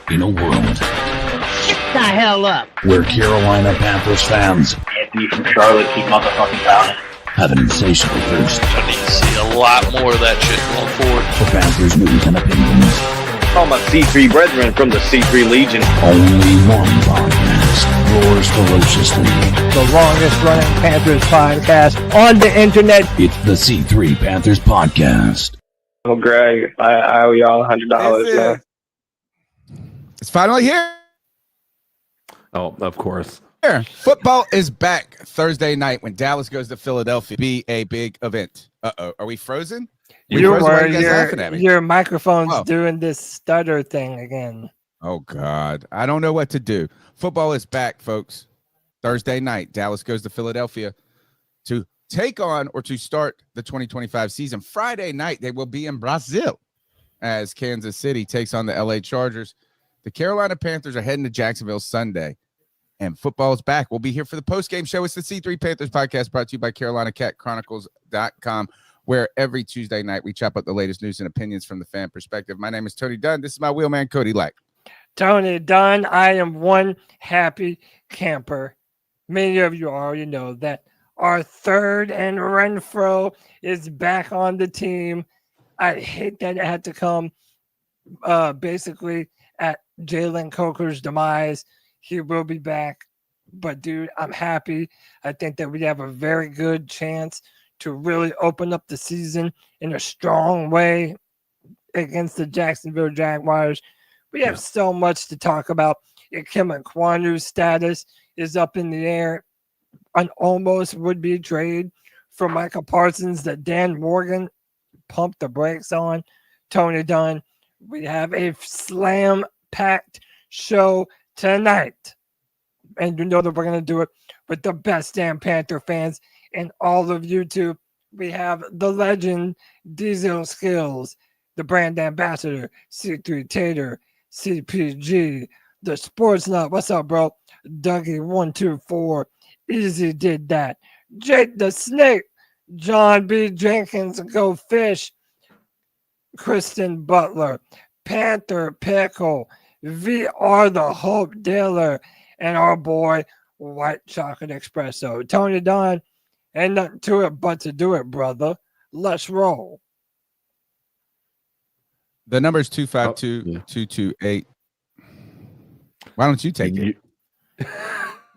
in a world. Shut the hell up! Where Carolina Panthers fans, Anthony from Charlotte, keep motherfucking pounding, have an insatiable thirst. I need to see a lot more of that shit going forward. For Panthers news and opinions. All my C3 brethren from the C3 Legion. Only one podcast roars ferociously. The longest running Panthers podcast on the internet. It's the C3 Panthers Podcast. Oh, Greg, I owe y'all $100, man. It's finally here. Oh, of course. Here. Football is back Thursday night when Dallas goes to Philadelphia. Be a big event. Uh-oh. Are we frozen? Your microphone's doing this stutter thing again. Oh, God. I don't know what to do. Football is back, folks. Thursday night, Dallas goes to Philadelphia to take on or to start the 2025 season. Friday night, they will be in Brazil as Kansas City takes on the LA Chargers. The Carolina Panthers are heading to Jacksonville Sunday, and football is back. We'll be here for the post-game show. It's the C3 Panthers podcast brought to you by CarolinaCatChronicles.com, where every Tuesday night we chop up the latest news and opinions from the fan perspective. My name is Tony Dunn. This is my wheelman, Cody Lack. Tony Dunn, I am one happy camper. Many of you already know that our third and Renfrow is back on the team. I hate that it had to come basically at Jalen Coker's demise. He will be back. But, dude, I'm happy. I think that we have a very good chance to really open up the season in a strong way against the Jacksonville Jaguars. We have so much to talk about. Ikem Ekwonu's status is up in the air. An almost would-be trade for Micah Parsons that Dan Morgan pumped the brakes on. Tony Dunn, we have a slam-packed show tonight. And you know that we're going to do it with the best damn Panther fans in all of YouTube. We have the legend, Diesel Skills, the brand ambassador, C3 Tater, CPG, the Sports Nut. What's up, bro? Dougie124. Easy did that. Jake the Snake, John B. Jenkins, Go Fish, Kristen Butler, Panther Pickle, VR the Hope Dealer, and our boy White Chocolate Espresso. Tony Dunn, ain't nothing to it but to do it, brother. Let's roll. The number is 252-228. Why don't you take it?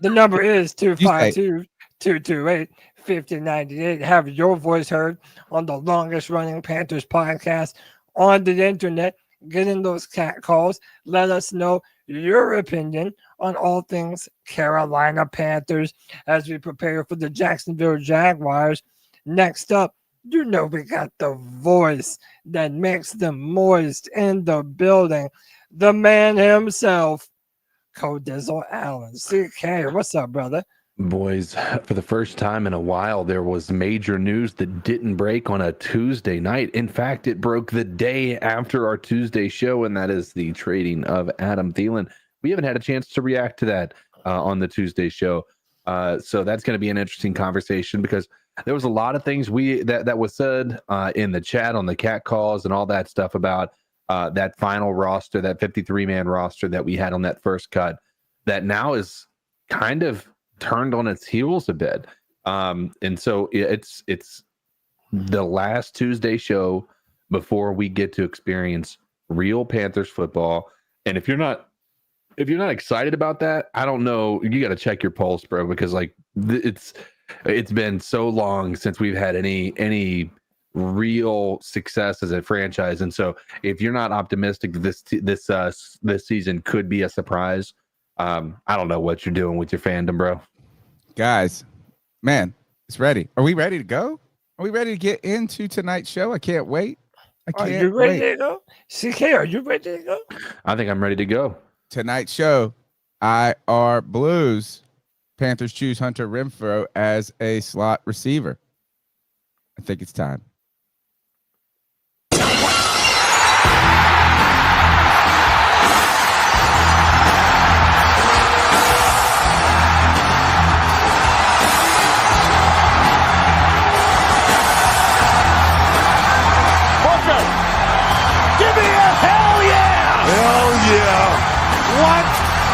The number is 252-228-5098. Have your voice heard on the longest running Panthers podcast on the internet. Get in those cat calls. Let us know your opinion on all things Carolina Panthers as we prepare for the Jacksonville Jaguars. Next up, you know we got the voice that makes them moist in the building. The man himself, Codizzle Allen. CK, what's up, brother? Boys, for the first time in a while, there was major news that didn't break on a Tuesday night. In fact, it broke the day after our Tuesday show, and that is the trading of Adam Thielen. We haven't had a chance to react to that on the Tuesday show. So that's going to be an interesting conversation because there was a lot of things that was said in the chat on the CatCalls and all that stuff about that final roster, that 53-man roster that we had on that first cut that now is kind of turned on its heels a bit. And so it's the last Tuesday show before we get to experience real Panthers football. And if you're not excited about that, I don't know, you got to check your pulse, bro, because like it's been so long since we've had any real success as a franchise. And so if you're not optimistic that this season could be a surprise, I don't know what you're doing with your fandom, bro. Guys, man, it's ready. Are we ready to go? Are we ready to get into tonight's show? I can't wait. Are you ready to go? CK, are you ready to go? I think I'm ready to go. Tonight's show, IR Blues. Panthers choose Hunter Renfrow as a slot receiver. I think it's time. Give me a hell yeah! Hell yeah! What?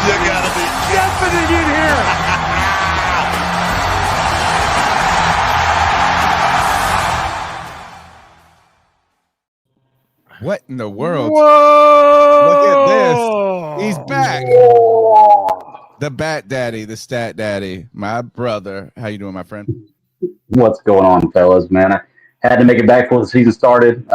You gotta be Definitely in here. What in the world? Whoa! Look at this. He's back. The Bat Daddy, the Stat Daddy, my brother. How you doing, my friend? What's going on, fellas? Man, I had to make it back before the season started.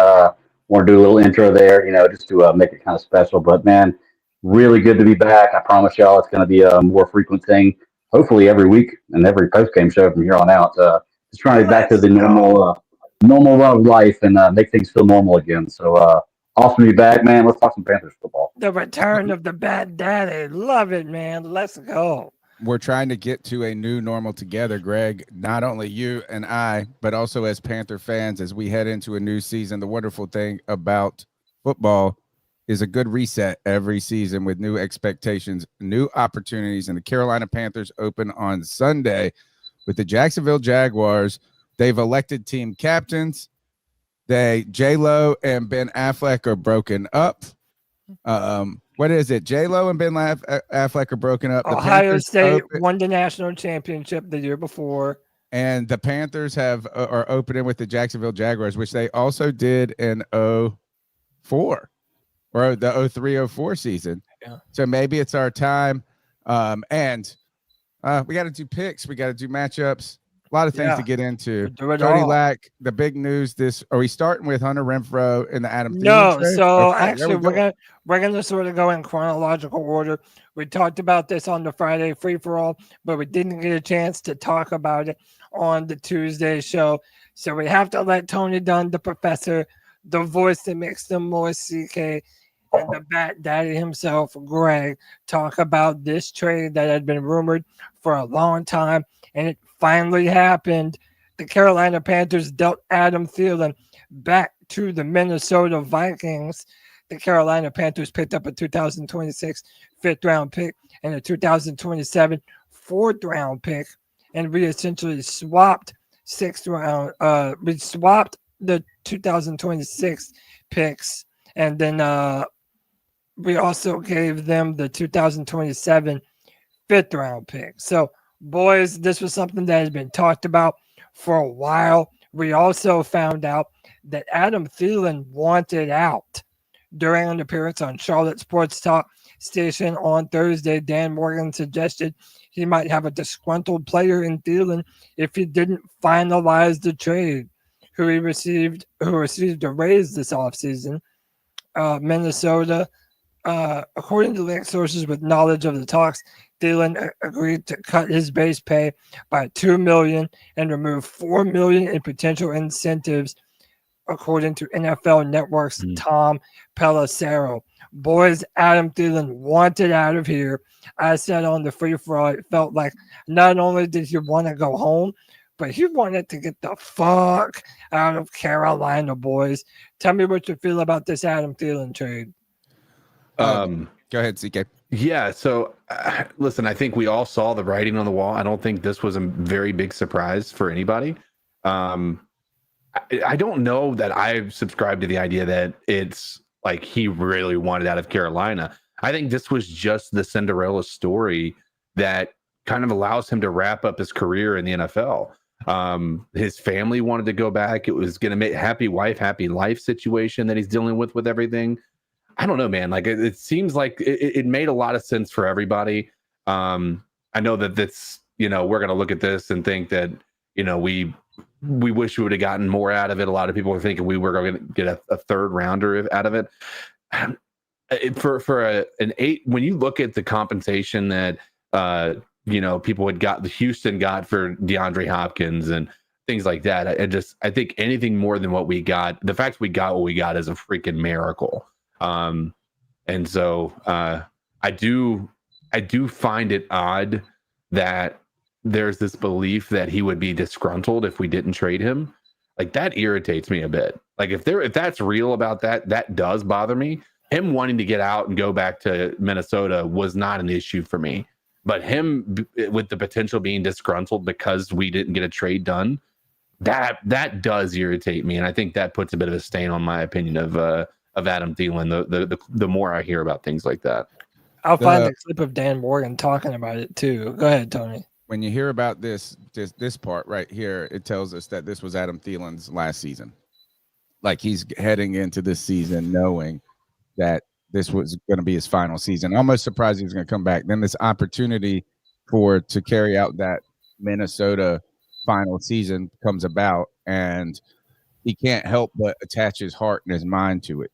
Want to do a little intro there, just to make it kind of special. But man, really good to be back. I promise y'all, it's going to be a more frequent thing. Hopefully, every week and every post game show from here on out. Just trying to get back to the normal run of life and make things feel normal again. So awesome to be back, man. Let's talk some Panthers football. The return of the Bat Daddy. Love it, man. Let's go. We're trying to get to a new normal together, Greg. Not only you and I, but also as Panther fans as we head into a new season. The wonderful thing about football is a good reset every season with new expectations, new opportunities, and the Carolina Panthers open on Sunday with the Jacksonville Jaguars. They've elected team captains. J-Lo and Ben Affleck are broken up. What is it? J-Lo and Ben Affleck are broken up. The Ohio Panthers State won the national championship the year before. And the Panthers are opening with the Jacksonville Jaguars, which they also did in 04 or the 03-04 season. Yeah. So maybe it's our time. And we got to do picks. We got to do matchups. A lot of things to get into. Cody Lack, the big news. Are we starting with Hunter Renfrow and the Adam Thielen? No, trade? so Okay, actually we're gonna sort of go in chronological order. We talked about this on the Friday free for all, but we didn't get a chance to talk about it on the Tuesday show. So we have to let Tony Dunn, the professor, the voice that makes them more CK, and the Bat Daddy himself, Greg, talk about this trade that had been rumored for a long time, and it finally happened. The Carolina Panthers dealt Adam Thielen back to the Minnesota Vikings. The Carolina Panthers picked up a 2026 fifth-round pick and a 2027 fourth-round pick, and we essentially swapped we swapped the 2026 picks, and then we also gave them the 2027 fifth-round pick. So, boys, this was something that has been talked about for a while. We also found out that Adam Thielen wanted out. During an appearance on Charlotte Sports Talk station on Thursday, Dan Morgan suggested he might have a disgruntled player in Thielen if he didn't finalize the trade, who received a raise this offseason. Minnesota, according to linked sources with knowledge of the talks, Thielen agreed to cut his base pay by $2 million and remove $4 million in potential incentives, according to NFL Network's Tom Pelissero. Boys, Adam Thielen wanted out of here. I said on the free for all, it felt like not only did he want to go home, but he wanted to get the fuck out of Carolina, boys. Tell me what you feel about this Adam Thielen trade. Go ahead, CK. Yeah, so listen, I think we all saw the writing on the wall. I don't think this was a very big surprise for anybody. I don't know that I've subscribed to the idea that it's like he really wanted out of Carolina. I think this was just the Cinderella story that kind of allows him to wrap up his career in the NFL. His family wanted to go back. It was going to make happy wife, happy life situation that he's dealing with everything. I don't know, man. Like it seems like it made a lot of sense for everybody. I know that that's, we're going to look at this and think that, we wish we would have gotten more out of it. A lot of people are thinking we were going to get a third rounder out of it. For an 8, when you look at the compensation that people had got, the Houston got for DeAndre Hopkins and things like that, I think anything more than what we got, the fact we got what we got is a freaking miracle. And so I do find it odd that there's this belief that he would be disgruntled if we didn't trade him. Like that irritates me a bit. Like if that's real about that does bother me. Him wanting to get out and go back to Minnesota was not an issue for me, but him with the potential being disgruntled because we didn't get a trade done, that does irritate me. And I think that puts a bit of a stain on my opinion of Adam Thielen. The more I hear about things like that. I'll find the clip of Dan Morgan talking about it too. Go ahead, Tony. When you hear about this part right here, it tells us that this was Adam Thielen's last season. Like he's heading into this season knowing that this was going to be his final season. Almost surprised he was going to come back. Then this opportunity to carry out that Minnesota final season comes about, and he can't help but attach his heart and his mind to it.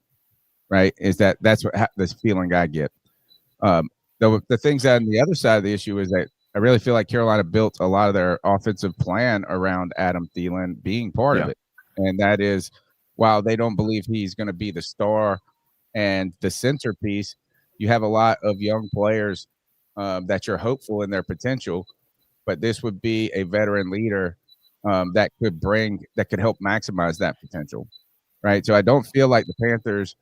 Right? That's what this feeling I get. The things that on the other side of the issue is that I really feel like Carolina built a lot of their offensive plan around Adam Thielen being part of it. And that is, while they don't believe he's going to be the star and the centerpiece, you have a lot of young players that you're hopeful in their potential. But this would be a veteran leader that could help maximize that potential. Right. So I don't feel like the Panthers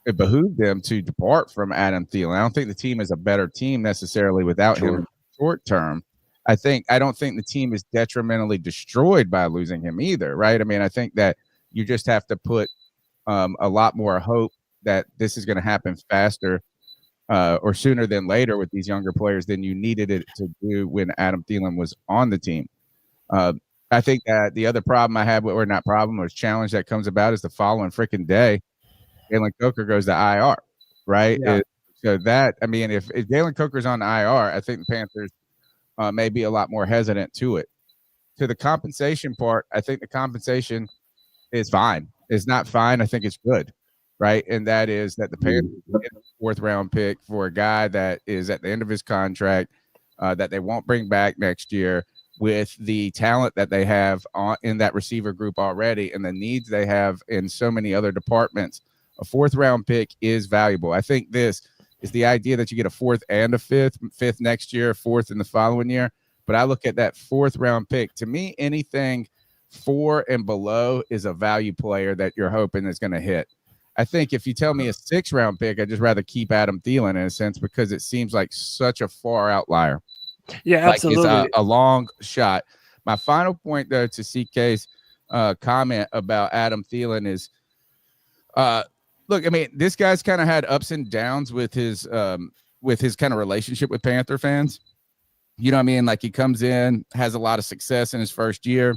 it behooved them to depart from Adam Thielen. I don't think the team is a better team necessarily without him short term. I don't think the team is detrimentally destroyed by losing him either, right? I mean, I think that you just have to put a lot more hope that this is going to happen faster or sooner than later with these younger players than you needed it to do when Adam Thielen was on the team. I think that the other problem I had, or not problem, or challenge that comes about is the following freaking day, Jalen Coker goes to IR, right? Yeah. So that, I mean, if Jalen Coker's on IR, I think the Panthers may be a lot more hesitant to it. To the compensation part, I think the compensation is fine. It's not fine. I think it's good, right? And that is that the Panthers get a fourth-round pick for a guy that is at the end of his contract that they won't bring back next year with the talent that they have in that receiver group already and the needs they have in so many other departments. A fourth-round pick is valuable. I think this is the idea that you get a fourth and a fifth next year, fourth in the following year. But I look at that fourth-round pick. To me, anything 4 and below is a value player that you're hoping is going to hit. I think if you tell me a 6th-round pick, I'd just rather keep Adam Thielen in a sense because it seems like such a far outlier. Yeah, absolutely. Like it's a long shot. My final point, though, to CK's comment about Adam Thielen is look, I mean, this guy's kind of had ups and downs with his kind of relationship with Panther fans. You know what I mean? Like he comes in, has a lot of success in his first year,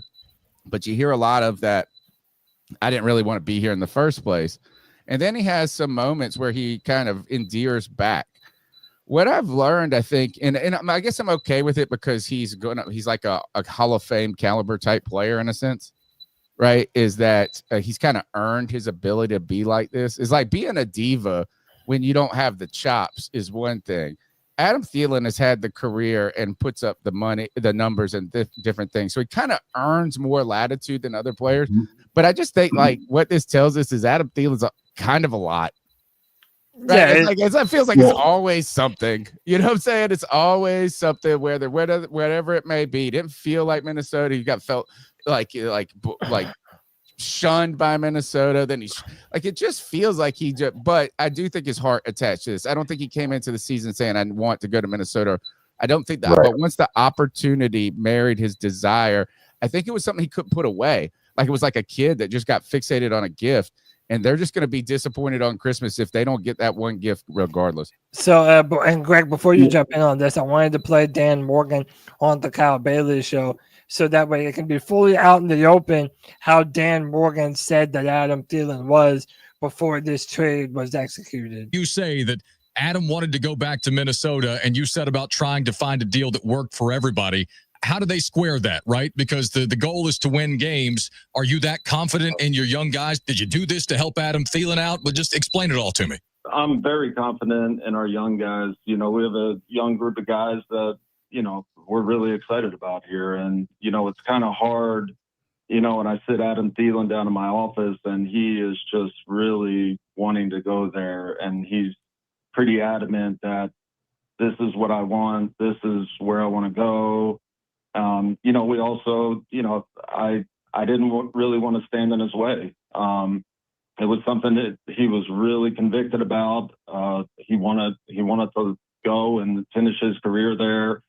but you hear a lot of that. I didn't really want to be here in the first place. And then he has some moments where he kind of endears back. What I've learned, I think, and I guess I'm okay with it because he's like a Hall of Fame caliber type player in a sense. Right, is that he's kind of earned his ability to be like this. It's like being a diva when you don't have the chops is one thing. Adam Thielen has had the career and puts up the money, the numbers, and different things. So he kind of earns more latitude than other players. But I just think like what this tells us is Adam Thielen's kind of a lot. Right? Yeah, it feels like it's always something. You know what I'm saying? It's always something whatever it may be. It didn't feel like Minnesota. You felt like shunned by Minnesota. Then it just feels like but I do think his heart attached to this. I don't think he came into the season saying I want to go to Minnesota. I don't think that. Right. But once the opportunity married his desire, I think it was something he couldn't put away. Like it was like a kid that just got fixated on a gift. And they're just going to be disappointed on Christmas if they don't get that one gift regardless. So, and Greg, before you jump in on this, I wanted to play Dan Morgan on the Kyle Bailey show so that way it can be fully out in the open how Dan Morgan said that Adam Thielen was before this trade was executed. You say that Adam wanted to go back to Minnesota, and you said about trying to find a deal that worked for everybody. How do they square that, right? Because the goal is to win games. Are you that confident in your young guys? Did you do this to help Adam Thielen out? But just explain it all to me. I'm very confident in our young guys. You know, we have a young group of guys that, you know, we're really excited about here. And, you know, it's kind of hard, you know, when I sit Adam Thielen down in my office and he is just really wanting to go there. And he's pretty adamant that this is what I want. This is where I want to go. You know, we also, you know, I didn't really want to stand in his way. It was something that he was really convicted about. He wanted to go and finish his career there.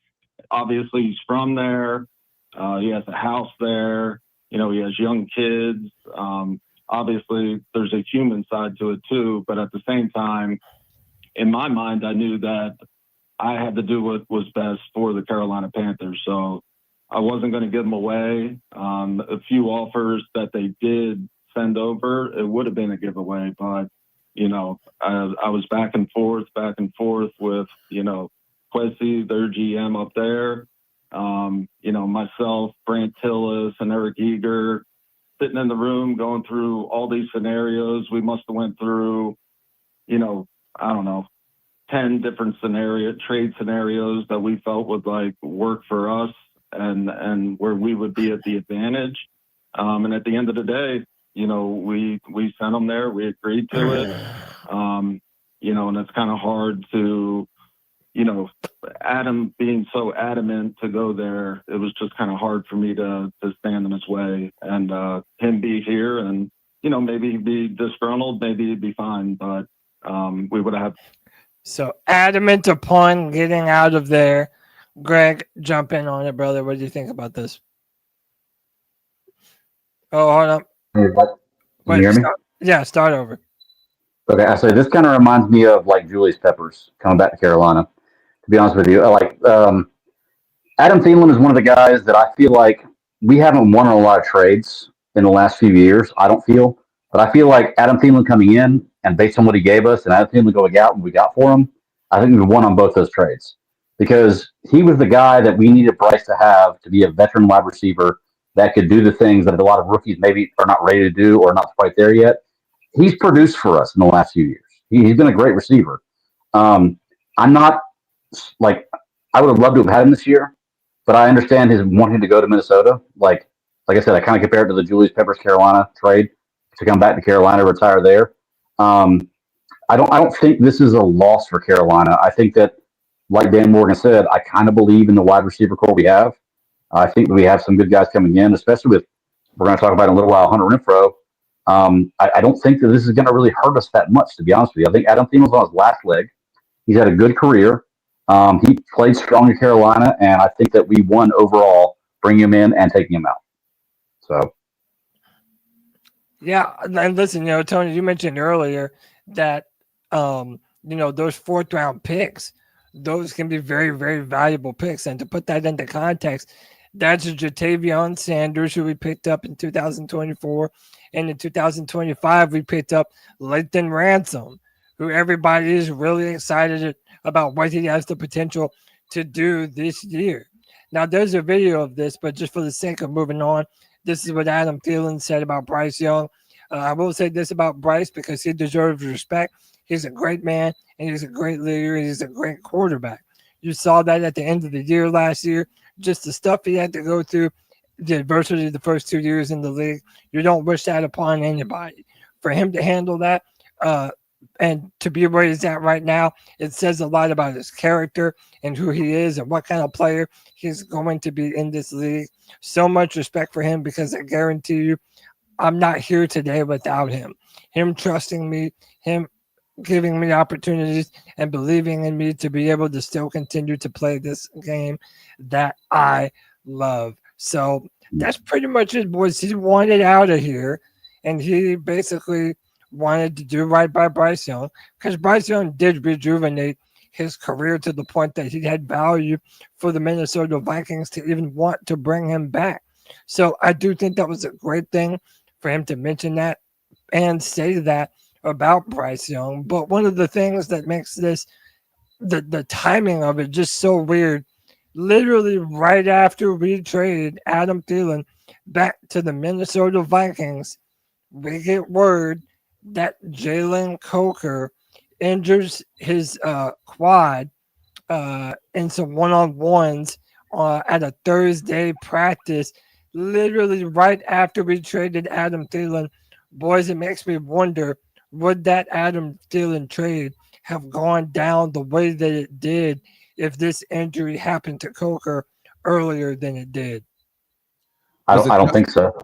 Obviously, he's from there. He has a house there. You know, he has young kids. Obviously, there's a human side to it too. But at the same time, in my mind, I knew that I had to do what was best for the Carolina Panthers. So I wasn't going to give them away. A few offers that they did send over, it would have been a giveaway, but I was back and forth with, Quessy, their GM up there, myself, Brant Tillis, and Eric Eager, sitting in the room going through all these scenarios. We must have went through, I don't know, 10 different trade scenarios that we felt would work for us and where we would be at the advantage. And at the end of the day, we sent them there. We agreed to it. And it's kind of hard to, Adam being so adamant to go there, it was just kind of hard for me to stand in his way and him be here and, maybe he'd be disgruntled, maybe he'd be fine, but we would have. So adamant upon getting out of there. Greg, jump in on it, brother. What do you think about this? Oh, hold on. Can you hear me? Start over. Okay, so this kind of reminds me of Julius Peppers coming back to Carolina. To be honest with you, Adam Thielen is one of the guys that I feel like we haven't won a lot of trades in the last few years. I don't feel, but I feel like Adam Thielen coming in and based on what he gave us, and Adam Thielen going out and we got for him, I think we won on both those trades because he was the guy that we needed Bryce to have to be a veteran wide receiver that could do the things that a lot of rookies maybe are not ready to do or not quite there yet. He's produced for us in the last few years. He's been a great receiver. I'm not I would have loved to have had him this year, but I understand his wanting to go to Minnesota. Like I said, I kind of compare it to the Julius Peppers Carolina trade to come back to Carolina, retire there. I don't think this is a loss for Carolina. I think that, like Dan Morgan said, I kind of believe in the wide receiver core we have. I think we have some good guys coming in, especially with, we're going to talk about in a little while, Hunter Renfrow. I don't think that this is going to really hurt us that much, to be honest with you. I think Adam Thielen was on his last leg. He's had a good career. He played strong in Carolina, and I think that we won overall, bringing him in and taking him out. So. Yeah, and listen, Tony, you mentioned earlier that, those fourth-round picks, those can be very, very valuable picks. And to put that into context, that's Jatavion Sanders, who we picked up in 2024. And in 2025, we picked up Lathan Ransom, who everybody is really excited about what he has the potential to do this year. Now, there's a video of this, but just for the sake of moving on, this is what Adam Thielen said about Bryce Young. I will say this about Bryce because he deserves respect. He's a great man, and he's a great leader, and he's a great quarterback. You saw that at the end of the year last year, just the stuff he had to go through, the adversity the first 2 years in the league. You don't wish that upon anybody. For him to handle that and to be where he's at right now, it says a lot about his character and who he is and what kind of player he's going to be in this league. So much respect for him because I guarantee you, I'm not here today without him. Him trusting me, him giving me opportunities and believing in me to be able to still continue to play this game that I love. So that's pretty much it, boys. He wanted out of here, and he basically wanted to do right by Bryce Young because Bryce Young did rejuvenate his career to the point that he had value for the Minnesota Vikings to even want to bring him back. So I do think that was a great thing for him to mention that and say that about Bryce Young. But one of the things that makes this, the timing of it just so weird, literally right after we traded Adam Thielen back to the Minnesota Vikings, we get word that Jalen Coker injures his quad in some one-on-ones at a Thursday practice, literally right after we traded Adam Thielen. Boys, it makes me wonder, would that Adam Thielen trade have gone down the way that it did if this injury happened to Coker earlier than it did? I don't think so.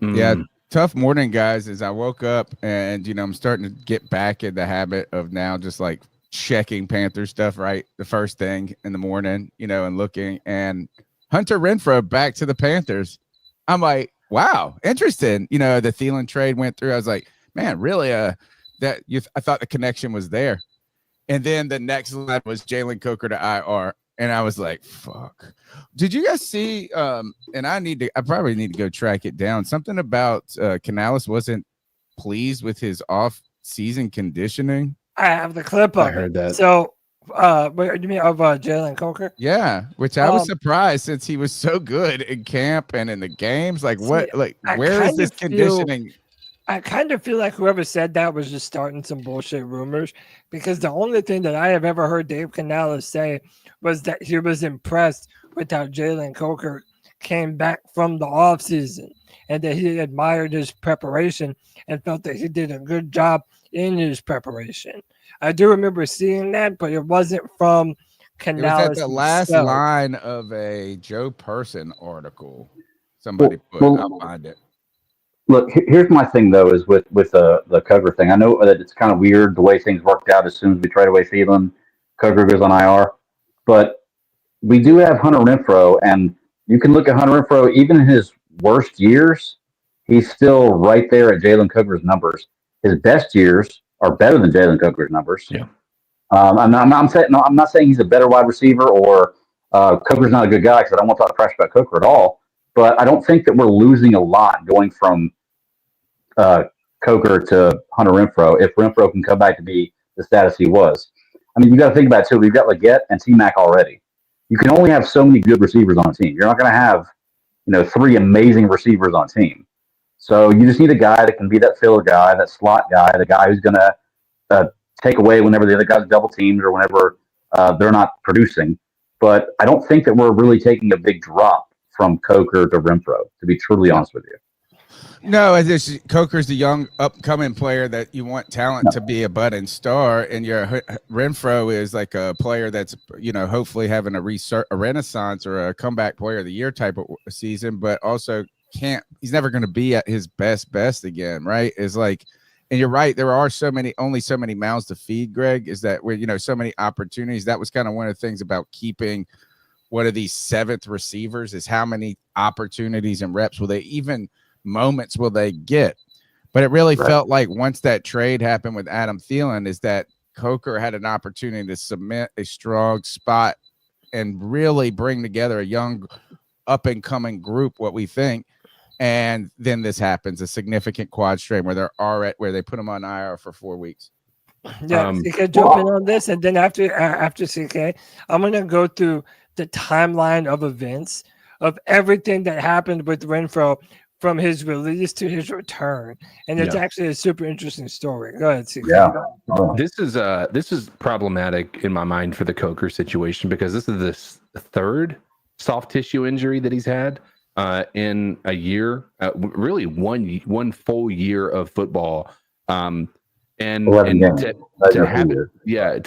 Yeah, tough morning, guys. As I woke up and, I'm starting to get back in the habit of now just like checking Panther stuff, right? The first thing in the morning, and looking, and Hunter Renfrow back to the Panthers. I'm like, wow, interesting. The Thielen trade went through. I was like, man, really? I thought the connection was there. And then the next line was Jalen Coker to IR. And I was like, fuck. Did you guys see? And I probably need to go track it down. Something about Canales wasn't pleased with his off-season conditioning. I have the clip of I heard it. that. So, what you mean of Jalen Coker? Yeah, which I was surprised since he was so good in camp and in the games. Like, where is this conditioning? I kind of feel like whoever said that was just starting some bullshit rumors, because the only thing that I have ever heard Dave Canales say was that he was impressed with how Jalen Coker came back from the offseason and that he admired his preparation and felt that he did a good job in his preparation. I do remember seeing that, but it wasn't from Canales. It was at the last line of a Joe Person article. Somebody I'll find it. Look, here's my thing though, is with the Coker thing. I know that it's kind of weird the way things worked out. As soon as we trade away Thielen, Coker goes on IR, but we do have Hunter Renfrow, and you can look at Hunter Renfrow. Even in his worst years, he's still right there at Jalen Coker's numbers. His best years are better than Jalen Coker's numbers. Yeah. I'm not saying he's a better wide receiver or Coker's not a good guy, because I don't want to talk trash about Coker at all. But I don't think that we're losing a lot going from Coker to Hunter Renfrow if Renfrow can come back to be the status he was. I mean, you got to think about it too. We've got Leggett and T-Mac already. You can only have so many good receivers on a team. You're not going to have, 3 amazing receivers on a team. So you just need a guy that can be that filler guy, that slot guy, the guy who's going to take away whenever the other guy's double teamed or whenever they're not producing. But I don't think that we're really taking a big drop from Coker to Renfrow, to be truly honest with you. No, Coker's the young upcoming player that you want talent to be a budding star, and your Renfrow is like a player that's hopefully having a renaissance or a comeback player of the year type of season, but also he's never going to be at his best again, right? Is like, and you're right, there are only so many mouths to feed, Greg, is that we're so many opportunities. That was kind of one of the things about keeping one of these seventh receivers, is how many opportunities and reps moments will they get. But it really felt like once that trade happened with Adam Thielen, is that Coker had an opportunity to cement a strong spot and really bring together a young up and coming group, what we think. And then this happens, a significant quad strain where they put him on IR for 4 weeks. Yeah, CK, jump in on this, and then after CK, I'm gonna go through the timeline of events of everything that happened with Renfrow from his release to his return, and it's actually a super interesting story. Go ahead, CK. Yeah, this is problematic in my mind for the Coker situation, because this is the third soft tissue injury that he's had in a year, really one full year of football. And to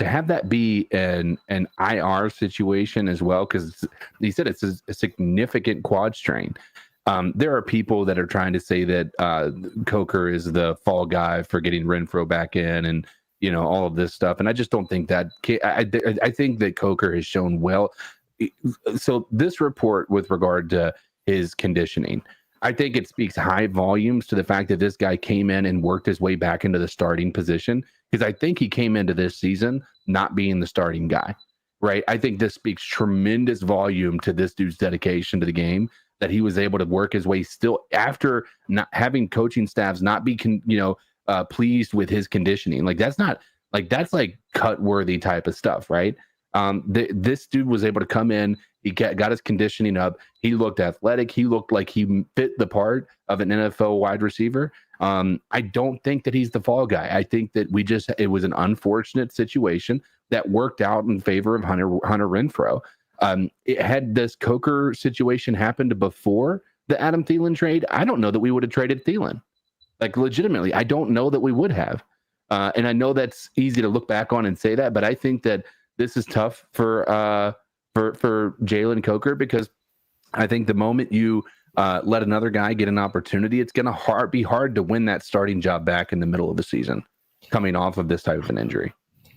have that be an IR situation as well, because he said it's a significant quad strain. There are people that are trying to say that Coker is the fall guy for getting Renfrow back in, and all of this stuff. And I just don't think that. I think that Coker has shown well. So this report with regard to his conditioning, I think it speaks high volumes to the fact that this guy came in and worked his way back into the starting position, because I think he came into this season not being the starting guy, right? I think this speaks tremendous volume to this dude's dedication to the game, that he was able to work his way still after not having coaching staffs not be pleased with his conditioning. That's cut worthy type of stuff, right? This dude was able to come in. He got his conditioning up. He looked athletic. He looked like he fit the part of an NFL wide receiver. I don't think that he's the fall guy. I think that it was an unfortunate situation that worked out in favor of Hunter Renfrow. Had this Coker situation happened before the Adam Thielen trade, I don't know that we would have traded Thielen. Legitimately, I don't know that we would have. And I know that's easy to look back on and say that, but I think that this is tough for Jalen Coker, because I think the moment you let another guy get an opportunity, it's going to be hard to win that starting job back in the middle of the season, coming off of this type of an injury.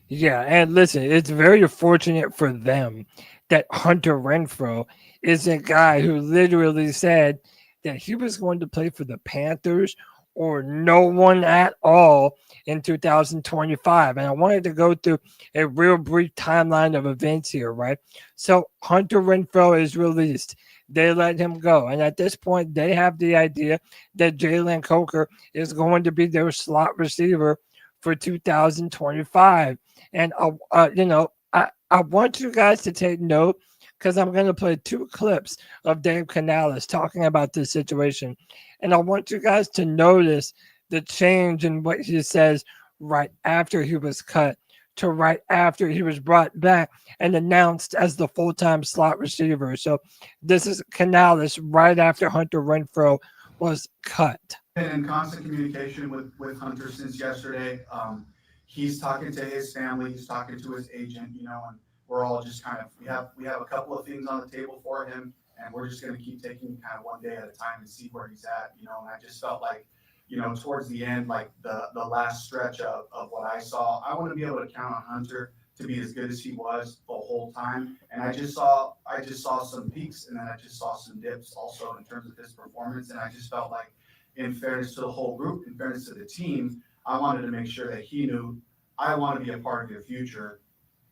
Yeah, and listen, it's very fortunate for them that Hunter Renfrow is a guy who literally said that he was going to play for the Panthers or no one at all in 2025. And I wanted to go through a real brief timeline of events here, right? So Hunter Renfrow is released. They let him go. And at this point, they have the idea that Jalen Coker is going to be their slot receiver for 2025. And, I want you guys to take note because I'm going to play 2 clips of Dave Canales talking about this situation. And I want you guys to notice the change in what he says right after he was cut to right after he was brought back and announced as the full-time slot receiver. So this is Canales right after Hunter Renfrow was cut. Been in constant communication with Hunter since yesterday. He's talking to his family, he's talking to his agent, and we're all just we have a couple of things on the table for him, and we're just going to keep taking kind of one day at a time and see where he's at, and I just felt like, towards the end, like the last stretch of what I saw, I want to be able to count on Hunter to be as good as he was the whole time. And I just saw some peaks, and then I just saw some dips also in terms of his performance. And I just felt like, in fairness to the whole group, in fairness to the team, I wanted to make sure that he knew I want to be a part of your future.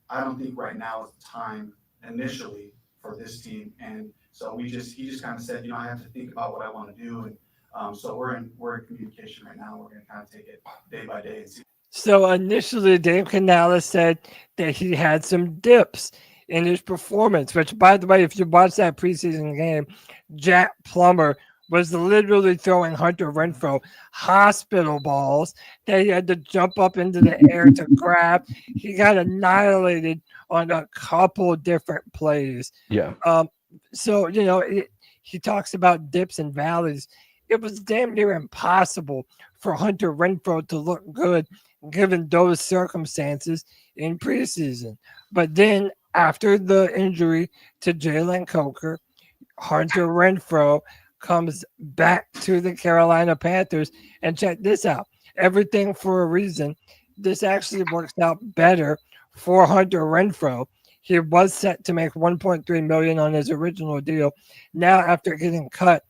I don't think right now is the time initially for this team. And so he just kind of said, I have to think about what I want to do. And so we're in communication right now. We're going to kind of take it day by day and see. So initially, Dave Canales said that he had some dips in his performance, which, by the way, if you watch that preseason game, Jack Plummer was literally throwing Hunter Renfrow hospital balls that he had to jump up into the air to grab. He got annihilated on a couple different plays. Yeah. So, he talks about dips and valleys. It was damn near impossible for Hunter Renfrow to look good given those circumstances in preseason. But then after the injury to Jalen Coker, Hunter Renfrow comes back to the Carolina Panthers. And check this out. Everything for a reason. This actually works out better for Hunter Renfrow. He was set to make $1.3 million on his original deal. Now, after getting cut,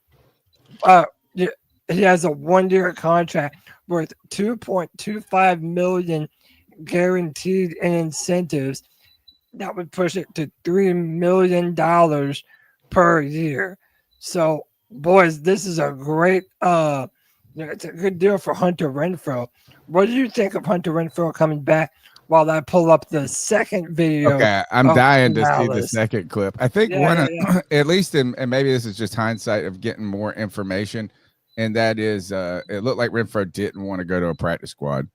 he has a 1-year contract worth $2.25 million guaranteed in incentives. That would push it to $3 million per year. So, boys, this is a great it's a good deal for Hunter Renfrow. What do you think of Hunter Renfrow coming back while I pull up the second video? Okay, I'm dying to see the second clip. I think at least and maybe this is just hindsight of getting more information, and that is it looked like Renfrow didn't want to go to a practice squad.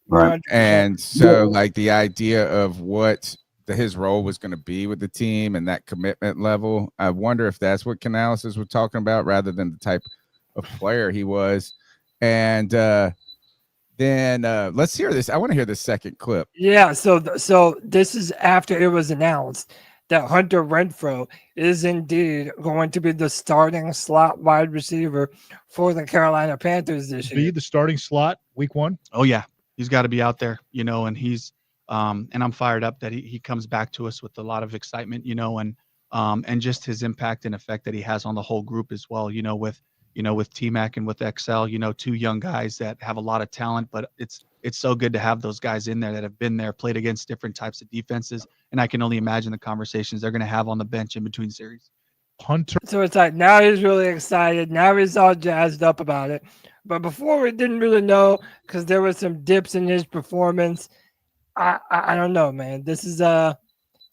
Right. And so like the idea of what his role was going to be with the team and that commitment level, I wonder if that's what Canales was talking about rather than the type of player he was. And then let's hear this. I want to hear the second clip. Yeah, so this is after it was announced that Hunter Renfrow is indeed going to be the starting slot wide receiver for the Carolina Panthers this year. Be the starting slot week 1? Oh yeah, he's got to be out there, and he's and I'm fired up that he comes back to us with a lot of excitement, and just his impact and effect that he has on the whole group as well, with T-Mac and with XL, 2 young guys that have a lot of talent, but it's so good to have those guys in there that have been there, played against different types of defenses. And I can only imagine the conversations they're going to have on the bench in between series. Hunter. So it's like now he's really excited. Now he's all jazzed up about it. But before we didn't really know because there was some dips in his performance. I don't know, man. This is to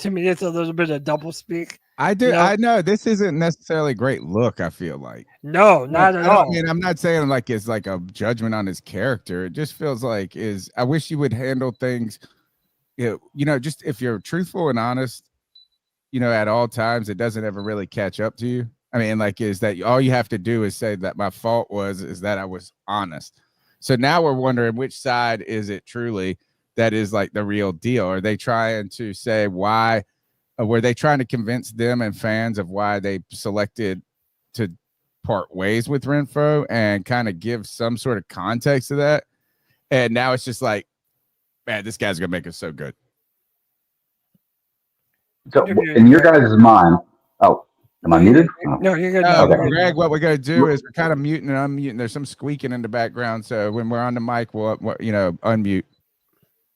me, it's a little bit of double speak. I know this isn't necessarily a great look. I feel like no, not at all. I mean, I'm not saying like it's like a judgment on his character. It just feels like I wish you would handle things, just if you're truthful and honest, at all times, it doesn't ever really catch up to you. I mean, like, is that all you have to do is say that my fault is that I was honest. So now we're wondering which side is it truly that is like the real deal? Are they trying to say why? Were they trying to convince them and fans of why they selected to part ways with Renfrow and kind of give some sort of context to that? And now it's just like, man, this guy's going to make us so good. So in your guys' mind, Am I muted? No, you're good. Okay. Greg, what we're going to do is we're kind of muting and unmuting. There's some squeaking in the background. So when we're on the mic, we'll unmute.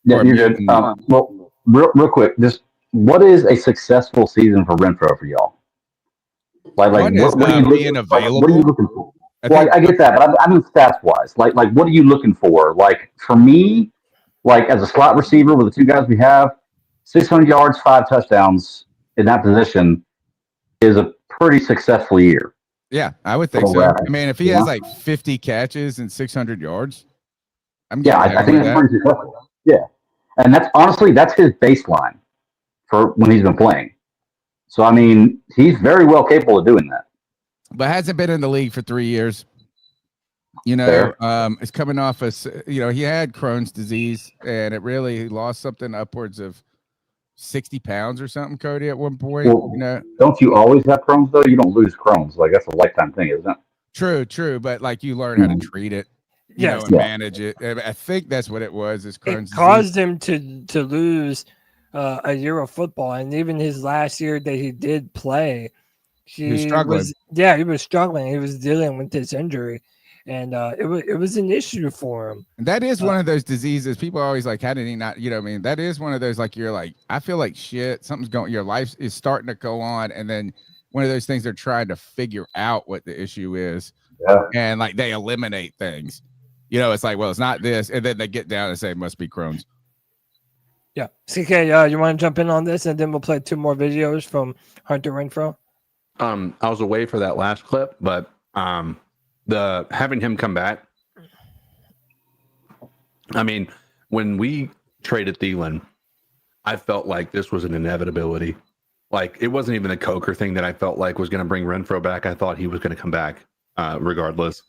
Yeah, you're good. Well, real quick, just what is a successful season for Renfrow for y'all? What are you looking for? Well, I get that, but I mean stats wise. Like what are you looking for? Like for me, like as a slot receiver with the two guys we have, 600 yards, 5 touchdowns in that position is a pretty successful year. Yeah, I would think so. I mean, if he has like 50 catches and 600 yards, I think that's pretty successful. Yeah, and that's his baseline for when he's been playing. So I mean, he's very well capable of doing that. But hasn't been in the league for 3 years. It's coming off he had Crohn's disease, and it really lost something upwards of 60 pounds or something, Cody, at one point. Well, don't you always have Crohn's though? You don't lose Crohn's. Like that's a lifetime thing, isn't it? True, but like you learn how to treat it, and manage it. I think that's what it was. Is Crohn's it caused him to lose a year of football, and even his last year that he did play, he was struggling. He was struggling. He was dealing with this injury. And it was an issue for him. And that is one of those diseases. People are always like, how did he not, that is one of those, like, you're like, I feel like shit. Something's going, your life is starting to go on. And then one of those things they're trying to figure out what the issue is. Yeah. And like they eliminate things. It's like, well, it's not this. And then they get down and say it must be Crohn's. Yeah. CK, you want to jump in on this? And then we'll play 2 more videos from Hunter Renfrow. I was away for that last clip, but the having him come back. I mean, when we traded Thielen, I felt like this was an inevitability. Like it wasn't even a Coker thing that I felt like was going to bring Renfrow back. I thought he was going to come back regardless.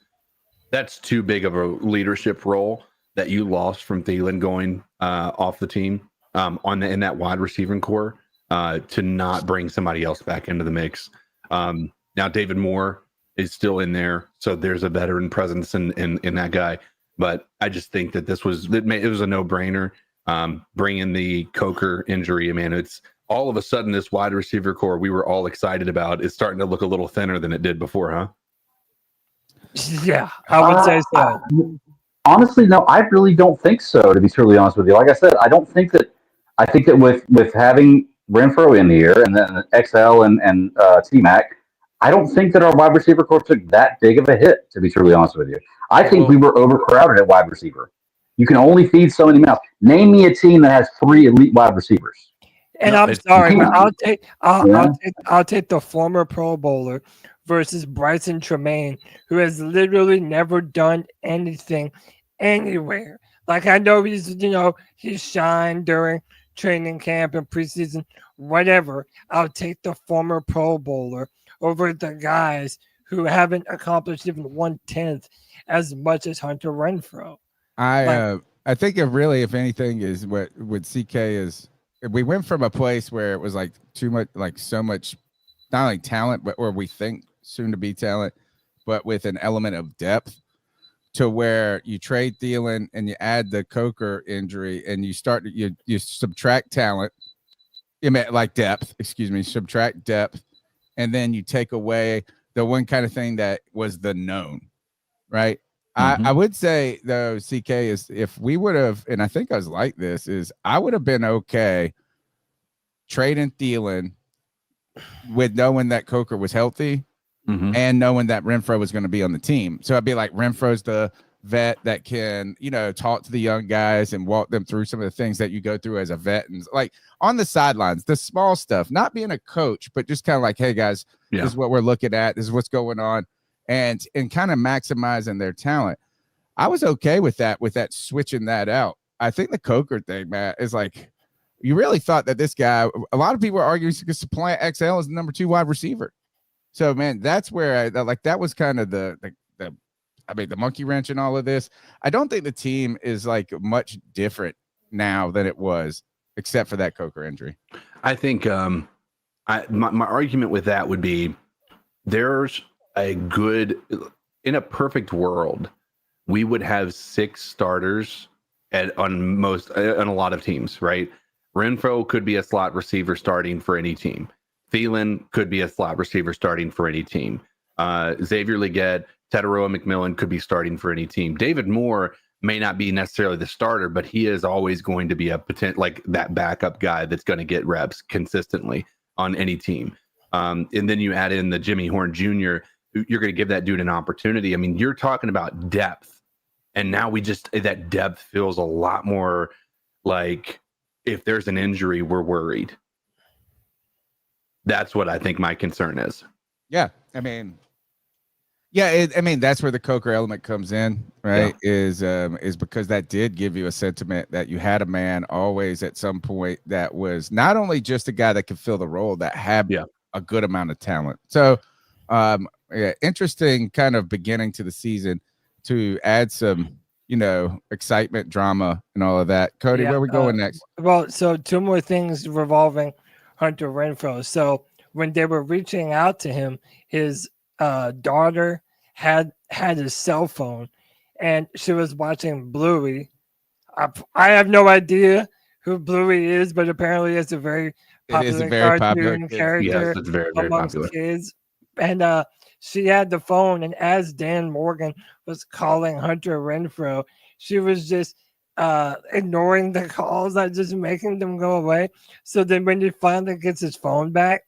That's too big of a leadership role that you lost from Thielen going off the team in that wide receiving core to not bring somebody else back into the mix. Now David Moore is still in there, so there's a veteran presence in that guy. But I just think that it was a no-brainer. Bringing the Coker injury, it's all of a sudden this wide receiver core we were all excited about is starting to look a little thinner than it did before, huh? Yeah, I would say so. Honestly, no, I really don't think so. To be truly honest with you, like I said, I think that with having Renfrow in here and then XL and T-Mac. I don't think that our wide receiver core took that big of a hit, to be truly honest with you. I think we were overcrowded at wide receiver. You can only feed so many mouths. Name me a team that has 3 elite wide receivers. And I'm sorry, but I'll take the former Pro Bowler versus Bryson Tremaine, who has literally never done anything anywhere. Like I know he's shined during training camp and preseason, whatever. I'll take the former Pro Bowler over the guys who haven't accomplished even 1/10 as much as Hunter Renfrow. I think if anything is what CK is, we went from a place where it was like too much, like so much, not like talent, but or we think soon to be talent, but with an element of depth, to where you trade Thielen and you add the Coker injury and you subtract talent, subtract depth. And then you take away the one kind of thing that was the known, right? Mm-hmm. I would say, though, CK, is if we would have, and I think I was like this, is I would have been okay trading Thielen with knowing that Coker was healthy and knowing that Renfrow was going to be on the team. So I'd be like, Renfrow's the vet that can, talk to the young guys and walk them through some of the things that you go through as a vet. And like on the sidelines, the small stuff, not being a coach, but just kind of like, hey guys, this is what we're looking at. This is what's going on. And kind of maximizing their talent. I was okay with that switching that out. I think the Coker thing, Matt, is like, you really thought that this guy, a lot of people are arguing he could supplant XL as the number 2 wide receiver. So man, that's where that was kind of the monkey wrench in all of this. I don't think the team is like much different now than it was, except for that Coker injury. I think my argument with that would be there's in a perfect world, we would have 6 starters on a lot of teams, right? Renfrow could be a slot receiver starting for any team. Thielen could be a slot receiver starting for any team. Xavier Legette, Teteroa McMillan could be starting for any team. David Moore may not be necessarily the starter, but he is always going to be a like that backup guy that's going to get reps consistently on any team. And then you add in the Jimmy Horn Jr., you're going to give that dude an opportunity. I mean, you're talking about depth. And now that depth feels a lot more like if there's an injury, we're worried. That's what I think my concern is. Yeah. I mean, that's where the Coker element comes in, right? Yeah. Is because that did give you a sentiment that you had a man always at some point that was not only just a guy that could fill the role, that had a good amount of talent. So, interesting kind of beginning to the season to add some, excitement, drama, and all of that. Cody, where are we going next? Well, so 2 more things revolving Hunter Renfrow. So when they were reaching out to him, his daughter had his cell phone, and she was watching Bluey. I have no idea who Bluey is, but apparently it's a very popular cartoon character. Yes, it's very, very amongst popular. Kids. And she had the phone, and as Dan Morgan was calling Hunter Renfrow, she was just ignoring the calls, not just making them go away. So then when he finally gets his phone back,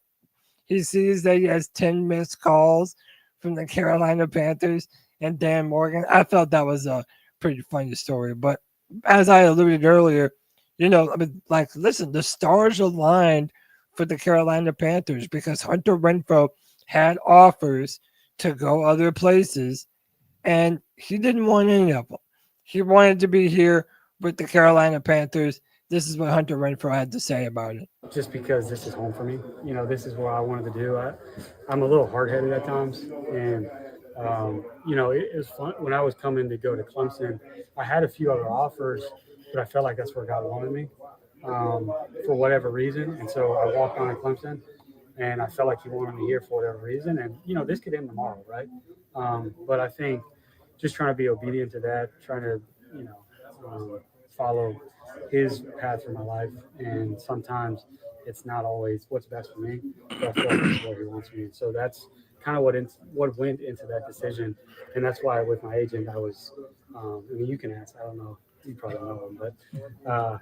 he sees that he has 10 missed calls from the Carolina Panthers and Dan Morgan. I felt that was a pretty funny story. But as I alluded earlier, listen, the stars aligned for the Carolina Panthers because Hunter Renfrow had offers to go other places, and he didn't want any of them. He wanted to be here with the Carolina Panthers. This is what Hunter Renfrow had to say about it. Just because this is home for me. This is what I wanted to do. I'm a little hard-headed at times, and it was fun. When I was coming to go to Clemson, I had a few other offers, but I felt like that's where God wanted me for whatever reason. And so I walked on to Clemson, and I felt like he wanted me here for whatever reason. And, this could end tomorrow, right? But I think just trying to be obedient to that, trying to, follow his path for my life. And sometimes it's not always what's best for me, but I feel like this is what he wants me. And so that's kind of what went into that decision. And that's why with my agent, I was, you can ask, I don't know, you probably know him, but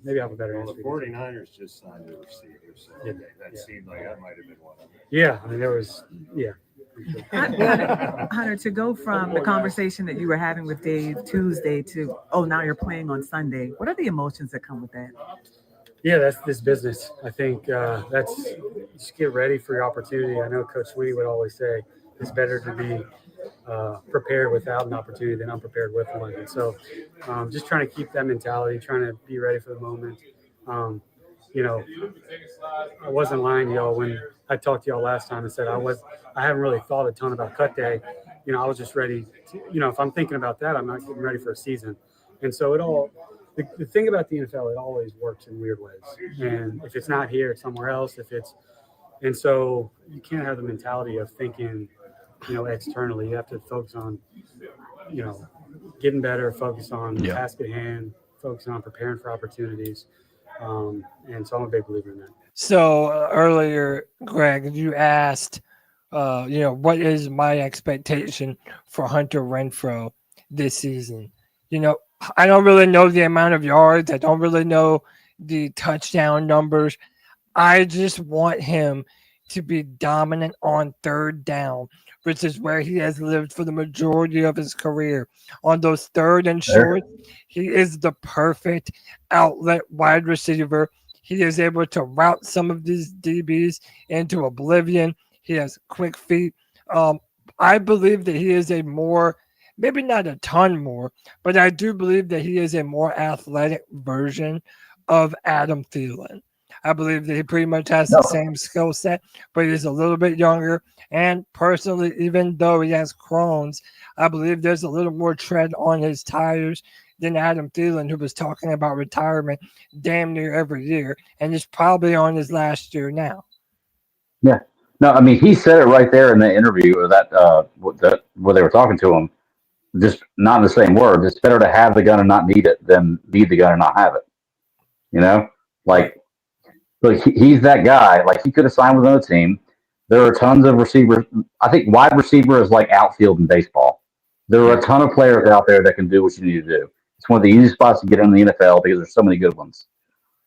maybe I have a better answer. The 49ers just signed a receiver, so that seemed like that might have been one of them. Yeah, there was, Hunter, to go from the conversation that you were having with Dave Tuesday to, now you're playing on Sunday, what are the emotions that come with that? Yeah, that's this business. I think that's just get ready for your opportunity. I know Coach Sweeney would always say it's better to be prepared without an opportunity than unprepared with one. And so just trying to keep that mentality, trying to be ready for the moment. I wasn't lying to y'all when I talked to y'all last time and said I haven't really thought a ton about cut day. I was just ready to, if I'm thinking about that, I'm not getting ready for a season. And so the thing about the NFL, it always works in weird ways. And if it's not here, it's somewhere else. And so you can't have the mentality of thinking, externally. You have to focus on, getting better, focus on the task at hand, focus on preparing for opportunities. And so I'm a big believer in that. So earlier, Greg, you asked, what is my expectation for Hunter Renfrow this season? I don't really know the amount of yards. I don't really know the touchdown numbers. I just want him to be dominant on third down, which is where he has lived for the majority of his career. On those third and short, he is the perfect outlet wide receiver. He is able to route some of these DBs into oblivion. He has quick feet. I believe that he is maybe not a ton more, but I do believe that he is a more athletic version of Adam Thielen. I believe that he pretty much has the same skill set, but he's a little bit younger. And personally, even though he has Crohn's, I believe there's a little more tread on his tires than Adam Thielen, who was talking about retirement damn near every year, and is probably on his last year now. Yeah. No, he said it right there in the interview where they were talking to him. Just not in the same words. It's better to have the gun and not need it than need the gun and not have it. So he's that guy. Like, he could have signed with another team. There are tons of receivers. I think wide receiver is like outfield in baseball. There are a ton of players out there that can do what you need to do. It's one of the easiest spots to get in the NFL because there's so many good ones.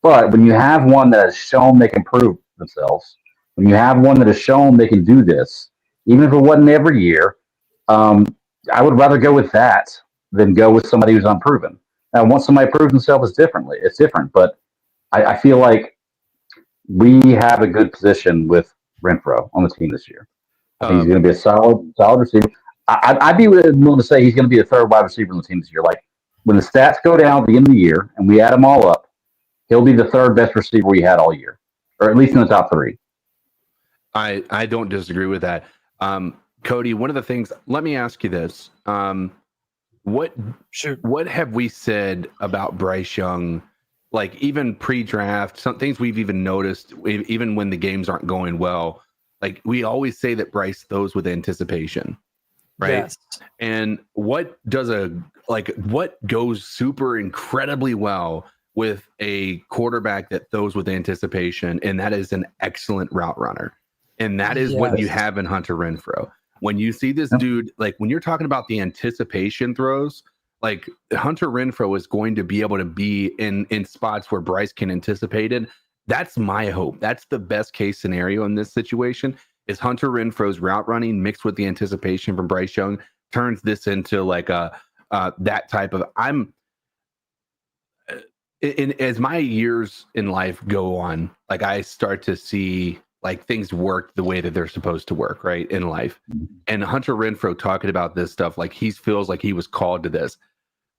But when you have one that has shown they can prove themselves, when you have one that has shown they can do this, even if it wasn't every year, I would rather go with that than go with somebody who's unproven. Now, once somebody proves themselves, it's different. But I feel like we have a good position with Renfrow on the team this year. I think he's going to be a solid receiver. I'd be willing to say he's going to be the third wide receiver on the team this year. Like, when the stats go down at the end of the year and we add them all up, he'll be the third best receiver we had all year, or at least in the top three. I don't disagree with that. Cody, one of the things, let me ask you this. What have we said about Bryce Young, like even pre-draft, some things we've even noticed, even when the games aren't going well? Like, we always say that Bryce throws with anticipation, right? Yes. And what goes super incredibly well with a quarterback that throws with anticipation, and that is an excellent route runner. And that is what you have in Hunter Renfrow. When you see this dude, like when you're talking about the anticipation throws, like Hunter Renfrow is going to be able to be in spots where Bryce can anticipate it. That's my hope. That's the best case scenario in this situation, is Hunter Renfrow's route running mixed with the anticipation from Bryce Young turns this into like that type of, as my years in life go on, like I start to see like things work the way that they're supposed to work, right, in life. And Hunter Renfrow talking about this stuff, like he feels like he was called to this.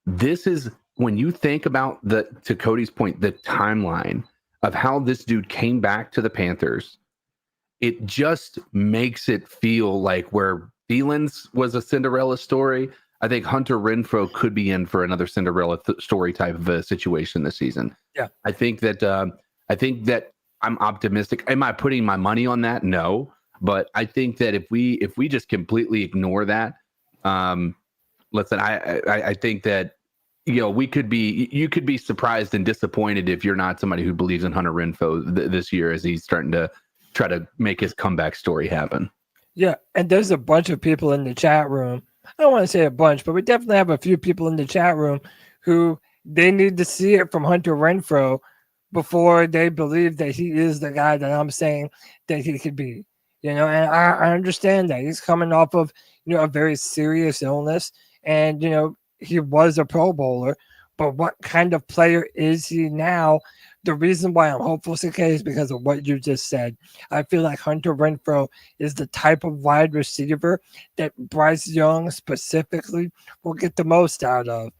This is when you think about to Cody's point, the timeline of how this dude came back to the Panthers, it just makes it feel like where Thielen's was a Cinderella story, I think Hunter Renfrow could be in for another Cinderella story type of a situation this season. Yeah, I think that I'm optimistic. Am I putting my money on that? No, but I think that if we just completely ignore that, listen, I think that you could be surprised and disappointed if you're not somebody who believes in Hunter Renfrow this year as he's starting to try to make his comeback story happen. Yeah, and there's a bunch of people in the chat room. I don't want to say a bunch, but we definitely have a few people in the chat room who they need to see it from Hunter Renfrow before they believe that he is the guy that I'm saying that he could be. And I understand that he's coming off of a very serious illness, and he was a Pro Bowler. But what kind of player is he now? The reason why I'm hopeful, CK, is because of what you just said. I feel like Hunter Renfrow is the type of wide receiver that Bryce Young specifically will get the most out of.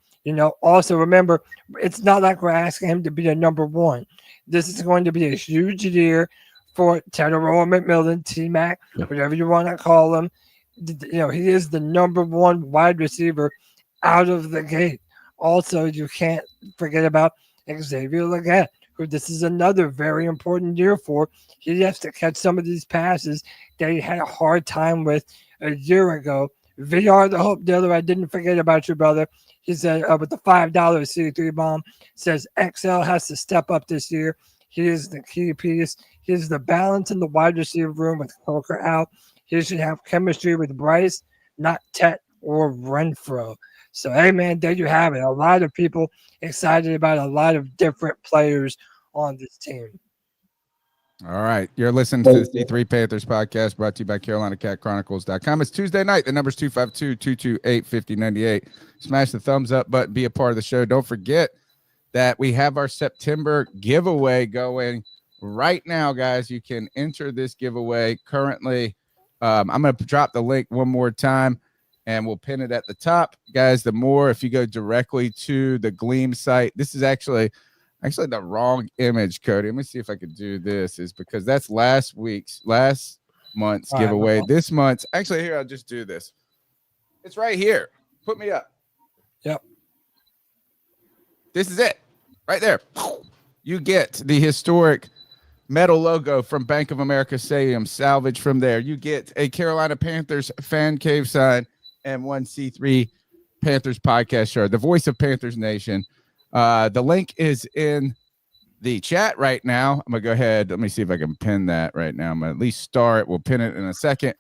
Also remember, it's not like we're asking him to be a number one. This is going to be a huge year for Tedero McMillan, T-Mac, whatever you want to call him. He is the number one wide receiver out of the gate. Also, you can't forget about Xavier Legette, who this is another very important year for. He has to catch some of these passes that he had a hard time with a year ago. VR, the Hope Dealer, I didn't forget about you, brother. He said with the $5 C3 bomb, says XL has to step up this year. He is the key piece. He is the balance in the wide receiver room with Coker out. He should have chemistry with Bryce, not Tet or Renfrow. So, hey, man, there you have it. A lot of people excited about a lot of different players on this team. All right. You're listening to the C3 Panthers podcast brought to you by CarolinaCatChronicles.com. It's Tuesday night. The number's 252-228-5098. Smash the thumbs up button. Be a part of the show. Don't forget that we have our September giveaway going right now, guys. You can enter this giveaway currently. I'm going to drop the link one more time, and we'll pin it at the top. Guys, if you go directly to the Gleam site, this is actually the wrong image, Cody. Let me see if I could do this. Is because that's last month's giveaway. Right. This month's, actually, here, I'll just do this. It's right here. Put me up. Yep. This is it. Right there. You get the historic metal logo from Bank of America Stadium, salvage from there. You get a Carolina Panthers fan cave sign and one C3 Panthers podcast shirt, the voice of Panthers Nation. The link is in the chat right now. I'm going to go ahead. Let me see if I can pin that right now. I'm going to at least start. We'll pin it in a second.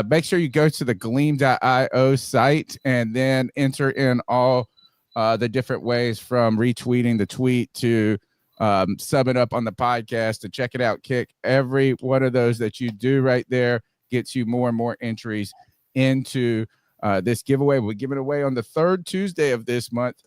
Make sure you go to the gleam.io site and then enter in all the different ways from retweeting the tweet to subbing up on the podcast to check it out. Kick every one of those that you do right there gets you more and more entries into this giveaway. We're giving away on the third Tuesday of this month.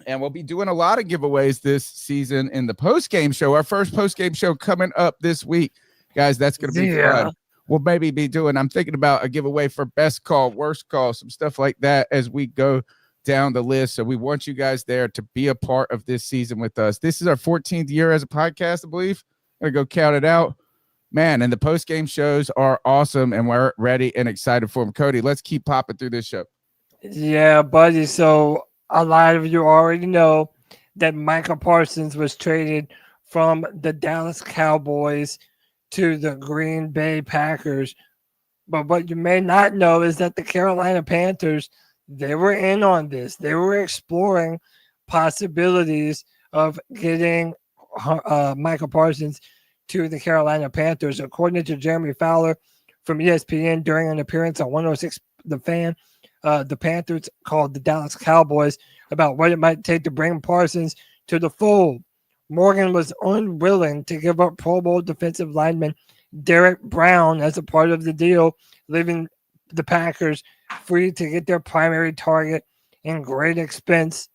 And we'll be doing a lot of giveaways this season in the post-game show. Our first post-game show coming up this week. Guys, that's going to be fun. We'll maybe be doing, I'm thinking about a giveaway for best call, worst call, some stuff like that as we go down the list. So we want you guys there to be a part of this season with us. This is our 14th year as a podcast, I believe. I'm going to go count it out. Man, and the post-game shows are awesome, and we're ready and excited for them. Cody, let's keep popping through this show. Yeah, buddy. So a lot of you already know that Micah Parsons was traded from the Dallas Cowboys to the Green Bay Packers. But what you may not know is that the Carolina Panthers, they were in on this. They were exploring possibilities of getting Micah Parsons to the Carolina Panthers. According to Jeremy Fowler from ESPN during an appearance on 106 The Fan, the Panthers called the Dallas Cowboys about what it might take to bring Parsons to the fold. Morgan was unwilling to give up Pro Bowl defensive lineman Derrick Brown as a part of the deal, leaving the Packers free to get their primary target in great expense.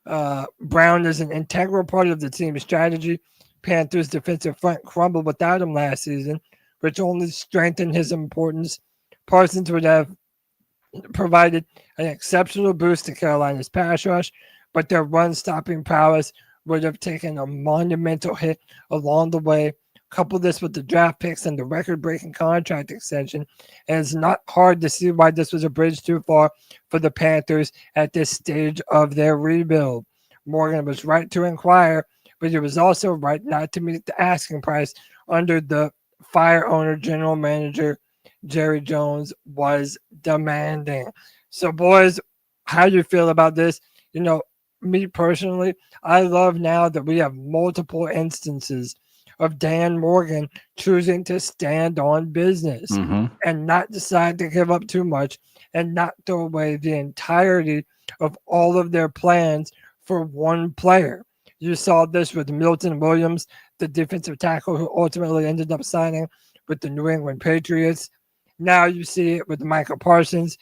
Brown is an integral part of the team's strategy. Panthers' defensive front crumbled without him last season, which only strengthened his importance. Parsons would have provided an exceptional boost to Carolina's pass rush, but their run-stopping prowess would have taken a monumental hit along the way. Couple this with the draft picks and the record-breaking contract extension, and it's not hard to see why this was a bridge too far for the Panthers at this stage of their rebuild. Morgan was right to inquire, but he was also right not to meet the asking price under the fire owner general manager Jerry Jones was demanding. So, boys, how do you feel about this? You know, me personally, I love now that we have multiple instances of Dan Morgan choosing to stand on business and not decide to give up too much and not throw away the entirety of all of their plans for one player. You saw this with Milton Williams, the defensive tackle who ultimately ended up signing with the New England Patriots. Now you see it with Micah Parsons.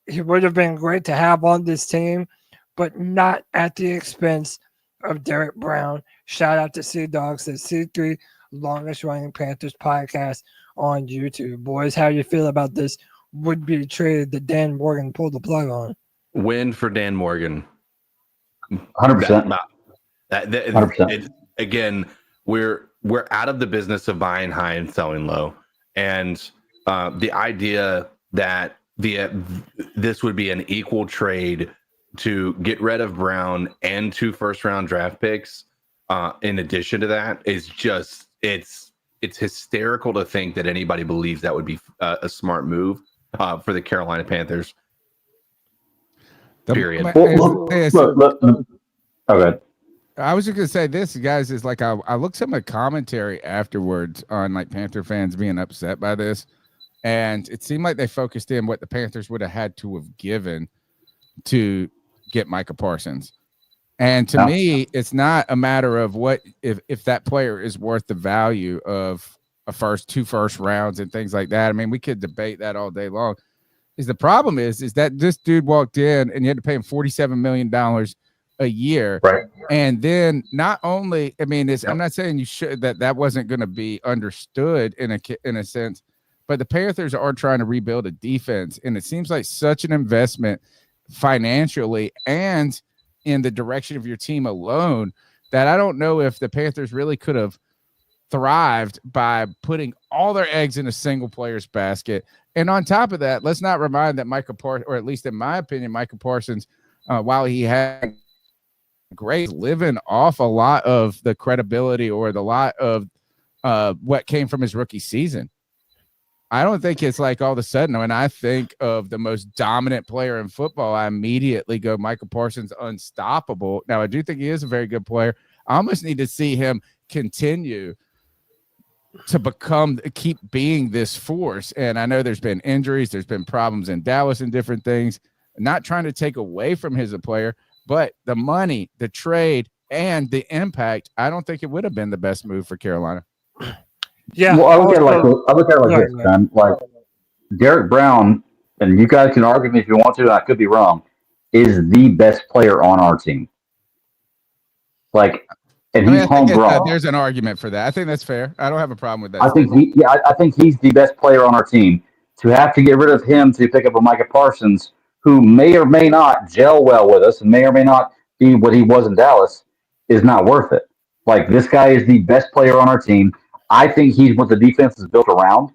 He would have been great to have on this team, but not at the expense of Derrick Brown. Shout out to C-Dogs, the C3 longest running Panthers podcast on YouTube. Boys, how do you feel about this would-be trade that Dan Morgan pulled the plug on? Win for Dan Morgan. 100%. 100%. Again, we're out of the business of buying high and selling low. And the idea that this would be an equal trade to get rid of Brown and 2 first-round draft picks in addition to that is just it's hysterical to think that anybody believes that would be a smart move for the Carolina Panthers. Period. Okay. I was just gonna say this, guys, is like I looked at my commentary afterwards on like Panther fans being upset by this, and it seemed like they focused in what the Panthers would have had to have given to get Micah Parsons. And to me, it's not a matter of what if that player is worth the value of a 2 first rounds and things like that. I mean, we could debate that all day long. The problem is that this dude walked in and you had to pay him $47 million a year. Right. And then not only, I mean, I'm not saying you should that wasn't going to be understood in a sense, but the Panthers are trying to rebuild a defense, and it seems like such an investment financially and in the direction of your team alone that I don't know if the Panthers really could have thrived by putting all their eggs in a single player's basket. And on top of that, let's not remind that Micah Parsons, or at least in my opinion, Micah Parsons, while he had great, living off a lot of the credibility or the lot of what came from his rookie season. I don't think it's like all of a sudden when I think of the most dominant player in football, I immediately go Micah Parsons unstoppable. Now, I do think he is a very good player. I almost need to see him continue to keep being this force. And I know there's been injuries, there's been problems in Dallas and different things. Not trying to take away from him as a player, but the money, the trade, and the impact, I don't think it would have been the best move for Carolina. Yeah. Well, I look at it like this, man. Like Derrick Brown, and you guys can argue me if you want to, and I could be wrong, is the best player on our team. Like, and he's homegrown. There's an argument for that. I think that's fair. I don't have a problem with that. I think he's the best player on our team. To have to get rid of him to pick up a Micah Parsons, who may or may not gel well with us and may or may not be what he was in Dallas, is not worth it. Like, this guy is the best player on our team. I think he's what the defense is built around.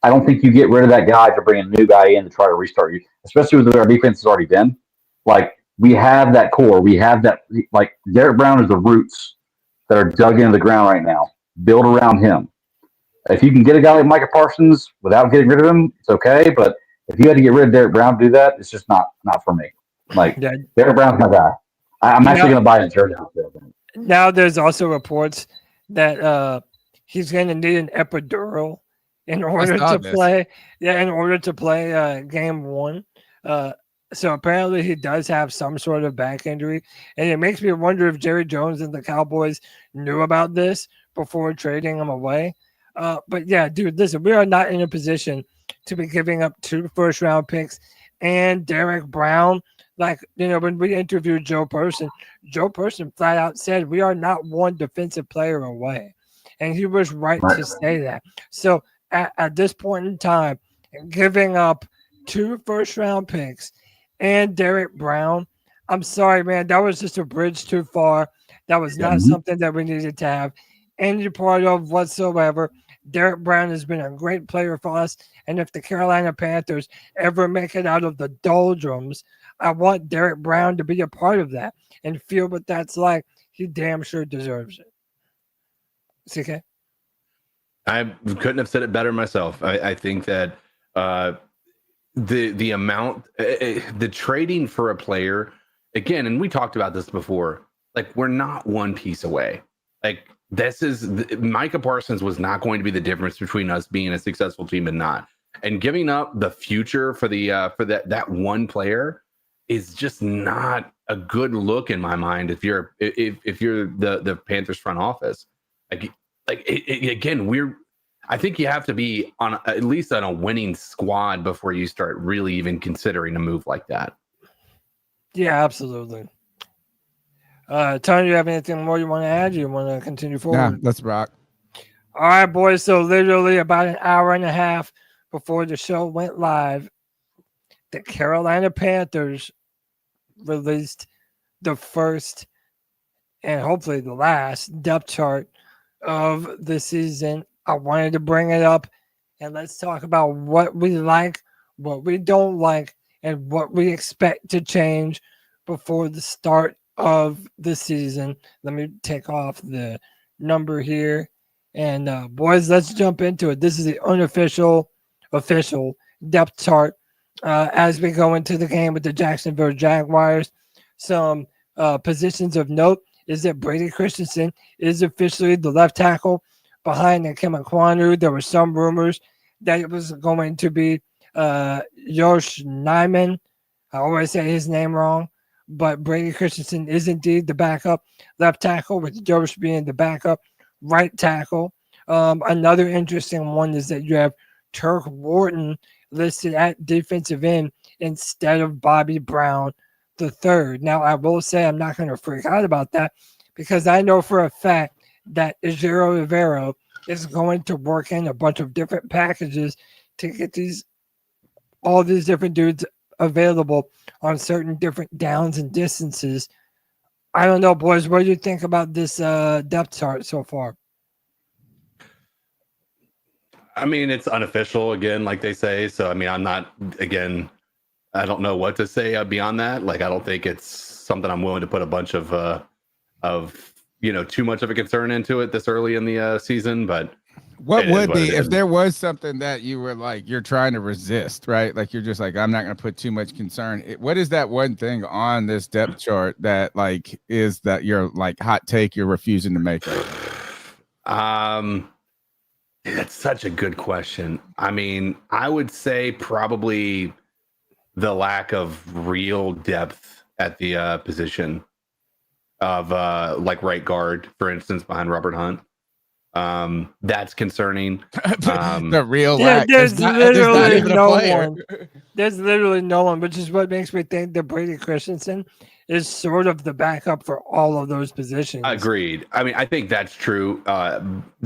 I don't think you get rid of that guy to bring a new guy in to try to restart you, especially with our defense has already been. Like, we have that core. We have that. Like, Derrick Brown is the roots that are dug into the ground right now. Build around him. If you can get a guy like Micah Parsons without getting rid of him, it's okay. But if you had to get rid of Derrick Brown to do that, it's just not for me. Like, Derrick Brown's my guy. I'm actually going to buy his jersey. Now there's also reports that he's going to need an epidural in order to play. Yeah, in order to play game 1. So apparently he does have some sort of back injury, and it makes me wonder if Jerry Jones and the Cowboys knew about this before trading him away. But yeah, dude, listen, we are not in a position to be giving up 2 first-round picks and Derrick Brown. Like, when we interviewed Joe Person flat out said we are not one defensive player away. And he was right to say that. So at this point in time, giving up 2 first-round picks and Derrick Brown, I'm sorry, man, that was just a bridge too far. That was not something that we needed to have any part of whatsoever. Derrick Brown has been a great player for us. And if the Carolina Panthers ever make it out of the doldrums, I want Derrick Brown to be a part of that and feel what that's like. He damn sure deserves it. CK? I couldn't have said it better myself. I think that the amount, the trading for a player, again, and we talked about this before, like, we're not one piece away. Like, Micah Parsons was not going to be the difference between us being a successful team and not. And giving up the future for that one player is just not a good look in my mind. If you're the Panthers front office, again, I think you have to be at least on a winning squad before you start really even considering a move like that. Yeah, absolutely. Tony, you have anything more you want to add? You want to continue forward? Yeah, let's rock. All right, boys. So literally about an hour and a half before the show went live, the Carolina Panthers released the first and hopefully the last depth chart of the season. I wanted to bring it up and let's talk about what we like, what we don't like, and what we expect to change before the start of the season. Let me take off the number here. And boys, let's jump into it. This is the official depth chart as we go into the game with the Jacksonville Jaguars. Some positions of note is that Brady Christensen is officially the left tackle behind Nakem Ekwonu. There were some rumors that it was going to be Josh Nyman. I always say his name wrong, but Brady Christensen is indeed the backup left tackle, with Josh being the backup right tackle. Another interesting one is that you have Turk Wharton listed at defensive end instead of Bobby Brown III. Now, I will say I'm not going to freak out about that because I know for a fact that Ejiro Rivero is going to work in a bunch of different packages to get all these different dudes available on certain different downs and distances. I don't know, boys. What do you think about this depth chart so far? I mean, it's unofficial again, like they say. So, I mean, I don't know what to say beyond that. Like, I don't think it's something I'm willing to put a bunch of too much of a concern into it this early in the season. But What It is would what be it if is. there was something that you were like you're trying to resist, right? Like you're just like, I'm not going to put too much concern. What is that one thing on this depth chart that like is that your like hot take you're refusing to make? That's such a good question. I mean, I would say probably the lack of real depth at the position of like right guard, for instance, behind Robert Hunt. That's concerning. The real Yeah, lack. there's not literally even a no player. one. There's literally no one, which is what makes me think that Brady Christensen is sort of the backup for all of those positions. Agreed. I mean, I think that's true,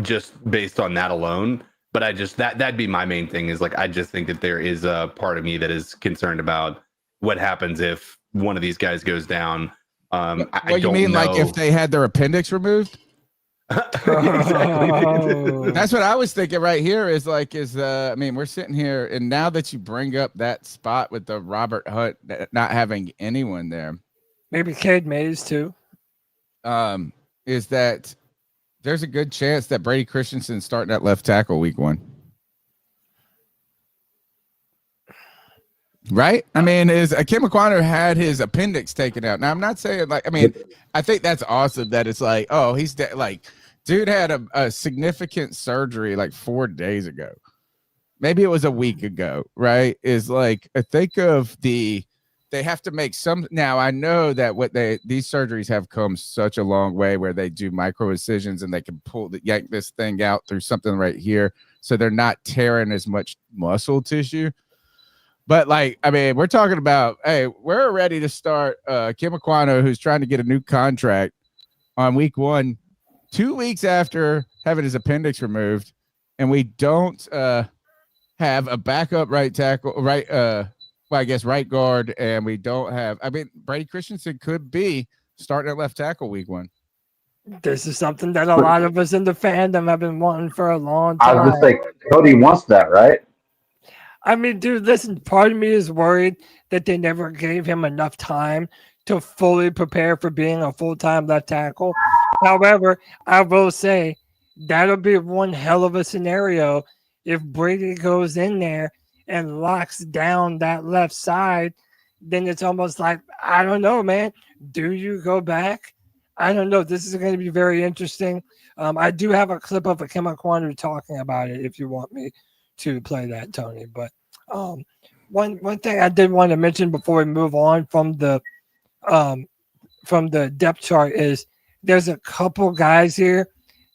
just based on that alone. But I just that'd be my main thing is like I just think that there is a part of me that is concerned about what happens if one of these guys goes down. I What you mean, like if they had their appendix removed? Exactly. That's what I was thinking right here is I mean, we're sitting here and now that you bring up that spot with the Robert Hunt not having anyone there. Maybe Cade Mays too. Is that there's a good chance that Brady Christensen's starting at left tackle week 1. Right? I mean, Kim Aquano had his appendix taken out. Now, I'm not saying I think that's awesome that it's like, oh, he's dude had a significant surgery like 4 days ago. Maybe it was a week ago, right? Is like, I think of they have to make some. Now, I know that these surgeries have come such a long way where they do micro incisions and they can yank this thing out through something right here. So they're not tearing as much muscle tissue. But like, I mean, we're talking about, hey, we're ready to start Kim Aquano, who's trying to get a new contract on week 1, 2 weeks after having his appendix removed, and we don't have a backup right tackle, right guard, and we don't have. I mean, Brady Christensen could be starting at left tackle week 1. This is something that a lot of us in the fandom have been wanting for a long time. I was just like, Cody wants that, right? I mean, dude, listen, part of me is worried that they never gave him enough time to fully prepare for being a full-time left tackle. However, I will say that'll be one hell of a scenario if Brady goes in there and locks down that left side. Then it's almost like, I don't know, man. Do you go back? I don't know. This is going to be very interesting. I do have a clip of Kim Aquano talking about it if you want me to play that, Tony. But one thing I did want to mention before we move on from the depth chart is there's a couple guys here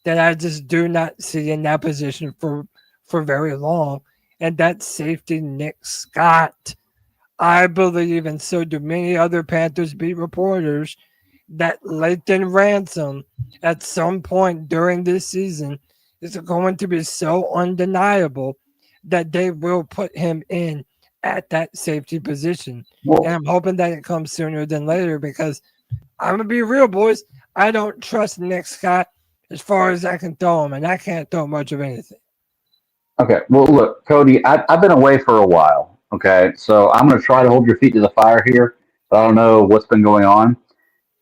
that I just do not see in that position for very long, and that's safety Nick Scott. I believe, and so do many other Panthers beat reporters, that Lathan Ransom at some point during this season is going to be so undeniable that they will put him in at that safety position. Whoa. And I'm hoping that it comes sooner than later because I'm going to be real, boys. I don't trust Nick Scott as far as I can throw him, and I can't throw much of anything. Okay. Well, look, Cody, I've been away for a while. Okay. So I'm going to try to hold your feet to the fire here, but I don't know what's been going on.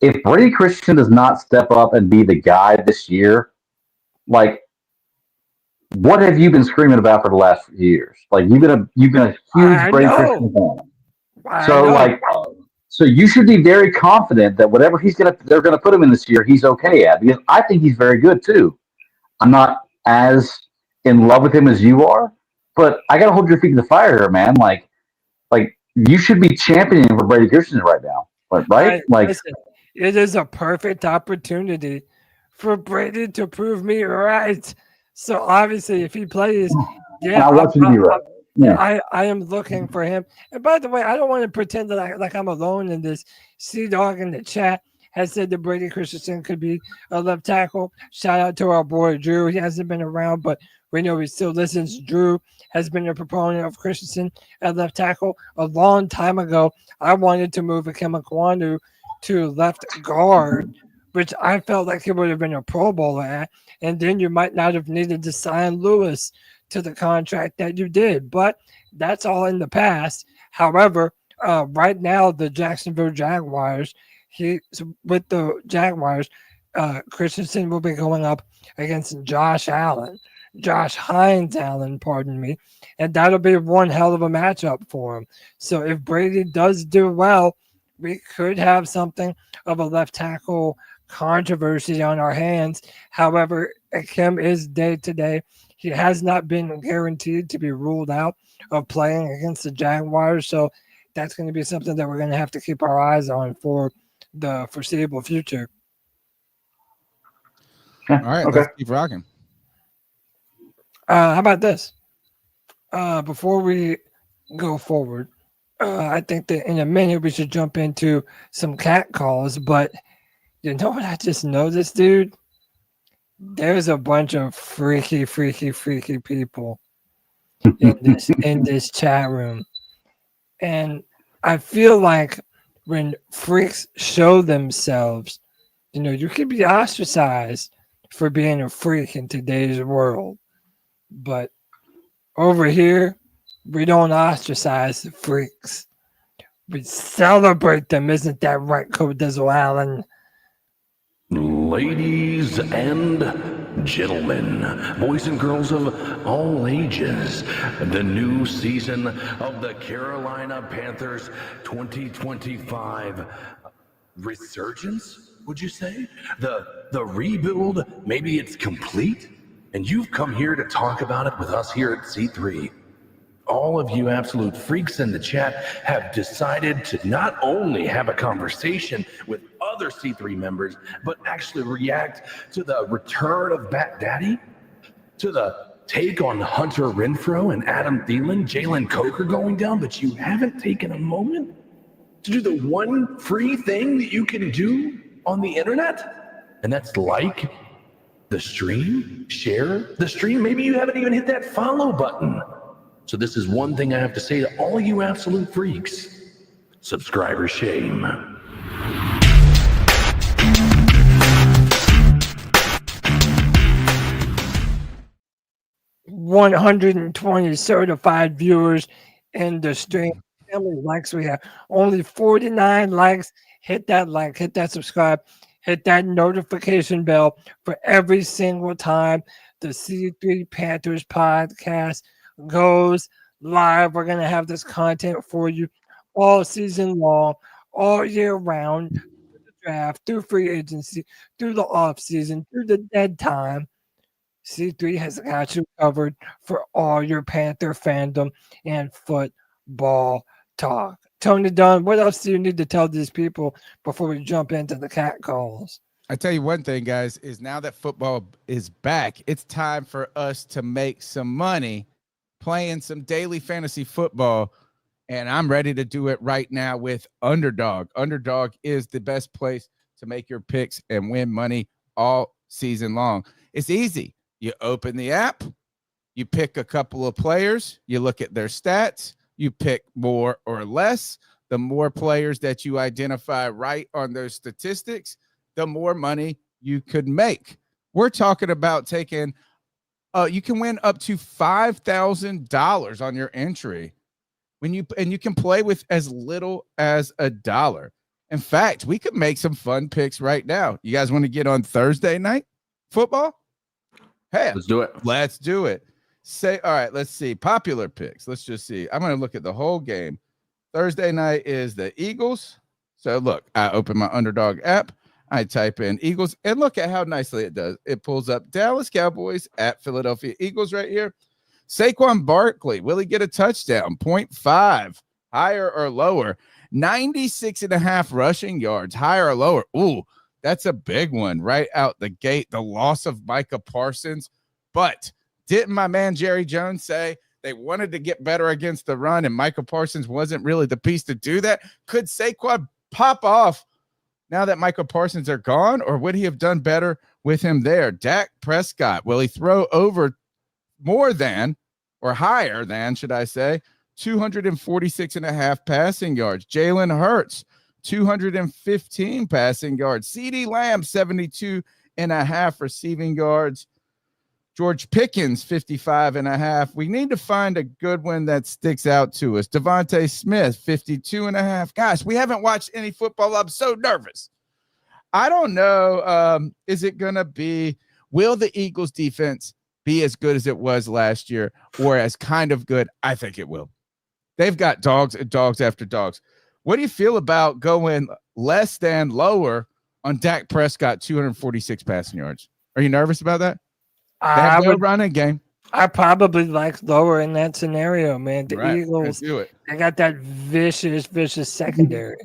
If Brady Christensen does not step up and be the guy this year, like, what have you been screaming about for the last few years? Like you've been a huge Brady Christensen fan. So you should be very confident that whatever they're gonna put him in this year, he's okay at, because I think he's very good too. I'm not as in love with him as you are, but I gotta hold your feet to the fire here, man. Like you should be championing for Brady Christensen right now. Right? Listen, it is a perfect opportunity for Brady to prove me right. So obviously, if he plays, yeah, I want you to be right. Yeah. I am looking for him. And by the way, I don't want to pretend that I'm alone in this. C-Dog in the chat has said that Brady Christensen could be a left tackle. Shout out to our boy Drew. He hasn't been around, but we know he still listens. Drew has been a proponent of Christensen at left tackle. A long time ago, I wanted to move Kim Aquano to left guard, which I felt like he would have been a Pro Bowler at. And then you might not have needed to sign Lewis to the contract that you did. But that's all in the past. However, right now, the Jacksonville Jaguars, with the Jaguars, Christensen will be going up against Josh Allen. Josh Hines Allen, pardon me, and that'll be one hell of a matchup for him. So if Brady does do well, we could have something of a left tackle controversy on our hands. However, Kim is day to day. He has not been guaranteed to be ruled out of playing against the Jaguars. So that's going to be something that we're going to have to keep our eyes on for the foreseeable future. All right, let's keep rocking. How about this? Before we go forward, I think that in a minute we should jump into some cat calls. But you know what I just noticed, dude? There's a bunch of freaky people in this chat room. And I feel like when freaks show themselves, you could be ostracized for being a freak in today's world. But over here, we don't ostracize the freaks. We celebrate them. Isn't that right, Cody Allen? Ladies and gentlemen, boys and girls of all ages, the new season of the Carolina Panthers 2025 resurgence, would you say? The rebuild, maybe it's complete? And you've come here to talk about it with us here at C3. All of you absolute freaks in the chat have decided to not only have a conversation with other C3 members, but actually react to the return of Bat Daddy, to the take on Hunter Renfrow and Adam Thielen, Jalen Coker going down, but you haven't taken a moment to do the one free thing that you can do on the internet, and that's like the stream, share the stream. Maybe you haven't even hit that follow button. So this is one thing I have to say to all you absolute freaks. Subscriber shame. 120 certified viewers in the stream. How many likes we have? Only 49 likes. Hit that like, hit that subscribe, hit that notification bell for every single time the C3 Panthers podcast goes live. We're going to have this content for you all season long, all year round, through the draft, through free agency, through the off season, through the dead time. C3 has got you covered for all your Panther fandom and football talk. Tony Dunn, what else do you need to tell these people before we jump into the cat calls? I tell you one thing, guys, is now that football is back, it's time for us to make some money playing some daily fantasy football, and I'm ready to do it right now with Underdog. Underdog is the best place to make your picks and win money all season long. It's easy. You open the app, you pick a couple of players, you look at their stats, you pick more or less. The more players that you identify right on those statistics, the more money you could make. We're talking about taking you can win up to $5,000 on your entry and you can play with as little as $1. In fact, we could make some fun picks right now. You guys want to get on Thursday night football? Hey, let's do it. Let's do it. All right, let's see. Popular picks. Let's just see. I'm going to look at the whole game. Thursday night is the Eagles. So look, I open my Underdog app. I type in Eagles, and look at how nicely it does. It pulls up Dallas Cowboys at Philadelphia Eagles right here. Saquon Barkley, will he get a touchdown? 0.5, higher or lower? 96.5 rushing yards, higher or lower? Ooh, that's a big one right out the gate. The loss of Micah Parsons. But didn't my man Jerry Jones say they wanted to get better against the run, and Micah Parsons wasn't really the piece to do that? Could Saquon pop off now that Micah Parsons are gone, or would he have done better with him there? Dak Prescott, will he throw over more than, or higher than, should I say, 246.5 passing yards? Jalen Hurts, 215 passing yards. CeeDee Lamb, 72.5 receiving yards. George Pickens, 55.5. We need to find a good one that sticks out to us. Devontae Smith, 52.5. Gosh, we haven't watched any football. I'm so nervous. I don't know. Is it going to be, will the Eagles defense be as good as it was last year or as kind of good? I think it will. They've got dogs and dogs after dogs. What do you feel about going less than lower on Dak Prescott, 246 passing yards? Are you nervous about that? They have no running game. I probably like lower in that scenario, man. The Eagles, do it. They got that vicious secondary.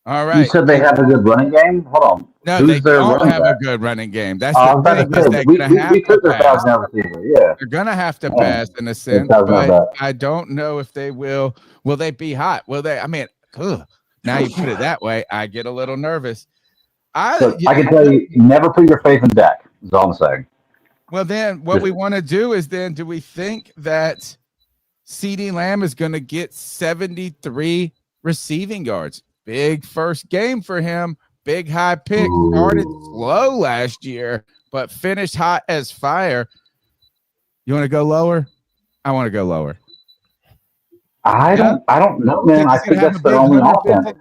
All right. You said they have a good running game? Hold on. No, Who's they their don't running have back? a good running game. That's the thing. Is they're we going to have took to their pass. touchdown receiver. Yeah. They're going to have to pass in a sense, but I don't know if they will. Will they be hot? Will they? I mean, now you put it that way, I get a little nervous. I can tell you, never put your faith in Dak. Is all I'm saying. Well, then what we want to do is then do we think that CeeDee Lamb is going to get 73 receiving yards? Big first game for him. Big high pick. Started slow last year, but finished hot as fire. You want to go lower? I want to go lower. I don't know, man. I think that's their only offense. I'm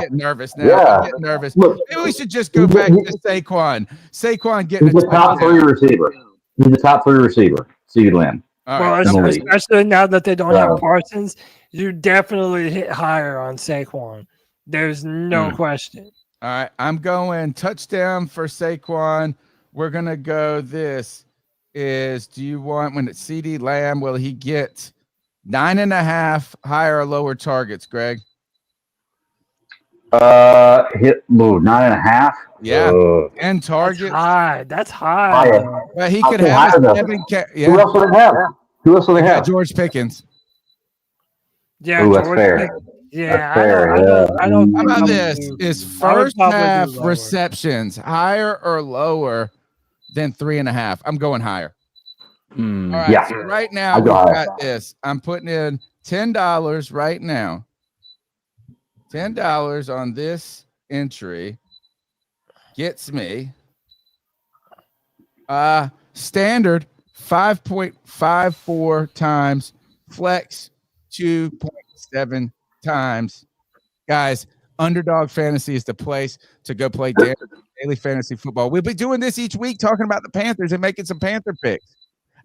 getting nervous now. I'm getting nervous. Maybe we should just go back to Saquon. Saquon getting the top 3 receiver. He's the top 3 receiver. CeeDee Lamb. Well, especially now that they don't have Parsons, you definitely hit higher on Saquon. There's no question. All right, I'm going touchdown for Saquon. We're going to go this is, do you want, when it's CeeDee Lamb, will he get 9.5 higher or lower targets, Greg? Hit 9.5. Yeah, 10 targets. That's high. But he could have a 7. Who else do they have? Who else do they have? George Pickens. Yeah, that's fair. Yeah, I don't. How about this? Is first half receptions higher or lower than 3.5? I'm going higher. All right. So right now we've got this. I'm putting in $10 right now. $10 on this entry gets me standard 5.54 times, flex 2.7 times. Guys, Underdog Fantasy is the place to go play daily fantasy football. We'll be doing this each week, talking about the Panthers and making some Panther picks.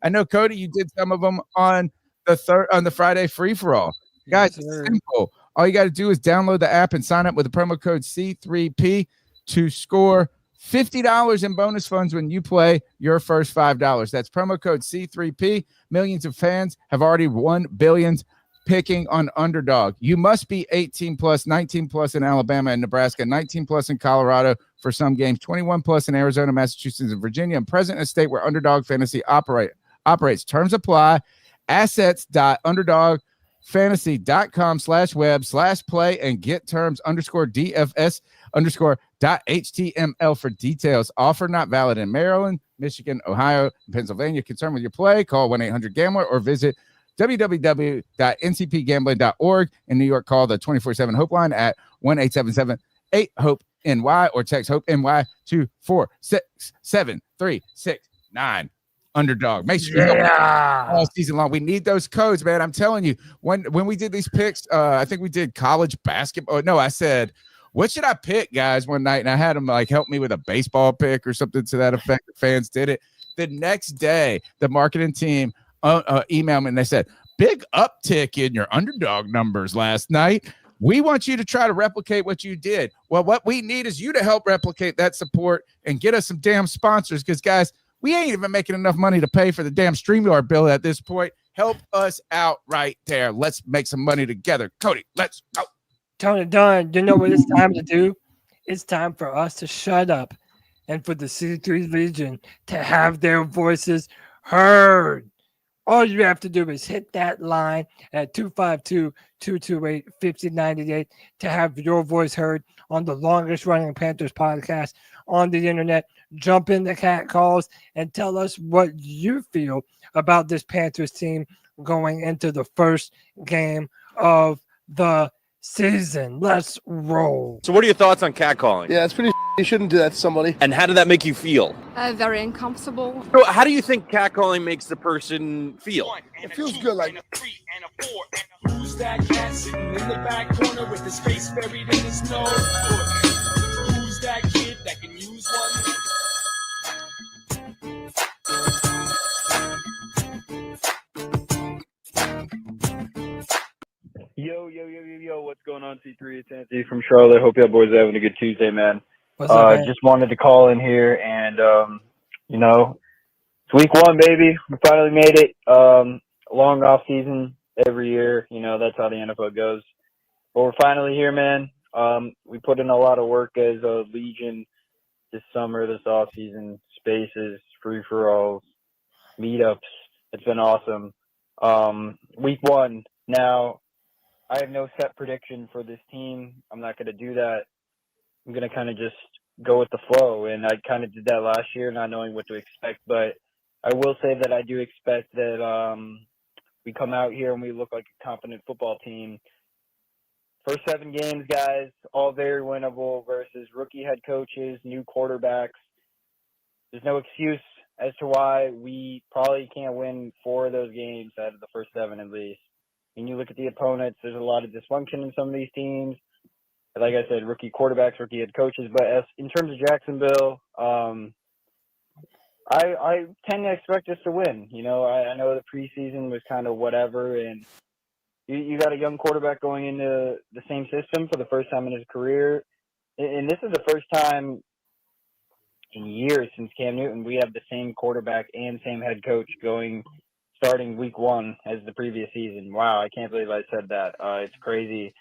I know, Cody, you did some of them on the Friday free-for-all. Guys, it's simple. All you got to do is download the app and sign up with the promo code C3P to score $50 in bonus funds when you play your first $5. That's promo code C3P. Millions of fans have already won billions picking on Underdog. You must be 18 plus, 19 plus in Alabama and Nebraska, 19 plus in Colorado for some games, 21 plus in Arizona, Massachusetts, and Virginia, and present in a state where Underdog Fantasy operates. Terms apply. Assets.underdogfantasy.com/web/play and get terms _DFS_.html for details. Offer not valid in Maryland, Michigan, Ohio, and Pennsylvania. Concerned with your play? Call 1-800-GAMBLER or visit www.ncpgambling.org. In New York, call the 24/7 Hope line at 1-877-8-HOPE-NY or text HOPE-NY to 467-369. Underdog. Make sure you all season long. We need those codes, man. I'm telling you, when we did these picks, I think we did college basketball. No, I said, what should I pick, guys, one night? And I had them like help me with a baseball pick or something to that effect. The fans did it. The next day, the marketing team emailed me and they said, big uptick in your Underdog numbers last night. We want you to try to replicate what you did. Well, what we need is you to help replicate that support and get us some damn sponsors because, guys, we ain't even making enough money to pay for the damn StreamYard bill at this point. Help us out right there. Let's make some money together. Cody, let's go. Tony Dunn, you know what it's time to do? It's time for us to shut up and for the C3 Legion to have their voices heard. All you have to do is hit that line at 252-228-5098 to have your voice heard on the longest running Panthers podcast on the internet. Jump in the CatCalls and tell us what you feel about this Panthers team going into the first game of the season. Let's roll. So what are your thoughts on catcalling? Yeah, it's pretty. You shouldn't do that to somebody. And how did that make you feel? Very uncomfortable. So how do you think catcalling makes the person feel? It feels good, like. Who's that cat sitting in the back corner with his face buried in his nose? Who's that kid that can use one? Yo, what's going on, C3? It's Anthony from Charlotte. Hope y'all boys are having a good Tuesday, man. What's up, man? Just wanted to call in here and, it's week 1, baby. We finally made it. Long off season every year. That's how the NFL goes. But we're finally here, man. We put in a lot of work as a Legion this summer, this off season, spaces, free-for-alls, meetups. It's been awesome. Week 1. Now, I have no set prediction for this team. I'm not going to do that. I'm going to kind of just go with the flow. And I kind of did that last year, not knowing what to expect. But I will say that I do expect that we come out here and we look like a competent football team. First 7 games, guys, all very winnable versus rookie head coaches, new quarterbacks. There's no excuse as to why we probably can't win 4 of those games out of the first 7 at least. And you look at the opponents, there's a lot of dysfunction in some of these teams. Like I said, rookie quarterbacks, rookie head coaches. But in terms of Jacksonville, I tend to expect us to win. I know the preseason was kind of whatever, and you got a young quarterback going into the same system for the first time in his career. And this is the first time in years since Cam Newton we have the same quarterback and same head coach starting week 1 as the previous season. Wow, I can't believe I said that. It's crazy.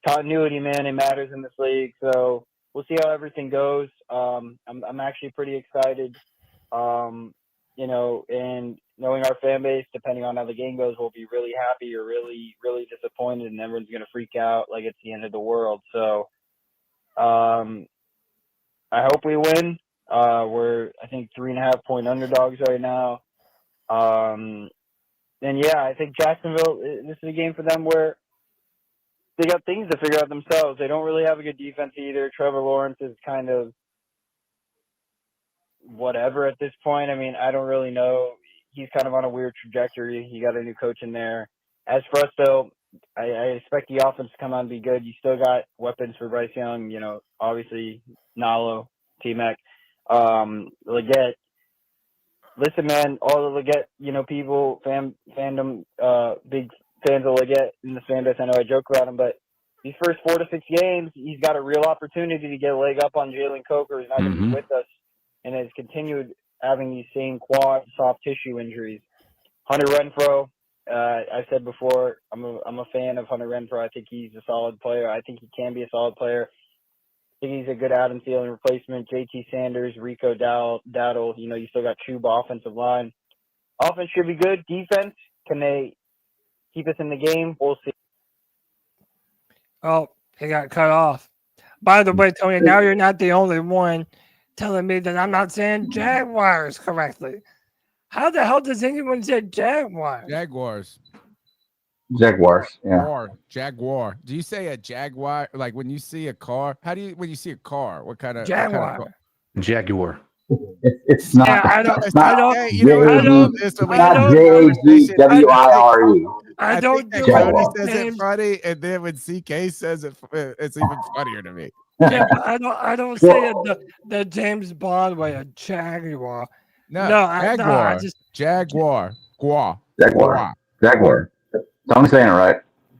Continuity, man, it matters in this league. So we'll see how everything goes. I'm actually pretty excited. And knowing our fan base, depending on how the game goes, we'll be really happy or really, really disappointed, and everyone's going to freak out like it's the end of the world. So I hope we win. We're, I think, 3.5-point underdogs right now. And yeah, I think Jacksonville, this is a game for them where they got things to figure out themselves. They don't really have a good defense either. Trevor Lawrence is kind of whatever at this point. I mean, I don't really know. He's kind of on a weird trajectory. You got a new coach in there. As for us, though, I expect the offense to come out and be good. You still got weapons for Bryce Young, obviously Nalo, T-Mac, Leggett. Listen, man, all the Leggett, people, fandom, big fans of Leggett in the fan base. I know I joke about him, but these first 4 to 6 games, he's got a real opportunity to get a leg up on Jalen Coker, who's not going to be with us, and has continued having these same quad soft tissue injuries. Hunter Renfrow, I said before, I'm a fan of Hunter Renfrow. I think he's a solid player. I think he can be a solid player. I think he's a good Adam Thielen replacement. JT Sanders, Rico Dowdle. You still got Chuba offensive line. Offense should be good. Defense, can they keep us in the game? We'll see. Oh, he got cut off. By the way, Tony, now you're not the only one telling me that I'm not saying Jaguars correctly. How the hell does anyone say Jaguars? Jaguars. Yeah. Jaguar. Do you say a Jaguar? Like when you see a car, when you see a car, what kind of Jaguar? Jaguar. It's not. Yeah, I it's not J-A-G-W-I-R-E. I don't do Cody it. says it funny, and then when CK says it, it's even funnier to me. Yeah, but I don't say it the James Bond way, a Jaguar. Jaguar. Jaguar. Jaguar. Tony's saying it right.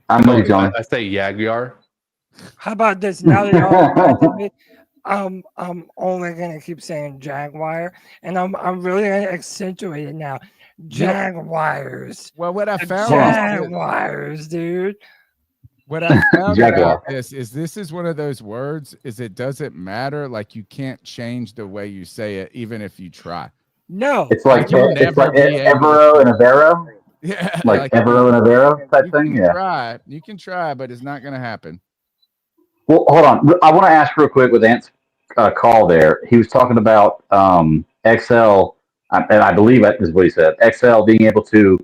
I'm with you, Tony. I say Jaguar. How about this? Now that y'all corrected me, I'm only gonna keep saying Jaguar, and I'm really gonna accentuate it now. Jaguars. Well, what I found Jaguars, dude. What I found about this is one of those words is it doesn't matter. Like you can't change the way you say it, even if you try. No. It's like Evero and Avero. Yeah. Like Evero and Avero type thing. Yeah. You can try, but it's not going to happen. Well, hold on. I want to ask real quick with Ant's call there. He was talking about XL, and I believe that is what he said. XL being able to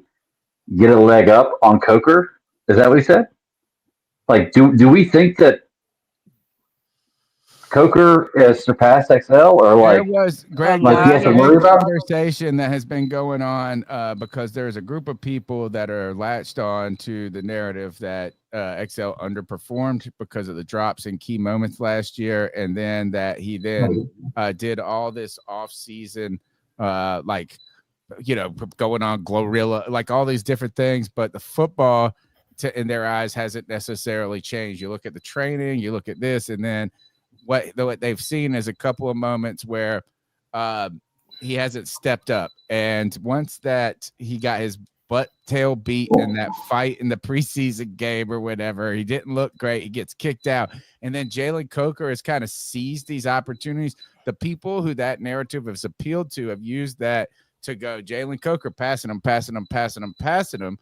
get a leg up on Coker. Is that what he said? Like, do we think that Coker has surpassed XL, or like there was Greg, like he has to worry about conversation that has been going on because there's a group of people that are latched on to the narrative that XL underperformed because of the drops in key moments last year, and then that he did all this off season going on Glorilla, like all these different things, but the football in their eyes hasn't necessarily changed. You look at the training, you look at this, and then what they've seen is a couple of moments where he hasn't stepped up. And once that he got his butt tail beat in that fight in the preseason game or whatever, he didn't look great. He gets kicked out. And then Jalen Coker has kind of seized these opportunities. The people who that narrative has appealed to have used that to go Jalen Coker passing him.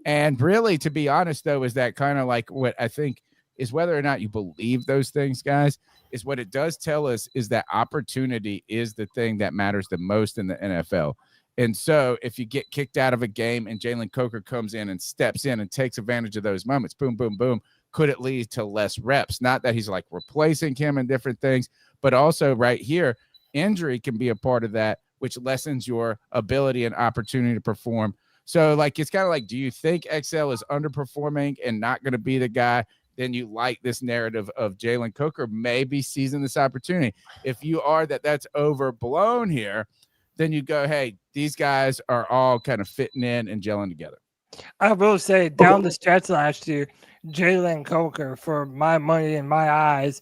And really, to be honest, though, is that kind of like what I think is whether or not you believe those things, guys, is what it does tell us is that opportunity is the thing that matters the most in the NFL. And so if you get kicked out of a game and Jalen Coker comes in and steps in and takes advantage of those moments, boom, boom, boom, could it lead to less reps? Not that he's like replacing him in different things, but also right here, injury can be a part of that, which lessens your ability and opportunity to perform. So, like, it's kind of like, do you think XL is underperforming and not going to be the guy? Then you like this narrative of Jalen Coker maybe seizing this opportunity. If you are that's overblown here, then you go, hey, these guys are all kind of fitting in and gelling together. I will say, down the stretch last year, Jalen Coker, for my money and my eyes,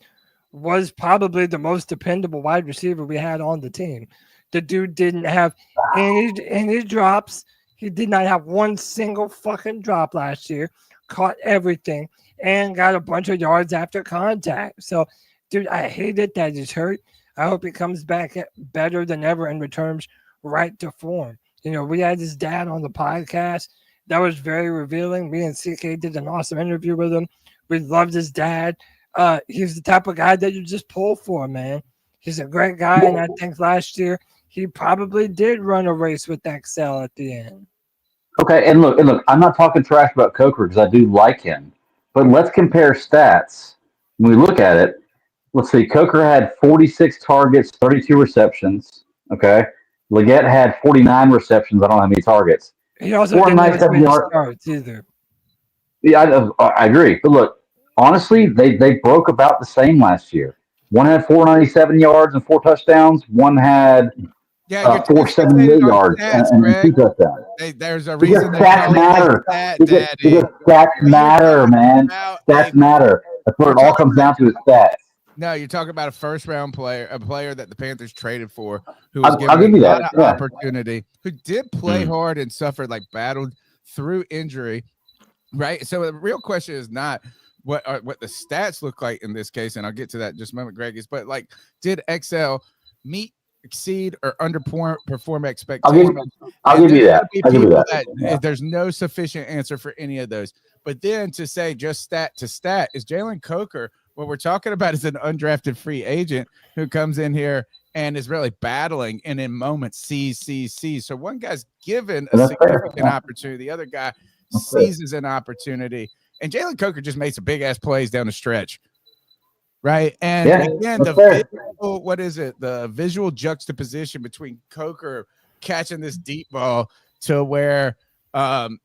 was probably the most dependable wide receiver we had on the team. The dude didn't have any drops. He did not have one single fucking drop last year. Caught everything and got a bunch of yards after contact. So, dude, I hate it that he's hurt. I hope he comes back better than ever and returns right to form. You know, we had his dad on the podcast. That was very revealing. Me and CK did an awesome interview with him. We loved his dad. He's the type of guy that you just pull for, man. He's a great guy, and I think last year he probably did run a race with XL at the end. Okay, and look, I'm not talking trash about Coker because I do like him, but let's compare stats. When we look at it, let's see, Coker had 46 targets, 32 receptions, okay? Leggett had 49 receptions. I don't have any targets. He also didn't have as many starts either. Yeah, I agree. But look, honestly, they broke about the same last year. One had 497 yards and 4 touchdowns. One had 478 yards and 2 touchdowns. There's a reason they stats matter. Stats matter, man. Stats matter. That's what it all comes down to is stats. No, you're talking about a first-round player, a player that the Panthers traded for, who was given a lot of opportunity, who did play hard and suffered, like battled through injury, right? So the real question is not what the stats look like in this case, and I'll get to that in just a moment, Greg, but like, did XL meet, exceed, or underperform expectations? I'll give you that. There's no sufficient answer for any of those. But then to say just stat to stat is Jalen Coker. What we're talking about is an undrafted free agent who comes in here and is really battling and in moments sees. So one guy's given a significant opportunity. The other guy seizes an opportunity. And Jalen Coker just made some big-ass plays down the stretch. Right? And again, the visual juxtaposition between Coker catching this deep ball to where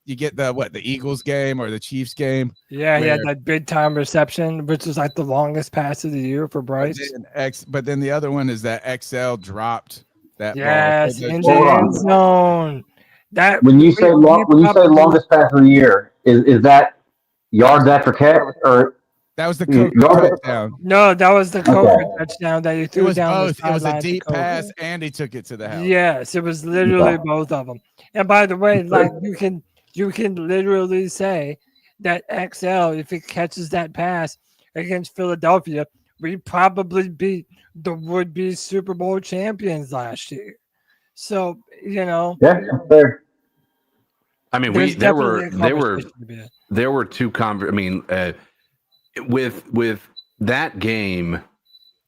you get the Eagles game or the Chiefs game. Yeah, he had that big time reception, which was like the longest pass of the year for Bryce. But then the other one is that XL dropped that ball. Yes, in the end zone. That when you say longest pass of the year, is that yards after catch or that was the Coker touchdown? No, that was the Coker touchdown that he threw down. Both. It was a deep pass, and he took it to the house. Yes, it was literally both of them. And by the way, like you can literally say that XL, if it catches that pass against Philadelphia, we probably beat the would-be Super Bowl champions last year. So yeah, fair. I mean, there were two with that game,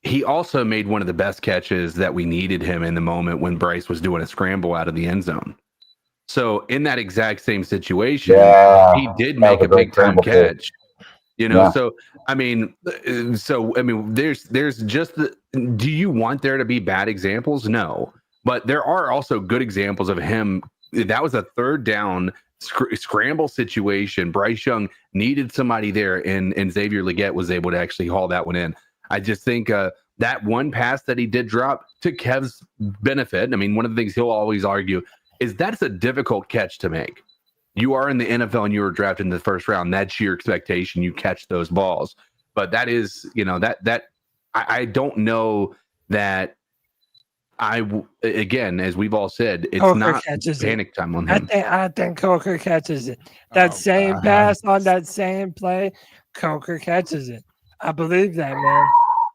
he also made one of the best catches that we needed him in the moment when Bryce was doing a scramble out of the end zone. So in that exact same situation, he did make a big time catch. So I mean, there's just do you want there to be bad examples? No, but there are also good examples of him. That was a third down scramble situation. Bryce Young needed somebody there, and Xavier Leggett was able to actually haul that one in. I just think that one pass that he did drop to Kev's benefit. I mean, one of the things he'll always argue is that's a difficult catch to make. You are in the NFL and you were drafted in the first round. That's your expectation. You catch those balls. But that is, I don't know that again, as we've all said, it's Coker not catches panic time on him. I think Coker catches it. That same pass on that same play, Coker catches it. I believe that, man.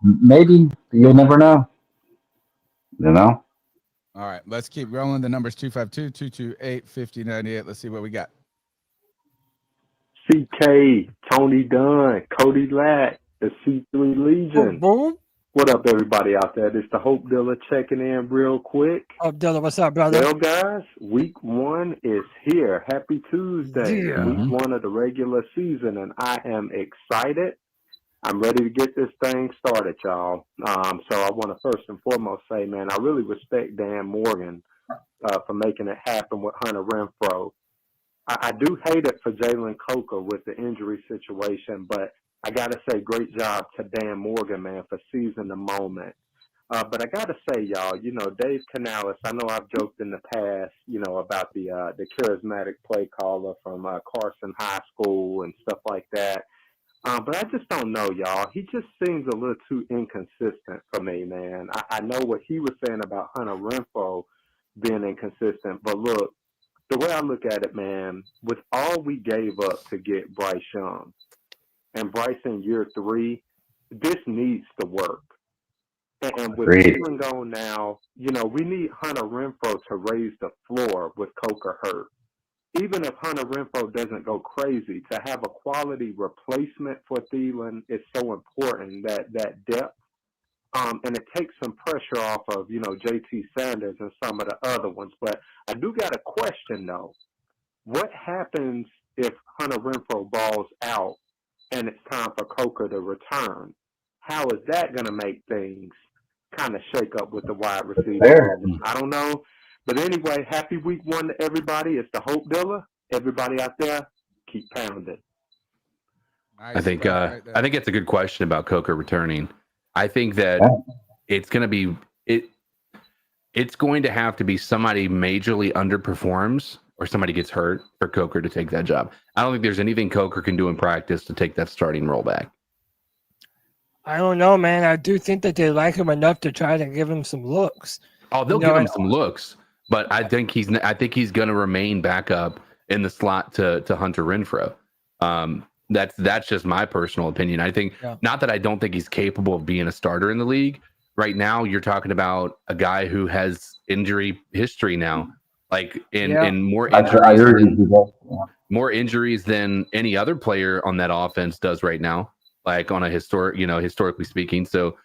Maybe. You'll never know. You know? All right, let's keep rolling. The number's 252-228-5098. Let's see what we got. CK, Tony Dunn, Cody Lack, the C3 Legion. Boom. What up, everybody out there? This the Hope Dealer checking in real quick. Hope Dealer, what's up, brother? Well, guys, week 1 is here. Happy Tuesday. Yeah. Week 1 of the regular season, and I am excited. I'm ready to get this thing started, y'all. So I want to first and foremost say, man, I really respect Dan Morgan for making it happen with Hunter Renfrow. I do hate it for Jalen Coker with the injury situation, but I got to say great job to Dan Morgan, man, for seizing the moment. But I got to say, y'all, Dave Canales, I know I've joked in the past, about the charismatic play caller from Carson High School and stuff like that. But I just don't know, y'all. He just seems a little too inconsistent for me, man. I know what he was saying about Hunter Renfrow being inconsistent, but look, the way I look at it, man, with all we gave up to get Bryce Young, and Bryce in year 3, this needs to work. And with Thielen gone now, we need Hunter Renfrow to raise the floor with Coker hurt. Even if Hunter Renfrow doesn't go crazy, to have a quality replacement for Thielen is so important, that depth. And it takes some pressure off of, JT Sanders and some of the other ones. But I do got a question, though. What happens if Hunter Renfrow balls out and it's time for Coker to return? How is that going to make things kind of shake up with the wide receiver? I don't know. But anyway, happy week 1 to everybody. It's the Hope Dealer. Everybody out there, keep pounding. I think it's a good question about Coker returning. I think that it's going to have to be somebody majorly underperforms or somebody gets hurt for Coker to take that job. I don't think there's anything Coker can do in practice to take that starting role back. I don't know, man. I do think that they like him enough to try to give him some looks. Oh, they'll give him some looks, but I think he's going to remain back up in the slot to Hunter Renfrow. That's just my personal opinion. I think not that I don't think he's capable of being a starter in the league. Right now, you're talking about a guy who has injury history now, like in more injuries than any other player on that offense does right now, like on a historically speaking. So,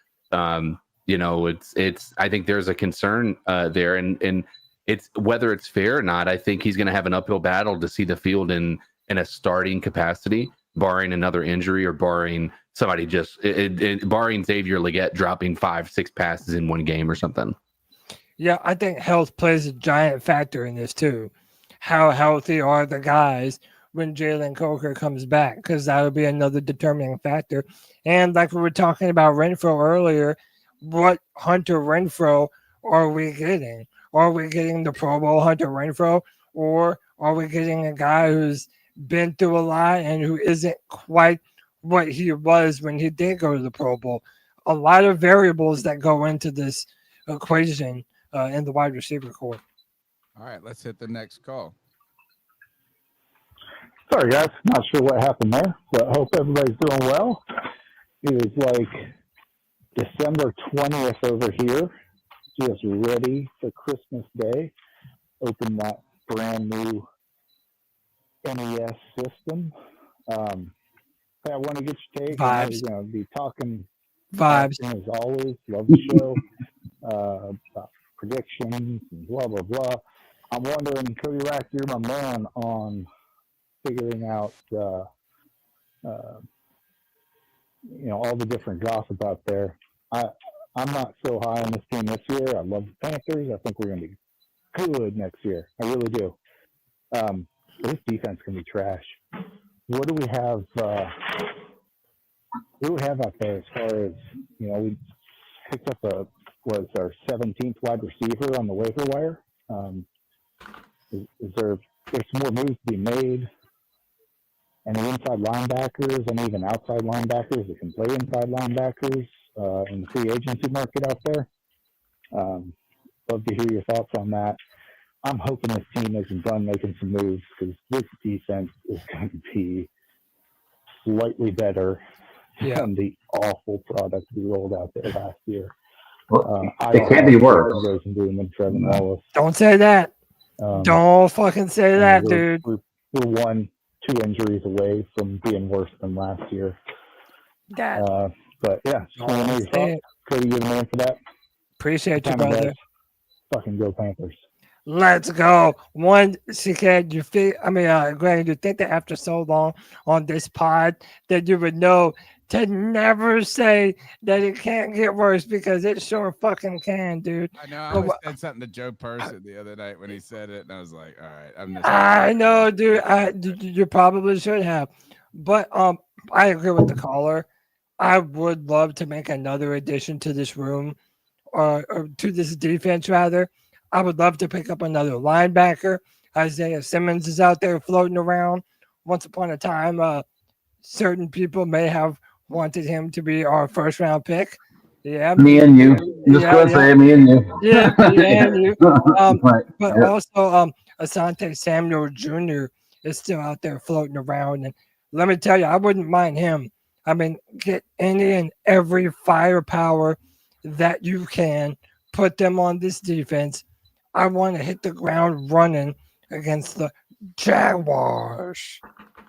it's I think there's a concern there, and it's whether it's fair or not. I think he's going to have an uphill battle to see the field in a starting capacity, barring another injury or barring somebody barring Xavier Legette dropping 5-6 passes in one game or something. Yeah, I think health plays a giant factor in this too. How healthy are the guys when Jalen Coker comes back? Because that would be another determining factor. And like we were talking about Renfrow earlier, what Hunter Renfrow are we getting? Are we getting the Pro Bowl Hunter Renfrow, or are we getting a guy who's been through a lot and who isn't quite what he was when he did go to the Pro Bowl? A lot of variables that go into this equation in the wide receiver core. All right, let's hit the next call. Sorry, guys. Not sure what happened there, but hope everybody's doing well. It is like December 20th over here, just ready for Christmas Day. Open that brand new NES system. I want to get your take. Vibes. We're going to be talking vibes as always. Love the show. About predictions and blah blah blah. I'm wondering, Cody Rack, you're my man on figuring out all the different gossip out there. I'm not so high on this team this year. I love the Panthers. I think we're going to be good next year. I really do. This defense can be trash. What do we have? What do we have out there as far as we picked up our 17th wide receiver on the waiver wire? Is there there's more moves to be made. And the inside linebackers and even outside linebackers that can play inside linebackers in the free agency market out there. Love to hear your thoughts on that. I'm hoping this team isn't done making some moves because this defense is going to be slightly better than the awful product we rolled out there last year. It can't be worse. Don't say that. Don't fucking say that, dude. We're 1-2 injuries away from being worse than last year. But yeah, just want to know your thoughts. Cody, you're the man for that. Appreciate you, brother. Fucking go Panthers. Let's go. Greg, do you think that after so long on this pod that you would know to never say that it can't get worse because it sure fucking can, dude. I know. I almost said something to Joe Person the other night when he said it, and I was like, all right, I know, dude. You probably should have. But I agree with the caller. I would love to make another addition to this room or to this defense, rather. I would love to pick up another linebacker. Isaiah Simmons is out there floating around. Once upon a time, certain people may have wanted him to be our first-round pick. Yeah, me and you. Say me and you. Yeah, me and you. Right. But also, Asante Samuel Jr. is still out there floating around. And let me tell you, I wouldn't mind him. I mean, get any and every firepower that you can, put them on this defense. I want to hit the ground running against the Jaguars.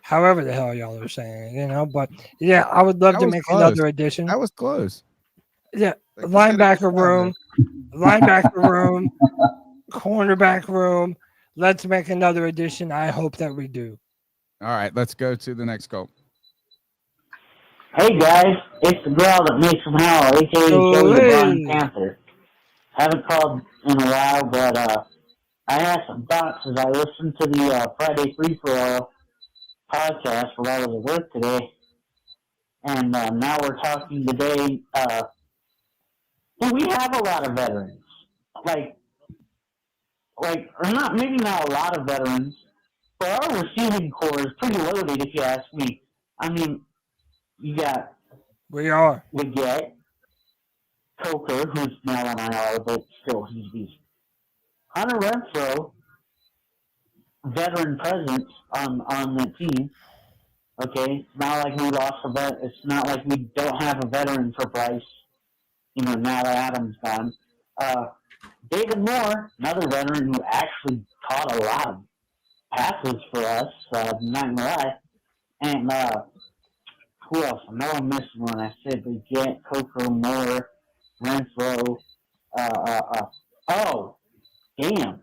However the hell y'all are saying, But yeah, I would love to make another addition. That was close. Yeah, linebacker room, cornerback room. Let's make another addition. I hope that we do. All right, let's go to the next call. Hey guys, it's the girl that makes them howl, aka Joey the Blind Panther. Haven't called in a while, but I had some thoughts as I listened to the Friday Free For All podcast while I was at work today. And now we're talking today. We have a lot of veterans. Or not, maybe not a lot of veterans, but our receiving core is pretty loaded, if you ask me. I mean, you got. We get Coker, who's now on IR, but still he's beast. Hunter Renfrow, veteran presence on the team. Okay, it's not like we lost a vet. It's not like we don't have a veteran for Bryce. Now that Adam's gone. David Moore, another veteran who actually caught a lot of passes for us. Not gonna lie. And who else? I know I'm missing one. I said we get Coker, Moore, Renfrow. Oh, damn.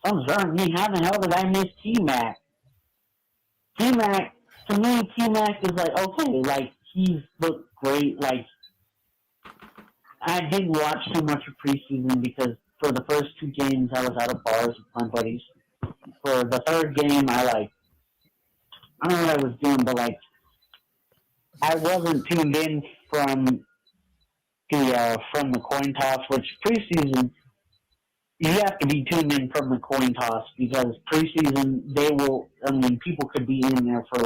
Something's wrong with me. How the hell did I miss T-Mac? T-Mac, to me, T-Mac is okay. He's looked great. I didn't watch too much of preseason because for the first 2 games I was out of bars with my buddies. For the third game, I don't know what I was doing, but I wasn't tuned in from the coin toss, which preseason you have to be tuned in from the coin toss because preseason people could be in there for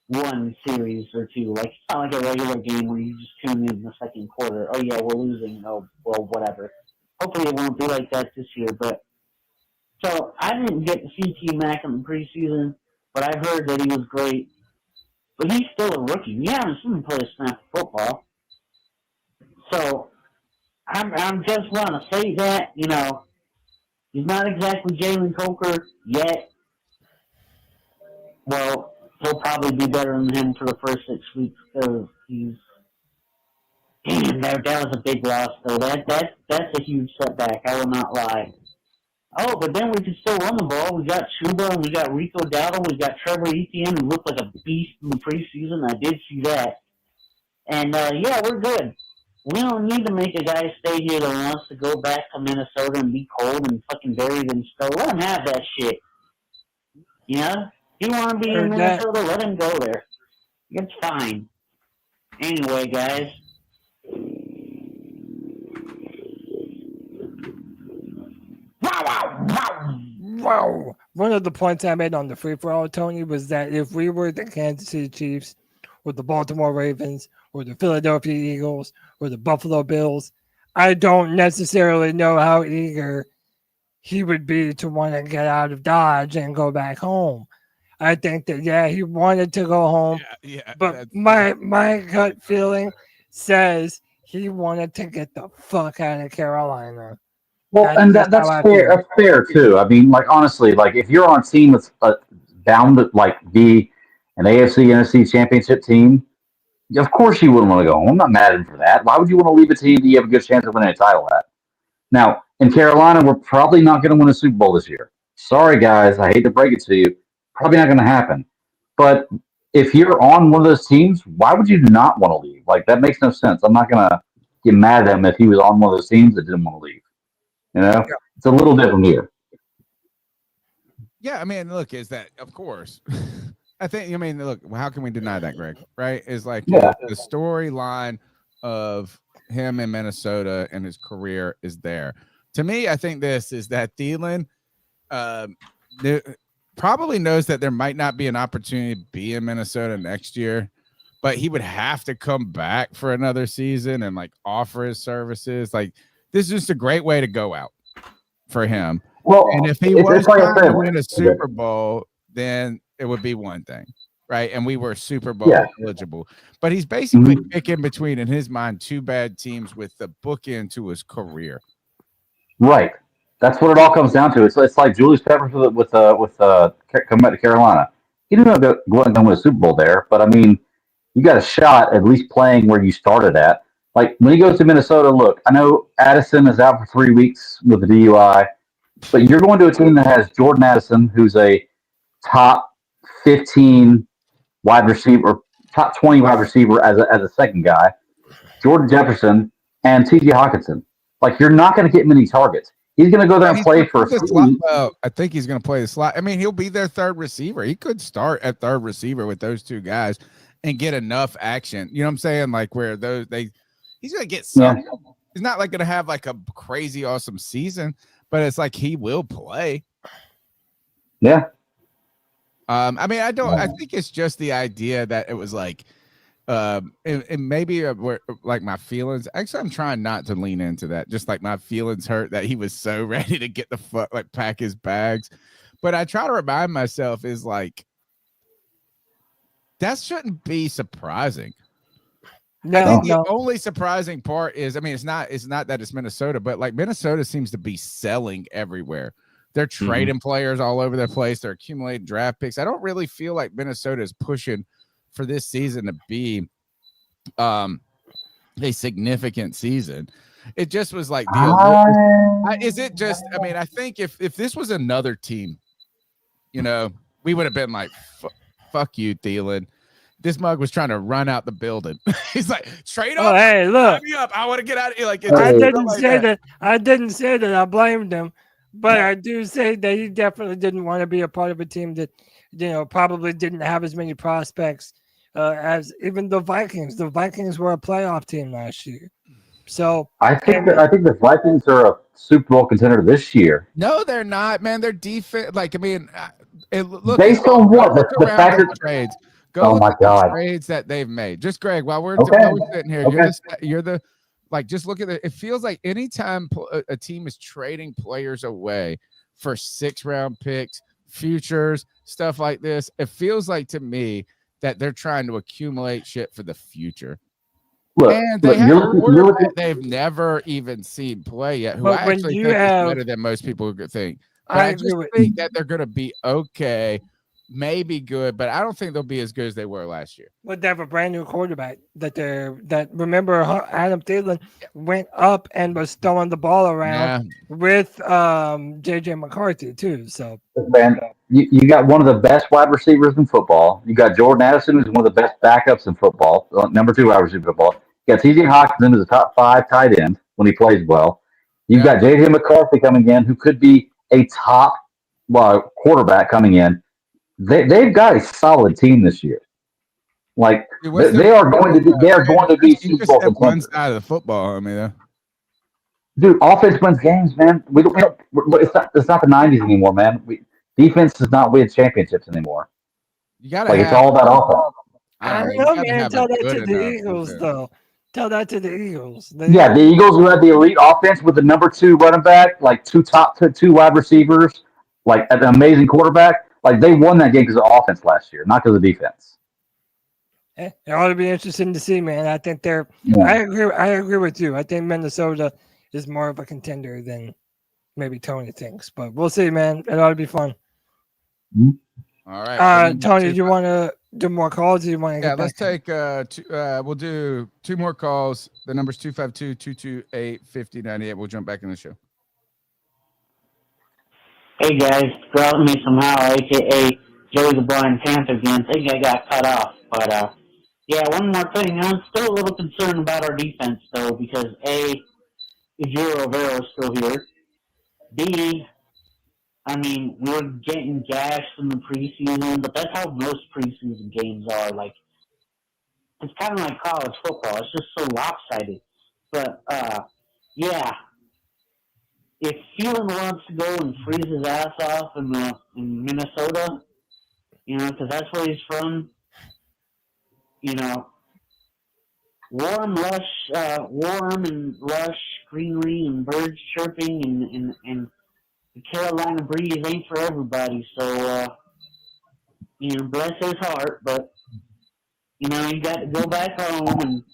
1 series or 2. It's not like a regular game where you just tune in the second quarter. Oh yeah, we're losing. Oh well, whatever. Hopefully it won't be like that this year. But so I didn't get to see T-Mac in the preseason, but I heard that he was great. But he's still a rookie. You haven't seen him play a snap of football. So I'm just want to say that he's not exactly Jalen Coker yet. Well, he'll probably be better than him for the first 6 weeks because that was a big loss though. That's a huge setback. I will not lie. Oh, but then we can still run the ball. We got Chuba and we got Rico Dowdle. We got Trevor Etienne, who looked like a beast in the preseason. I did see that. And yeah, we're good. We don't need to make a guy stay here that wants to go back to Minnesota and be cold and fucking buried in snow. Let him have that shit. You know? If you want to be in Minnesota, let him go there. It's fine. Anyway, guys. Wow. One of the points I made on the free for all, Tony, was that if we were the Kansas City Chiefs or the Baltimore Ravens or the Philadelphia Eagles or the Buffalo Bills, I don't necessarily know how eager he would be to want to get out of Dodge and go back home. I think that, yeah, he wanted to go home. But my gut feeling says he wanted to get the fuck out of Carolina. Well, and that's fair. That's fair too. I mean, like honestly, like if you're on a team that's bound to like be an AFC NFC championship team, of course you wouldn't want to go home. I'm not mad at him for that. Why would you want to leave a team that you have a good chance of winning a title at? Now, in Carolina, we're probably not going to win a Super Bowl this year. Sorry, guys. I hate to break it to you. Probably not going to happen. But if you're on one of those teams, why would you not want to leave? Like that makes no sense. I'm not going to get mad at him if he was on one of those teams that didn't want to leave. You know, it's a little different here. Yeah, I mean, look, is that of course. I think. I mean, look, how can we deny that, Greg? Right? Is like the storyline of him in Minnesota and his career is there. To me, I think this is that Thielen probably knows that there might not be an opportunity to be in Minnesota next year, but he would have to come back for another season and like offer his services. Like this is just a great way to go out for him. Well, and if he was trying to win a Super Bowl, then it would be one thing, right? And we were Super Bowl eligible. But he's basically picking between, in his mind, two bad teams with the bookend to his career. Right. That's what it all comes down to. It's like Julius Peppers with coming back to Carolina. He didn't go and win a Super Bowl there, but I mean, you got a shot at least playing where you started at. Like when he goes to Minnesota, look, I know Addison is out for 3 weeks with the DUI, but you're going to a team that has Jordan Addison, who's a top 15 wide receiver, top 20 wide receiver as a second guy, Jordan Jefferson, and T.J. Hawkinson. Like you're not going to get many targets. He's going to go there and play for a slot. I think he's going to play the slot. I mean, he'll be their third receiver. He could start at third receiver with those two guys and get enough action. You know what I'm saying? Like where he's going to get some. Yeah. He's not like going to have like a crazy awesome season, but it's like he will play. Yeah. I mean, I think it's just the idea that it was like, and maybe like my feelings. Actually, I'm trying not to lean into that. Just like my feelings hurt that he was so ready to get the fuck, like pack his bags. But I try to remind myself is like, that shouldn't be surprising. No, I think the only surprising part is, I mean, it's not that it's Minnesota, but like Minnesota seems to be selling everywhere. They're trading players all over their place. They're accumulating draft picks. I don't really feel like Minnesota is pushing for this season to be a significant season. It just was like is it just, I mean, I think if this was another team, you know, we would have been like, fuck you, Thielen. This mug was trying to run out the building. He's like, straight up. Oh, hey, look. Me up. I want to get out of here. Like, I didn't say that. I didn't say that I blamed him, but I do say that he definitely didn't want to be a part of a team that, you know, probably didn't have as many prospects as even the Vikings. The Vikings were a playoff team last year. So I think the Vikings are a Super Bowl contender this year. No, they're not, man. They're defense. Like, I mean, look, based on what the fact that trades. Go look at the trades that they've made. Just Greg, while we're sitting here, you're the like. Just look at it. It feels like anytime a team is trading players away for 6-round picks, futures, stuff like this, it feels like to me that they're trying to accumulate shit for the future. And they have a quarterback they've never even seen play yet, who I actually think is better than most people think. But I just think that they're going to be okay. Maybe good, but I don't think they'll be as good as they were last year. But they have a brand new quarterback that remember Adam Thielen went up and was throwing the ball around with JJ McCarthy too. So man, you got one of the best wide receivers in football. You got Jordan Addison, who's one of the best backups in football, number 2 wide receiver in football. You got TJ Hawkinson, who's a top 5 tight end when he plays well. You've got JJ McCarthy coming in, who could be a top quarterback coming in. They've got a solid team this year. Like they are going to be Super Bowl contenders. One side of the football. I mean, Dude, offense wins games, man. It's not the '90s anymore, man. Defense does not win championships anymore. You gotta Like, have. it's all about offense. I I don't don't know. You know, gotta man. have Tell a that good to the enough Eagles, defense. though. Tell that to the Eagles. Yeah, the Eagles who had the elite offense with the number 2 running back, like two wide receivers, like an amazing quarterback. Like, they won that game because of offense last year, not because of defense. It ought to be interesting to see, man. I think they're. Yeah. I agree with you. I think Minnesota is more of a contender than maybe Tony thinks, but we'll see, man. It ought to be fun. All right. Tony, do you want to do more calls? Or do you want to Yeah, get let's back? take we'll do 2 more calls. The number's 252-228-5098. We'll jump back in the show. Hey guys, grab me somehow, aka Joey the Blind Panther again. I think I got cut off, but yeah, one more thing. I'm still a little concerned about our defense though, because A, Ejiro Rivera is still here. B, I mean, we're getting gashed in the preseason, but that's how most preseason games are. Like, it's kind of like college football. It's just so lopsided. But yeah. If Thielen wants to go and freeze his ass off in Minnesota, because that's where he's from, warm and lush greenery and birds chirping and the Carolina breeze ain't for everybody. So, bless his heart, but, you got to go back home and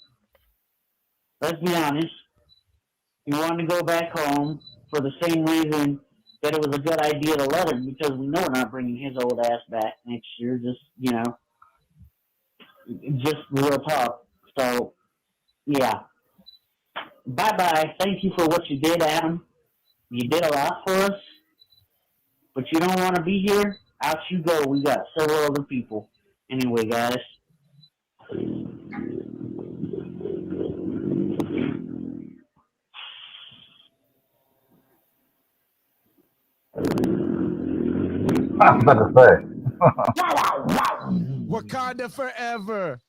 let's be honest, you want to go back home for the same reason that it was a good idea to let him, because we know we're not bringing his old ass back next year. Just real talk. So, yeah. Bye-bye. Thank you for what you did, Adam. You did a lot for us, but you don't want to be here? Out you go. We got several other people. Anyway, guys. I was about to say. Wakanda forever.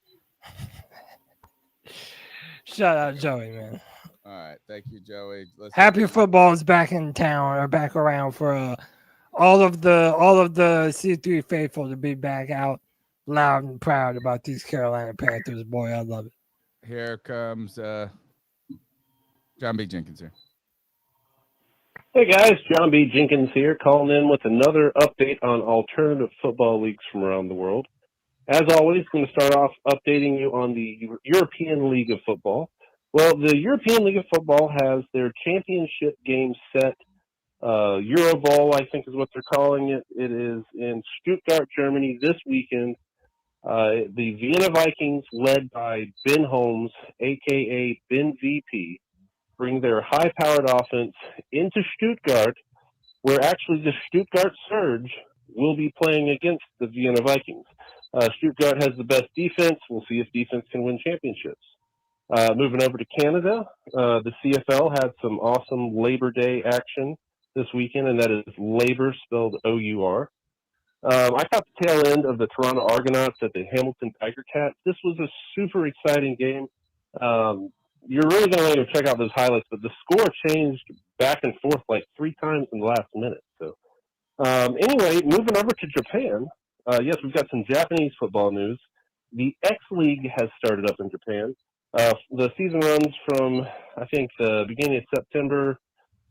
Shout out Joey, man. All right, thank you, Joey. Happy football is back in town or back around for all of the C3 faithful to be back out loud and proud about these Carolina Panthers. Boy, I love it. Here comes John B. Jenkins here. Hey guys, John B. Jenkins here, calling in with another update on alternative football leagues from around the world. As always, I'm going to start off updating you on the European League of Football. Well, the European League of Football has their championship game set. Euroball, I think is what they're calling it. It is in Stuttgart, Germany this weekend. The Vienna Vikings, led by Ben Holmes, a.k.a. Ben VP, bring their high-powered offense into Stuttgart, where actually the Stuttgart Surge will be playing against the Vienna Vikings. Stuttgart has the best defense. We'll see if defense can win championships. Moving over to Canada, the CFL had some awesome Labor Day action this weekend, and that is Labor spelled O-U-R. I caught the tail end of the Toronto Argonauts at the Hamilton Tiger Cats. This was a super exciting game. You're really going to want to check out those highlights, but the score changed back and forth like 3 times in the last minute. So, anyway, moving over to Japan. Yes, we've got some Japanese football news. The X League has started up in Japan. The season runs from, I think, the beginning of September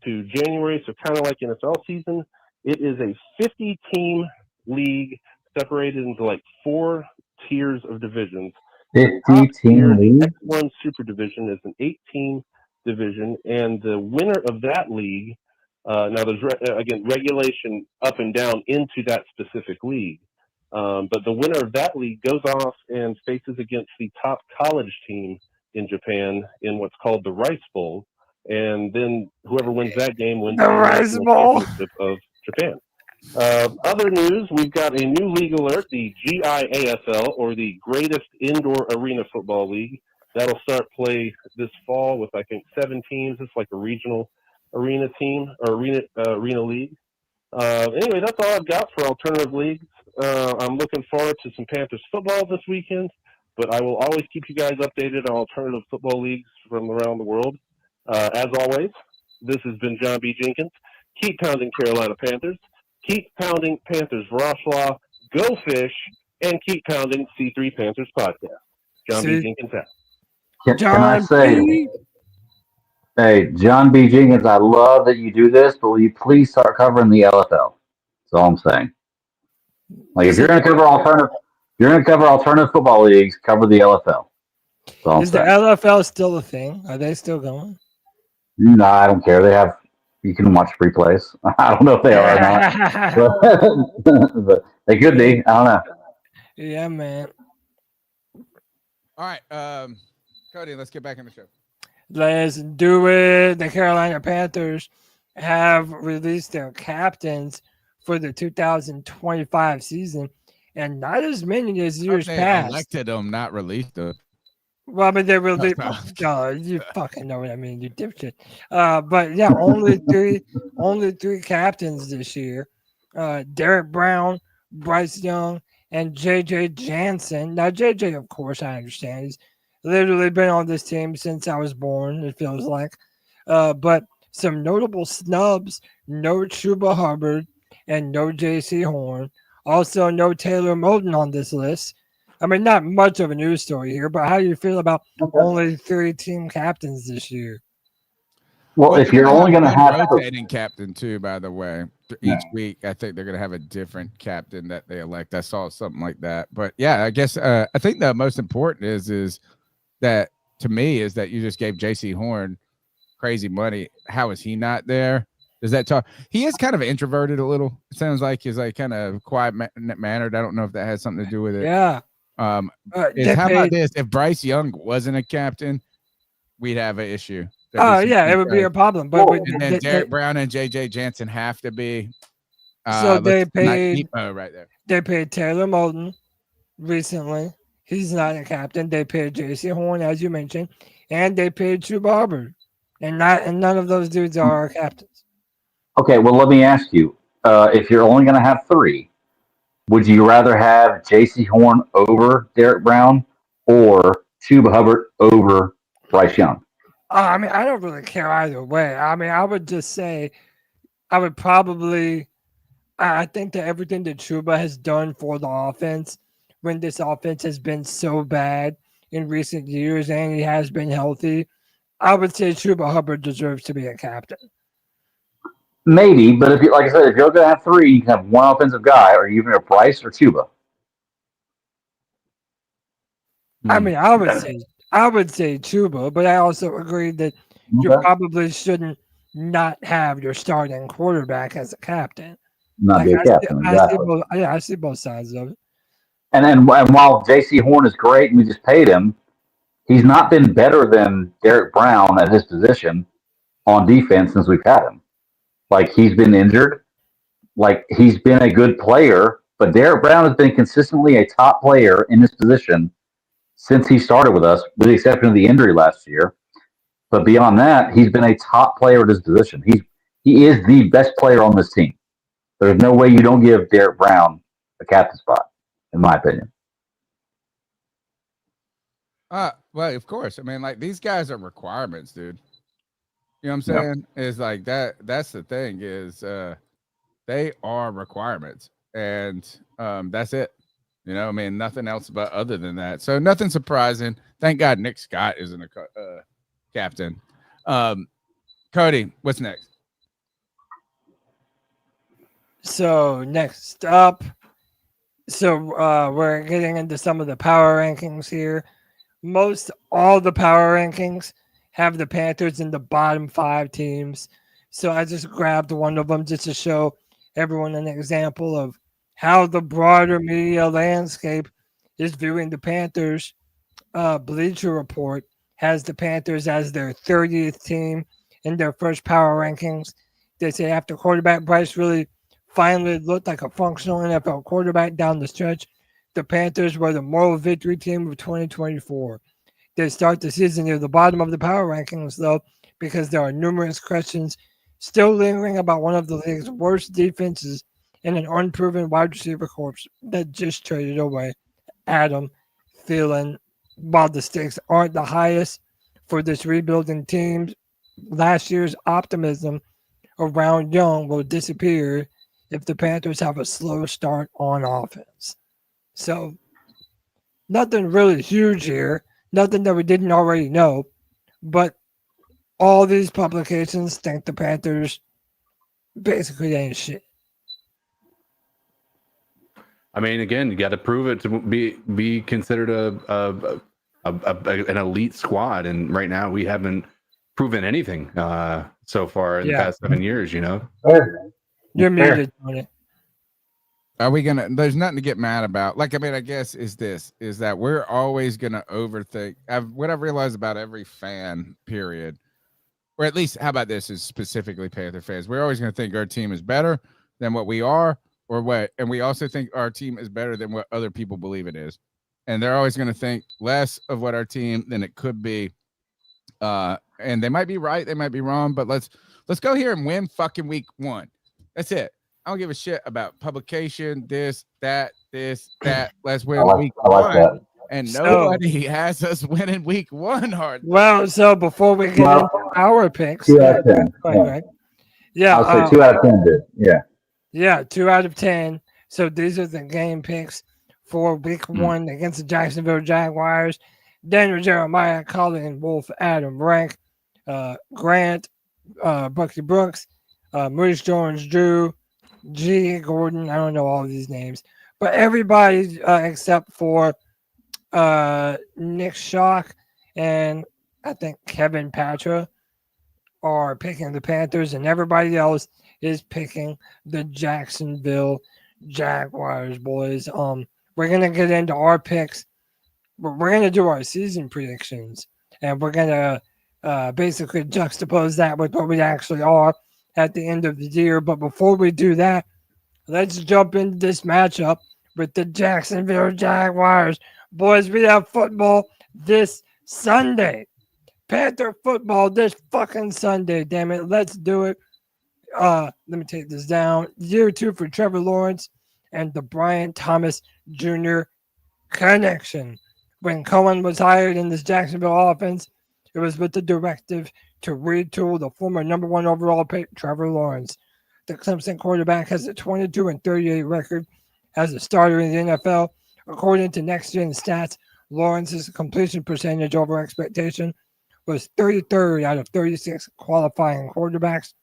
to January, so kind of like NFL season. It is a 50-team league separated into like 4 tiers of divisions. 50-team league? X1 Super Division is an 8-team division, and the winner of that league, now there's, again, regulation up and down into that specific league, but the winner of that league goes off and faces against the top college team in Japan in what's called the Rice Bowl, and then whoever wins that game wins the Rice Bowl championship of Japan. Other news, we've got a new league alert, the GIAFL, or the Greatest Indoor Arena Football League. That'll start play this fall with, I think, 7 teams. It's like a regional arena team, or arena league. Anyway, that's all I've got for alternative leagues. I'm looking forward to some Panthers football this weekend, but I will always keep you guys updated on alternative football leagues from around the world. As always, This has been John B. Jenkins. Keep pounding Carolina Panthers. Keep pounding Panthers Roshla. Go Fish. And keep pounding C3 Panthers Podcast. John B. Jenkins out. Can I say, hey, John B. Jenkins, I love that you do this, but will you please start covering the LFL? That's all I'm saying. Like, if you're going to cover alternative football leagues, cover the LFL. That's all I'm Is the saying. LFL still a thing? Are they still going? No, I don't care. You can watch replays. I don't know if they are or not, but they could be. I don't know. Yeah, man. All right, Cody, let's get back in the show. Let's do it. The Carolina Panthers have released their captains for the 2025 season, and not as many as years They past. elected them, not released them. Well, but they released. You fucking know what I mean, you dipshit. But yeah, only three captains this year. Derrick Brown, Bryce Young, and JJ Jansen. Now, JJ, of course, I understand. He's literally been on this team since I was born, it feels like. But some notable snubs: no Chuba Hubbard and no J.C. Horn. Also, no Taylor Moton on this list. I mean, not much of a news story here, but how do you feel about only 3 team captains this year? Well, if you're only going to have rotating captain too, by the way, each week, I think they're going to have a different captain that they elect. I saw something like that, but yeah, I guess I think the most important is that to me is that you just gave J.C. Horn crazy money. How is he not there? Does that talk? He is kind of introverted a little. It sounds like he's like kind of quiet mannered. I don't know if that has something to do with it. Yeah. How about this? If Bryce Young wasn't a captain, we'd have an issue. It would be a problem. But and then Derrick Brown and JJ Jansen have to be. So they paid right there. They paid Taylor Moton recently. He's not a captain. They paid J.C. Horn, as you mentioned, and they paid Chuba Hubbard, and none of those dudes are captains. Okay, well, let me ask you: if you're only going to have 3, would you rather have J.C. Horn over Derrick Brown or Chuba Hubbard over Bryce Young? I mean, I don't really care either way. I mean, I would just say I would probably – I think that everything that Chuba has done for the offense when this offense has been so bad in recent years and he has been healthy, I would say Chuba Hubbard deserves to be a captain. Maybe, but if you, like I said, if you're going to have 3, you can have one offensive guy, or even a Bryce or Chuba. I mean, I would say Chuba, but I also agree that you probably shouldn't not have your starting quarterback as a captain. Not be a captain. Exactly. I see both sides of it. And while J.C. Horn is great and we just paid him, he's not been better than Derrick Brown at his position on defense since we've had him. Like, he's been injured. Like, he's been a good player, but Derrick Brown has been consistently a top player in his position since he started with us, with the exception of the injury last year. But beyond that, he's been a top player at his position. He is the best player on this team. There's no way you don't give Derrick Brown a captain spot, in my opinion. Well, of course. I mean, like, these guys are requirements, dude. You know what I'm saying? Yep. Is like that's the thing is they are requirements, and that's it. You know, I mean, nothing else but other than that. So nothing surprising. Thank God Nick Scott isn't a captain. Cody, what's next? So next up, we're getting into some of the power rankings here. Most all the power rankings have the Panthers in the bottom 5 teams. So I just grabbed one of them just to show everyone an example of how the broader media landscape is viewing the Panthers. Bleacher Report has the Panthers as their 30th team in their first power rankings. They say after quarterback Bryce really finally looked like a functional NFL quarterback down the stretch, the Panthers were the moral victory team of 2024. They start the season near the bottom of the power rankings, though, because there are numerous questions still lingering about one of the league's worst defenses and an unproven wide receiver corps that just traded away Adam Thielen. While the stakes aren't the highest for this rebuilding team, last year's optimism around Young will disappear if the Panthers have a slow start on offense. So nothing really huge here, nothing that we didn't already know, but all these publications think the Panthers basically ain't shit. I mean, again, you got to prove it to be considered an elite squad, and right now we haven't proven anything so far in the past 7 years. You know, you're muted on it. Are we gonna? There's nothing to get mad about. Like, I mean, I guess is that we're always gonna overthink. What I've realized about every fan, period, or at least, how about this? Is specifically Panther fans. We're always gonna think our team is better than what we are. Or what, and we also think our team is better than what other people believe it is, and they're always going to think less of what our team than it could be. And they might be right, they might be wrong, but let's go here and win fucking week 1. That's it. I don't give a shit about publication, this, that. Let's win week 1, that. And nobody has us winning week 1 hard. Well, so before we get into our picks, 2 out of 10. Yeah, I'll say 2 out of 10 did. Yeah. Yeah, 2 out of 10. So these are the game picks for week 1 against the Jacksonville Jaguars. Daniel Jeremiah, Colin Wolf, Adam Rank, Grant, Bucky Brooks, Maurice Jones, Drew, G. Gordon. I don't know all of these names. But everybody except for Nick Shock and I think Kevin Patra are picking the Panthers, and everybody else is picking the Jacksonville Jaguars, boys. We're going to get into our picks. We're going to do our season predictions, and we're going to basically juxtapose that with what we actually are at the end of the year. But before we do that, let's jump into this matchup with the Jacksonville Jaguars. Boys, we have football this Sunday. Panther football this fucking Sunday, damn it. Let's do it. Let me take this down. Year 2 for Trevor Lawrence and the Brian Thomas Jr. connection. When Cohen was hired in this Jacksonville offense, it was with the directive to retool the former number 1 overall pick, Trevor Lawrence. The Clemson quarterback has a 22-38 record as a starter in the NFL. According to Next Gen Stats, Lawrence's completion percentage over expectation was 33rd out of 36 qualifying quarterbacks.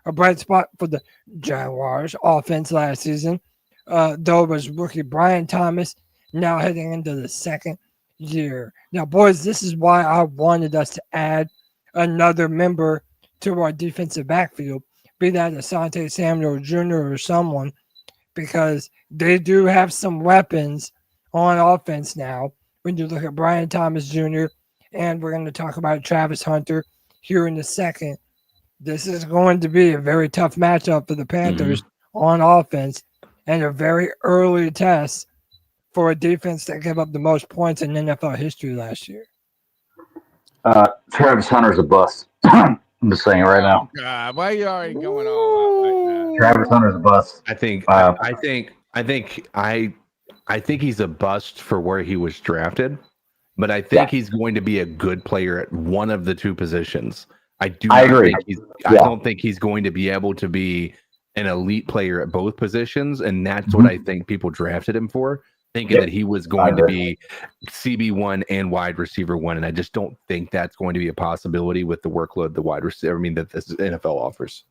A bright spot for the Jaguars offense last season, though it was rookie Brian Thomas, now heading into the second year. Now, boys, this is why I wanted us to add another member to our defensive backfield, be that Asante Samuel Jr. or someone, because they do have some weapons on offense now. When you look at Brian Thomas Jr., and we're going to talk about Travis Hunter here in a second. This is going to be a very tough matchup for the Panthers on offense, and a very early test for a defense that gave up the most points in NFL history last year. Travis Hunter's a bust. I'm just saying it right now. God, why are you already going all out like that? Travis Hunter's a bust. I think he's a bust for where he was drafted, but I think he's going to be a good player at one of the 2 positions. I agree. I don't think he's going to be able to be an elite player at both positions, and that's what I think people drafted him for, thinking that he was going to be CB1 and wide receiver 1, and I just don't think that's going to be a possibility with the workload that this NFL offers.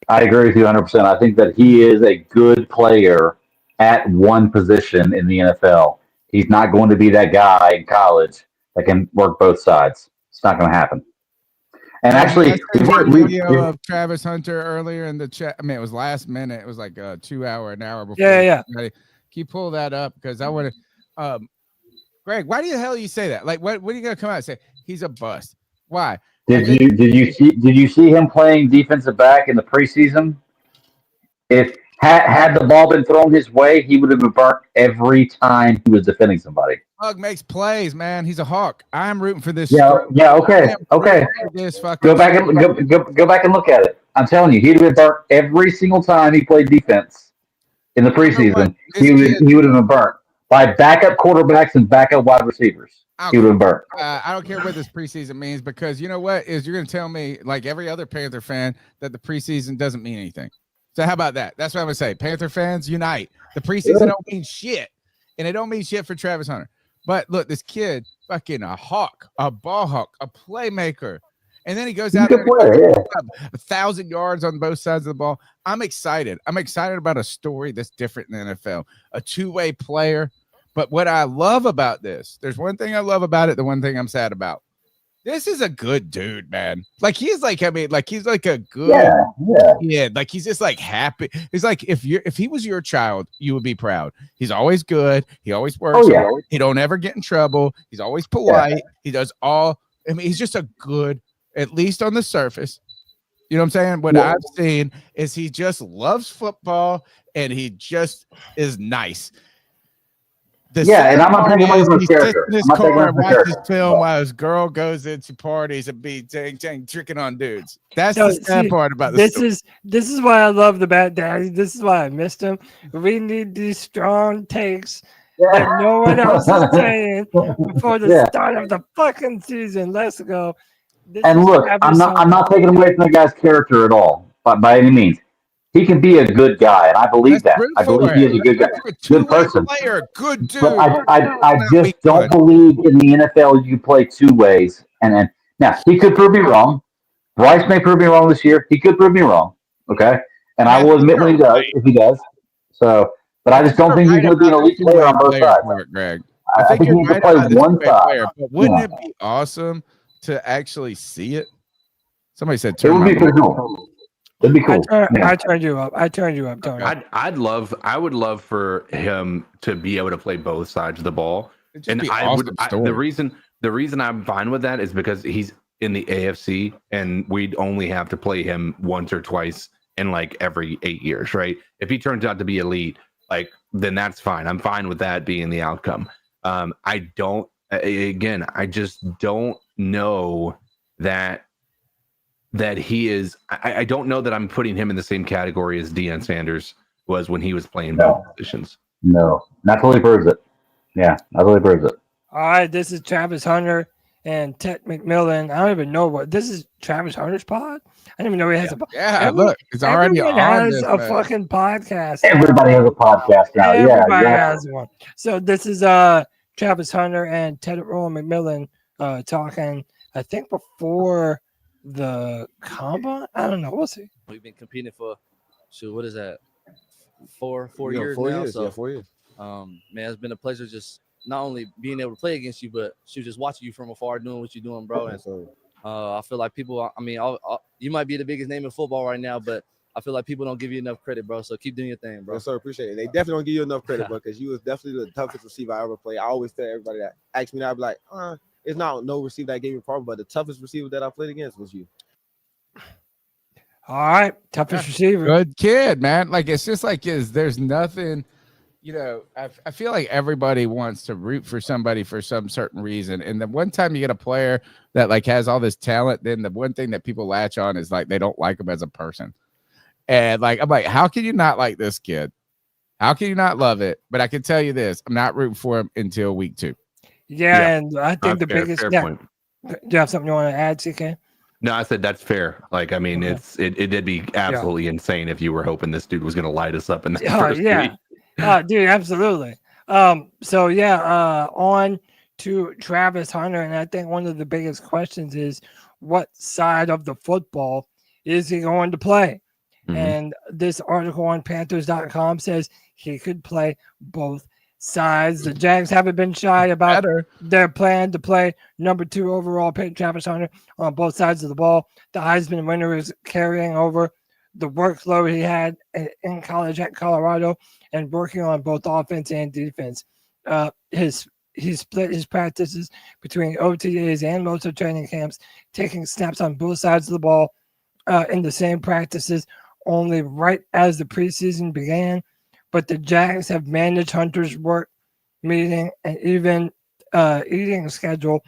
I agree with you 100%. I think that he is a good player at one position in the NFL. He's not going to be that guy in college that can work both sides. It's not going to happen. And actually, video of Travis Hunter earlier in the chat. I mean, it was last minute. It was like a 2 hour, an hour before. Yeah. Can you pull that up? Because I want to. Greg, why the hell you say that? Like, what are you gonna come out and say? He's a bust. Why? Did you see him playing defensive back in the preseason? If had the ball been thrown his way, he would have been burnt every time he was defending somebody. Hug makes plays, man. He's a hawk. I'm rooting for this. Yeah. Okay. Go back and look at it. I'm telling you, he'd have been burnt every single time he played defense in the preseason. He would have been burnt by backup quarterbacks and backup wide receivers. he would have burnt. I don't care what this preseason means, because you know what is, you're going to tell me, like every other Panther fan, that the preseason doesn't mean anything. So how about that? That's what I'm going to say. Panther fans, unite. The preseason don't mean shit, and it don't mean shit for Travis Hunter. But look, this kid, fucking a hawk, a ball hawk, a playmaker. And then he goes out there and 1,000 yards on both sides of the ball. I'm excited. I'm excited about a story that's different in the NFL, a two-way player. But what I love about this, there's one thing I love about it, the one thing I'm sad about. This is a good dude, man. Like, he's like, I mean, like, he's like a good kid. Like, he's just like happy. He's like, if he was your child, you would be proud. He's always good. He always works. He don't ever get in trouble. He's always polite. He does all. I mean, he's just a good, at least on the surface. You know what I'm saying? What I've seen is he just loves football, and he just is nice. And I'm not taking away from his character. In his car and watches film while his girl goes into parties and be tricking on dudes. That's the sad part about this. This is why I love the Bad Daddy. This is why I missed him. We need these strong takes that no one else is saying before the start of the fucking season. Let's go. And look, I'm not taking away from the guy's character at all, by any means. He can be a good guy, and I believe that. I believe he is a good guy, good person. Good dude. But I just don't believe in the NFL you play two ways. And now he could prove me wrong. Bryce may prove me wrong this year. He could prove me wrong. Okay, and I will admit when he does, if he does. So, but I just don't think he's going to be an elite player on both sides. Greg, I think he needs to play one side. But wouldn't it be awesome to actually see it? Somebody said, "It would be pretty cool." It'd be cool. I turned you up. Tony. I would love for him to be able to play both sides of the ball. And the reason I'm fine with that is because he's in the AFC, and we'd only have to play him once or twice in like every 8 years, right? If he turns out to be elite, like, then that's fine. I'm fine with that being the outcome. I just don't know that he is. I don't know that I'm putting him in the same category as Deion Sanders was when he was playing both positions. No, not till he proves it. Yeah, not till he proves it. All right, this is Travis Hunter and Ted McMillan. I don't even know what this is. Travis Hunter's pod. I didn't even know he has a podcast. Yeah, look, it's already on. Has a fucking podcast. Everybody has a podcast now. Everybody has one. So this is Travis Hunter and Ted McMillan talking. I think before the combine. I don't know. We'll see. We've been competing for, what is that? Four years now. 4 years. So, 4 years. Man, it's been a pleasure just not only being able to play against you, but just watching you from afar, doing what you're doing, bro. And I feel like people. I mean, you might be the biggest name in football right now, but I feel like people don't give you enough credit, bro. So keep doing your thing, bro. Yes, sir. Appreciate it. They definitely don't give you enough credit, bro, because you was definitely the toughest receiver I ever played. I always tell everybody that asks me that, I'd be like, it's not no receiver that gave me a problem, but the toughest receiver that I played against was you. All right, toughest receiver. Good kid, man. Like, it's just like there's nothing, you know. I feel like everybody wants to root for somebody for some certain reason, and the one time you get a player that like has all this talent, then the one thing that people latch on is like they don't like him as a person. And like, I'm like, how can you not like this kid? How can you not love it? But I can tell you this: I'm not rooting for him until week 2. Yeah, and I think the biggest. Fair point. Do you have something you want to add, CK? No, I said that's fair. Like, I mean, it did be absolutely insane if you were hoping this dude was going to light us up in that first week. Dude, absolutely. On to Travis Hunter, and I think one of the biggest questions is what side of the football is he going to play? Mm-hmm. And this article on Panthers.com says he could play both sides. The Jags haven't been shy about their plan to play number 2 overall pick Travis Hunter on both sides of the ball. The Heisman winner is carrying over the workload he had in college at Colorado and working on both offense and defense. He split his practices between OTAs and most of training camps, taking snaps on both sides of the ball in the same practices only right as the preseason began. But the Jags have managed Hunter's work meeting and even eating schedule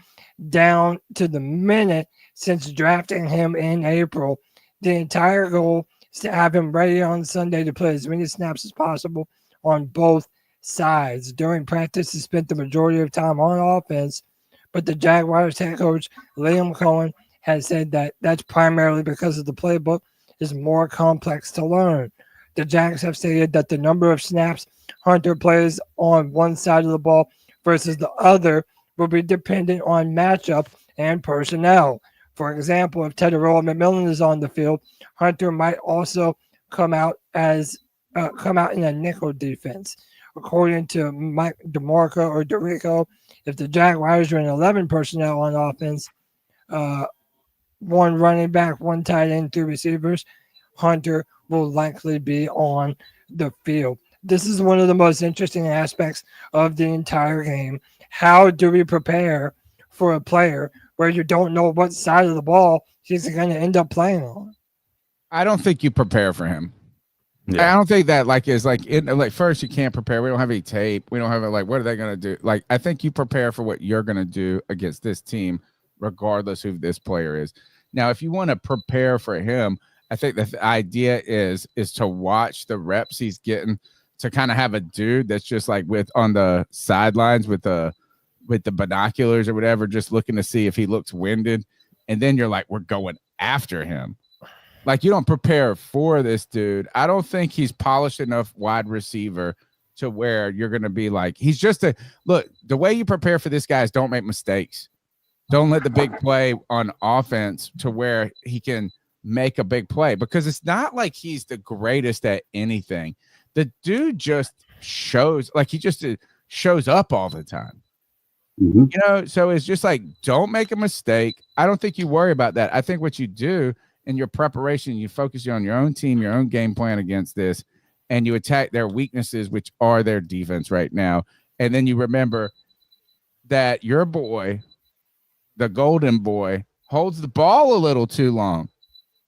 down to the minute since drafting him in April. The entire goal is to have him ready on Sunday to play as many snaps as possible on both sides. During practice, he spent the majority of time on offense, But the Jaguars head coach, Liam Cohen, has said that that's primarily because of the playbook is more complex to learn. The Jags have stated that the number of snaps Hunter plays on one side of the ball versus the other will be dependent on matchup and personnel. For example, if Tedderell McMillan is on the field, Hunter might also come out in a nickel defense. According to Mike DeMarco or Dorico, if the Jaguars are in 11 personnel on offense, one running back, one tight end, 2 receivers, Hunter will likely be on the field. This is one of the most interesting aspects of the entire game. How do we prepare for a player where you don't know what side of the ball he's going to end up playing on? I don't think you prepare for him. Yeah. I don't think that first you can't prepare. We don't have any tape. We don't have what are they going to do? Like, I think you prepare for what you're going to do against this team, regardless who this player is. Now, if you want to prepare for him, I think the idea is to watch the reps he's getting, to kind of have a dude that's just like on the sidelines with the binoculars or whatever, just looking to see if he looks winded. And then you're like, we're going after him. Like, you don't prepare for this dude. I don't think he's polished enough wide receiver to where you're going to be like, he's just look, the way you prepare for this guy is don't make mistakes. Don't let the big play on offense to where he can make a big play, because it's not like he's the greatest at anything. The dude just shows up all the time. Mm-hmm. So it's just like, don't make a mistake. I don't think you worry about that. I think what you do in your preparation, you focus on your own team, your own game plan against this, and you attack their weaknesses, which are their defense right now. And then you remember that your boy, the golden boy, holds the ball a little too long.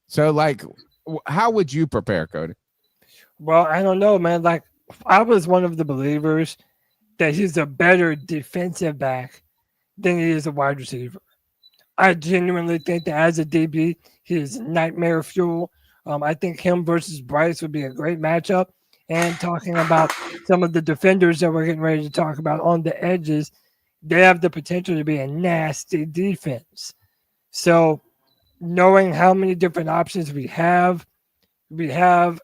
So, how would you prepare, Cody? Well, I don't know, man. Like, I was one of the believers that he's a better defensive back than he is a wide receiver. I genuinely think that as a DB, he is nightmare fuel. I think him versus Bryce would be a great matchup. And talking about some of the defenders that we're getting ready to talk about on the edges, they have the potential to be a nasty defense. So, knowing how many different options we have Tedderell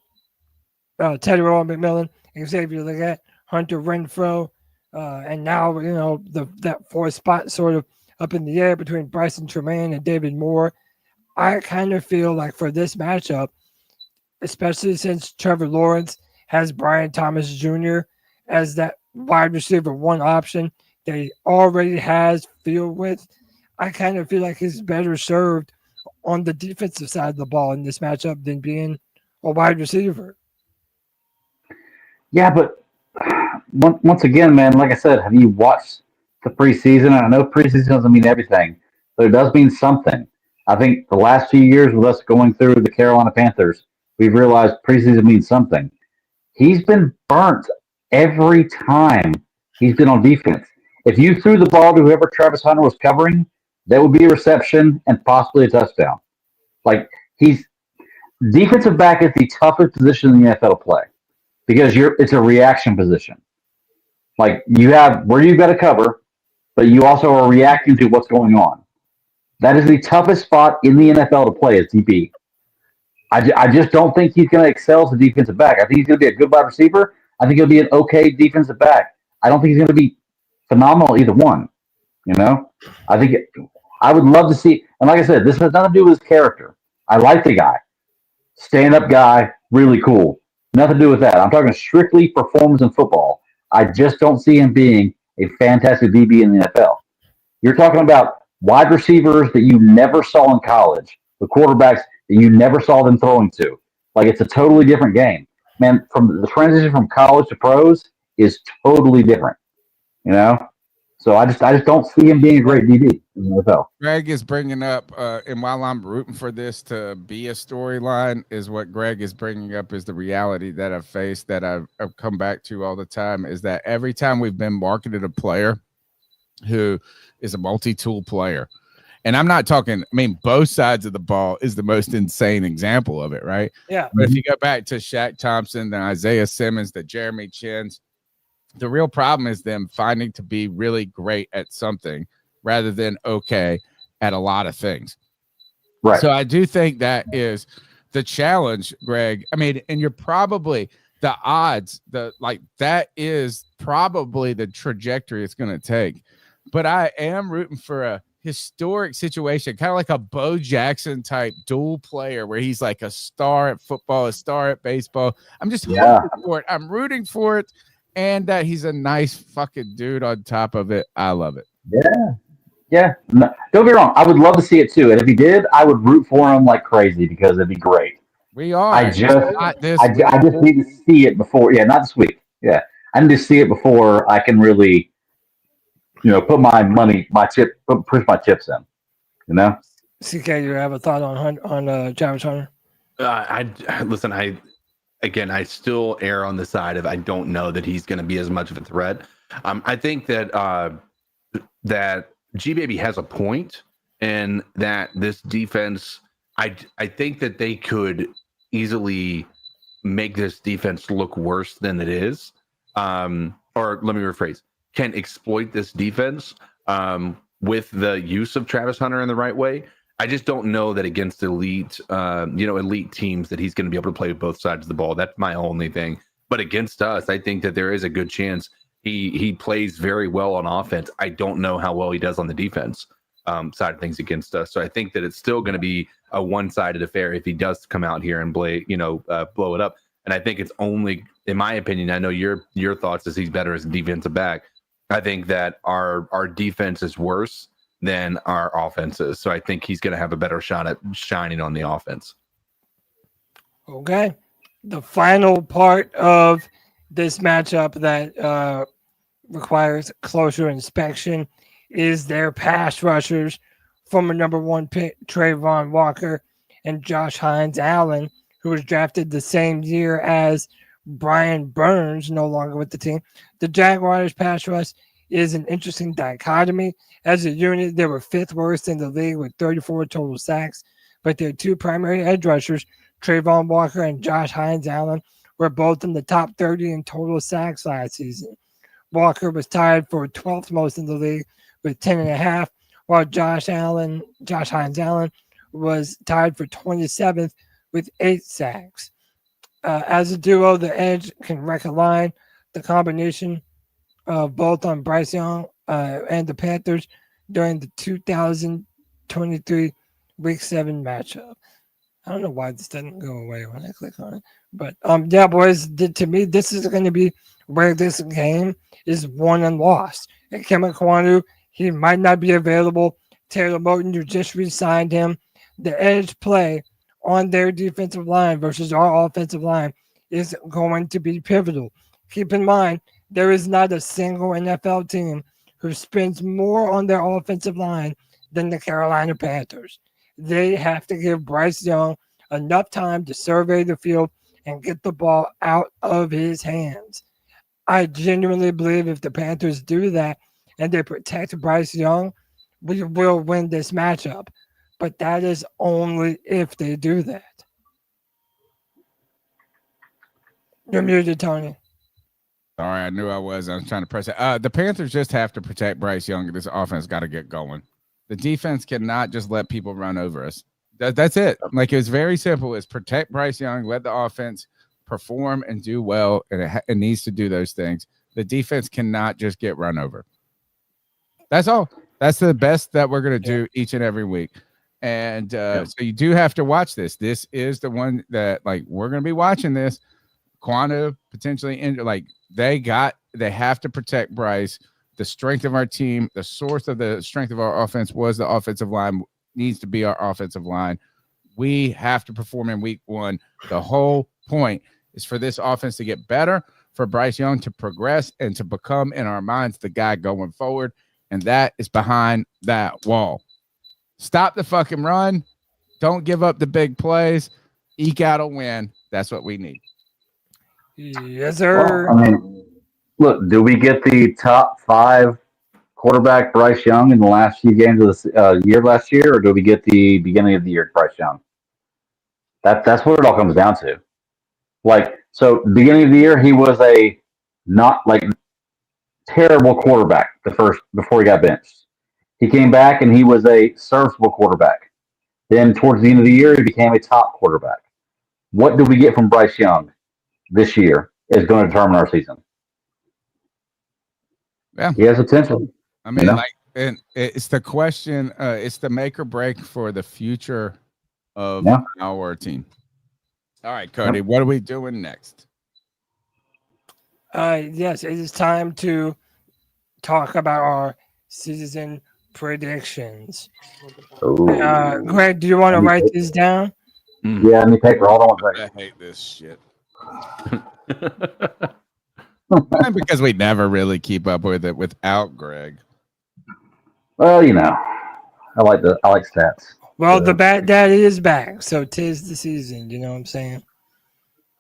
McMillan, Xavier Legette, Hunter Renfrow, and now, that fourth spot sort of up in the air between Bryson Tremaine and David Moore. I kind of feel like for this matchup, especially since Trevor Lawrence has Brian Thomas Jr. as that wide receiver one option that he already has field with, I kind of feel like he's better served on the defensive side of the ball in this matchup than being a wide receiver. Yeah, but once again, man, like I said, have you watched the preseason? I know preseason doesn't mean everything, but it does mean something. I think the last few years with us going through the Carolina Panthers, we've realized preseason means something. He's been burnt every time he's been on defense. If you threw the ball to whoever Travis Hunter was covering, that would be a reception and possibly a touchdown. Like, defensive back is the toughest position in the NFL to play, because it's a reaction position. Like, you have where you've got to cover, but you also are reacting to what's going on. That is the toughest spot in the NFL to play as DB. I just don't think he's going to excel as a defensive back. I think he's going to be a good wide receiver. I think he'll be an okay defensive back. I don't think he's going to be phenomenal either one. I would love to see, and like I said, this has nothing to do with his character. I like the guy. Stand-up guy, really cool. Nothing to do with that. I'm talking strictly performance in football. I just don't see him being a fantastic DB in the NFL. You're talking about wide receivers that you never saw in college, the quarterbacks that you never saw them throwing to. Like, it's a totally different game. Man, from the transition from college to pros is totally different. So I just don't see him being a great DB in the NFL. Greg is bringing up, and while I'm rooting for this to be a storyline, is what Greg is bringing up is the reality that I've faced, that I've come back to all the time, is that every time we've been marketed a player who is a multi-tool player, and I'm not talking, both sides of the ball is the most insane example of it, right? Yeah. But if you go back to Shaq Thompson, the Isaiah Simmons, the Jeremy Chins, the real problem is them finding to be really great at something rather than okay at a lot of things. Right. So I do think that is the challenge, Greg. I mean, and you're probably the odds, that is probably the trajectory it's going to take. But I am rooting for a historic situation, kind of like a Bo Jackson type dual player where he's like a star at football, a star at baseball. I'm just hoping for it. I'm rooting for it. And that he's a nice fucking dude on top of it. I love it. Yeah. No, don't get me wrong. I would love to see it too. And if he did, I would root for him like crazy because it'd be great. We are. I just week. need to see it before. Yeah, not this week. Yeah. I need to see it before I can really, put push my chips in, CK, you have a thought on Jarvis Hunter? I still err on the side of I don't know that he's going to be as much of a threat. I think that that G Baby has a point, and that this defense, I think that they could easily make this defense look worse than it is. Or let me rephrase, can exploit this defense with the use of Travis Hunter in the right way. I just don't know that against elite teams that he's going to be able to play with both sides of the ball. That's my only thing. But against us, I think that there is a good chance he plays very well on offense. I don't know how well he does on the defense side of things against us. So I think that it's still going to be a one-sided affair if he does come out here and blow it up. And I think it's only, in my opinion, I know your thoughts is he's better as a defensive back. I think that our defense is worse than our offenses. So I think he's going to have a better shot at shining on the offense. Okay. The final part of this matchup that requires closer inspection is their pass rushers, former number 1 pick Trayvon Walker and Josh Hines Allen, who was drafted the same year as Brian Burns, no longer with the team. The Jaguars pass rush is an interesting dichotomy. As a unit, they were 5th worst in the league with 34 total sacks, but their 2 primary edge rushers, Trayvon Walker and Josh Hines Allen, were both in the top 30 in total sacks last season. Walker was tied for 12th most in the league with 10.5, while Josh Hines Allen was tied for 27th with 8 sacks. As a duo, the edge can wreck a line. The combination of both on Bryce Young and the Panthers during the 2023 Week 7 matchup. I don't know why this doesn't go away when I click on it. But, boys, to me, this is going to be where this game is won and lost. And Kevin Kwanu, he might not be available. Taylor Moton, you just re-signed him. The edge play on their defensive line versus our offensive line is going to be pivotal. Keep in mind, there is not a single NFL team who spends more on their offensive line than the Carolina Panthers. They have to give Bryce Young enough time to survey the field and get the ball out of his hands. I genuinely believe if the Panthers do that and they protect Bryce Young, we will win this matchup. But that is only if they do that. You're muted, Tony. Sorry, I knew I was. I was trying to press it. The Panthers just have to protect Bryce Young. This offense got to get going. The defense cannot just let people run over us. That's it. Like, it's very simple. It's protect Bryce Young, let the offense perform and do well, and it needs to do those things. The defense cannot just get run over. That's all. That's the best that we're going to do each and every week. And so you do have to watch this. This is the one that, we're going to be watching this. Quanu potentially they have to protect Bryce. The strength of our team, the source of the strength of our offense was the offensive line, needs to be our offensive line. We have to perform in week 1. The whole point is for this offense to get better, for Bryce Young to progress and to become, in our minds, the guy going forward. And that is behind that wall. Stop the fucking run. Don't give up the big plays. Eke out a win. That's what we need. Yes, sir. Well, look, do we get the top 5 quarterback Bryce Young in the last few games of the year last year, or do we get the beginning of the year Bryce Young? That's what it all comes down to. So beginning of the year, he was a not terrible quarterback before he got benched. He came back and he was a serviceable quarterback. Then towards the end of the year, he became a top quarterback. What do we get from Bryce Young this year is going to determine our season. Yeah. He has potential. I mean, and it's the question, it's the make or break for the future of our team. All right, Cody, what are we doing next? Yes, it is time to talk about our season predictions. Greg, do you want to write this down? Yeah, let me paper. Hold on one second. I hate this shit. Because we never really keep up with it without Greg. Well, I like stats. Well, the Bat Daddy is back, so 'tis the season. You know what I'm saying?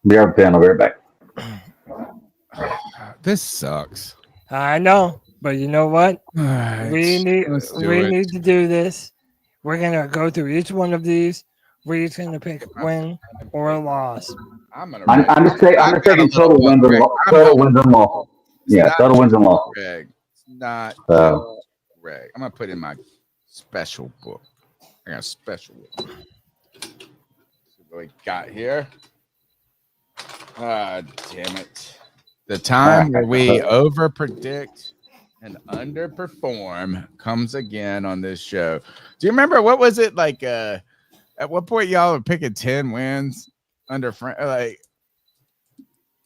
We are Ben. I'll be right back. This sucks. I know, but you know what? Right, we need to do this. We're gonna go through each one of these. We're each gonna pick win or a loss. I'm just taking total wins and losses. Yeah, total wins and losses. Greg, it's not Greg. I'm gonna put in my special book. I got a special book. See what we got here. Damn it. The time where we overpredict and underperform comes again on this show. Do you remember what was it like? At what point y'all were picking 10 wins under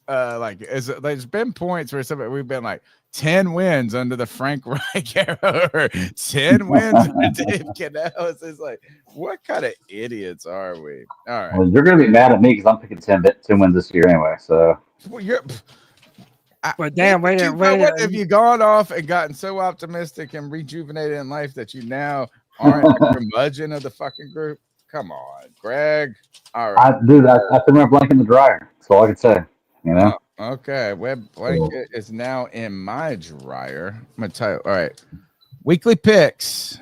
there's been points where we've been like 10 wins under the Frank Reich era, or 10 wins under Dave Canales. It's like, what kind of idiots are we? All right. Well, you're gonna be mad at me because I'm picking 10 wins this year anyway. So. Well, but damn, wait. Have you gone off and gotten so optimistic and rejuvenated in life that you now aren't a curmudgeon of the fucking group? Come on, Greg. All right. I threw my blanket in the dryer. That's all I can say. Okay. Web blanket is now in my dryer. I'm gonna tell you. All right. Weekly picks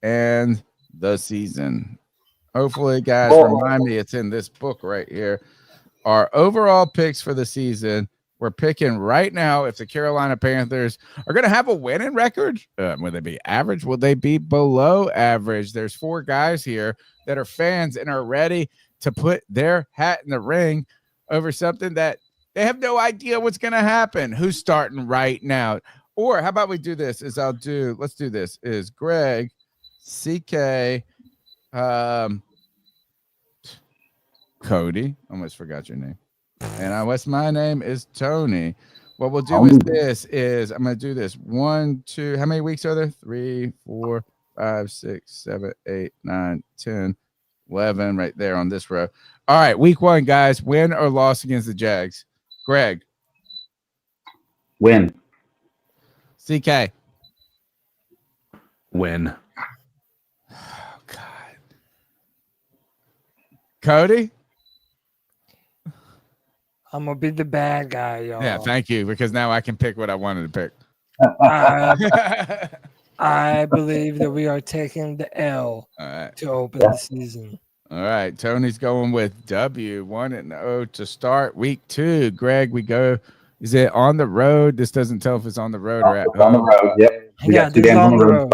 and the season. Hopefully, guys, remind me it's in this book right here. Our overall picks for the season. We're picking right now if the Carolina Panthers are going to have a winning record. Will they be average? Will they be below average? There's 4 guys here that are fans and are ready to put their hat in the ring over something that they have no idea what's going to happen. Who's starting right now? Or how about we do this? Let's do this. Is Greg, CK, Cody, almost forgot your name. And what's my name is Tony. What we'll do I'm going to do this. 1, 2, how many weeks are there? 3, 4, 5, 6, 7, 8, 9, 10, 11 right there on this row. All right, week 1, guys. Win or loss against the Jags? Greg. Win. CK. Win. Oh, God. Cody? I'm gonna be the bad guy, y'all. Yeah, thank you, because now I can pick what I wanted to pick. I believe that we are taking the L to open the season. All right, Tony's going with W, 1-0 to start week 2. Greg, we go. Is it on the road? This doesn't tell if it's on the road or at home. On the road, yep. Yeah, this is on the road.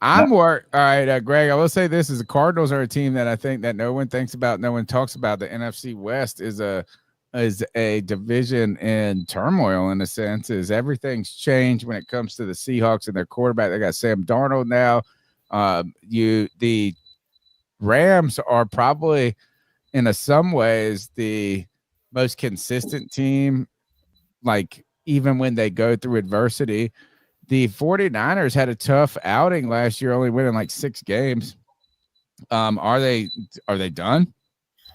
All right, Greg, I will say this: is the Cardinals are a team that I think that no one thinks about, no one talks about. The NFC West is a division in turmoil in a sense. Is everything's changed when it comes to the Seahawks and their quarterback. They got Sam Darnold now. The Rams are probably in some ways the most consistent team, like even when they go through adversity. The 49ers had a tough outing last year, only winning like 6 games. Are they done?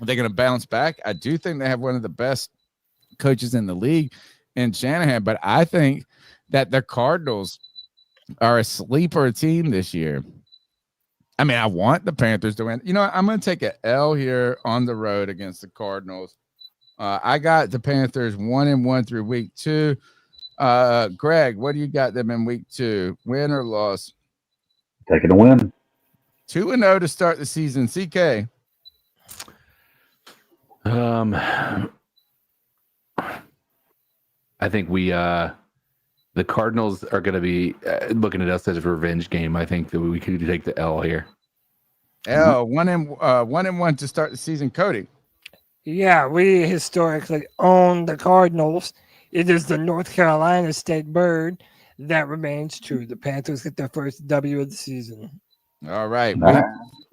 Are they going to bounce back? I do think they have one of the best coaches in the league in Shanahan, but I think that the Cardinals are a sleeper team this year. I mean, I want the Panthers to win. You know, I'm going to take an L here on the road against the Cardinals. I got the Panthers 1-1 through week 2. Greg, what do you got them in week 2? Win or loss? Taking a win. 2-0 to start the season. CK. I think we The Cardinals are going to be looking at us as a revenge game. I think that we could take the L here. L 1-1 to start the season. Cody. Yeah, we historically own the Cardinals. It is the North Carolina State bird. That remains true. The Panthers get their first W of the season. All right.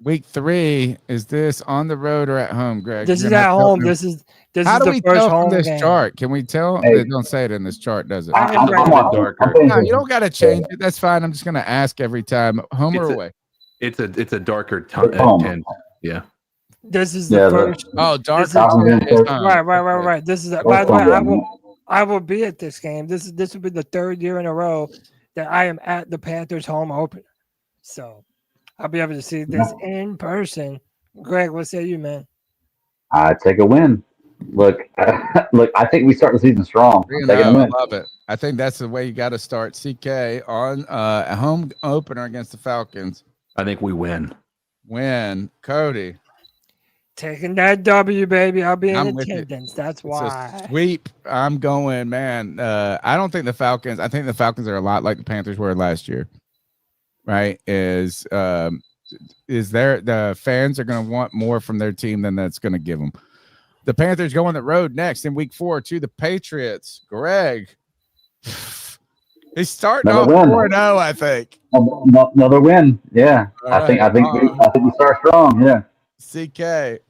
Week 3. Is this on the road or at home, Greg? This is at home. This is How do the we first tell home from this game. chart? Can we tell? Hey. They don't say it in this chart, does it? Darker. No, you don't got to change it. That's fine. I'm just going to ask every time. Home or away? It's a darker home. 10. Yeah. This is the first. Darker. Right. This is. By the way, I will be at this game. This will be the third year in a row that I am at the Panthers home opener. So I'll be able to see this in person. Greg, what say you, man? I take a win. Look, I think we start the season strong. I'm taking a I win. love it. I think that's the way you got to start. CK on a home opener against the Falcons. I think we win. Cody. Taking that W, baby. I'll be in I'm with you. attendance. That's It's why. a sweep. I'm going, man. I don't think the Falcons. I think the Falcons are a lot like the Panthers were last year. Right? Is the fans are going to want more from their team than that's going to give them. The Panthers go on the road next in week 4 to the Patriots. Greg. He's starting off 4-0, I think. Another win. Yeah. All I think right. we start strong. Yeah. CK.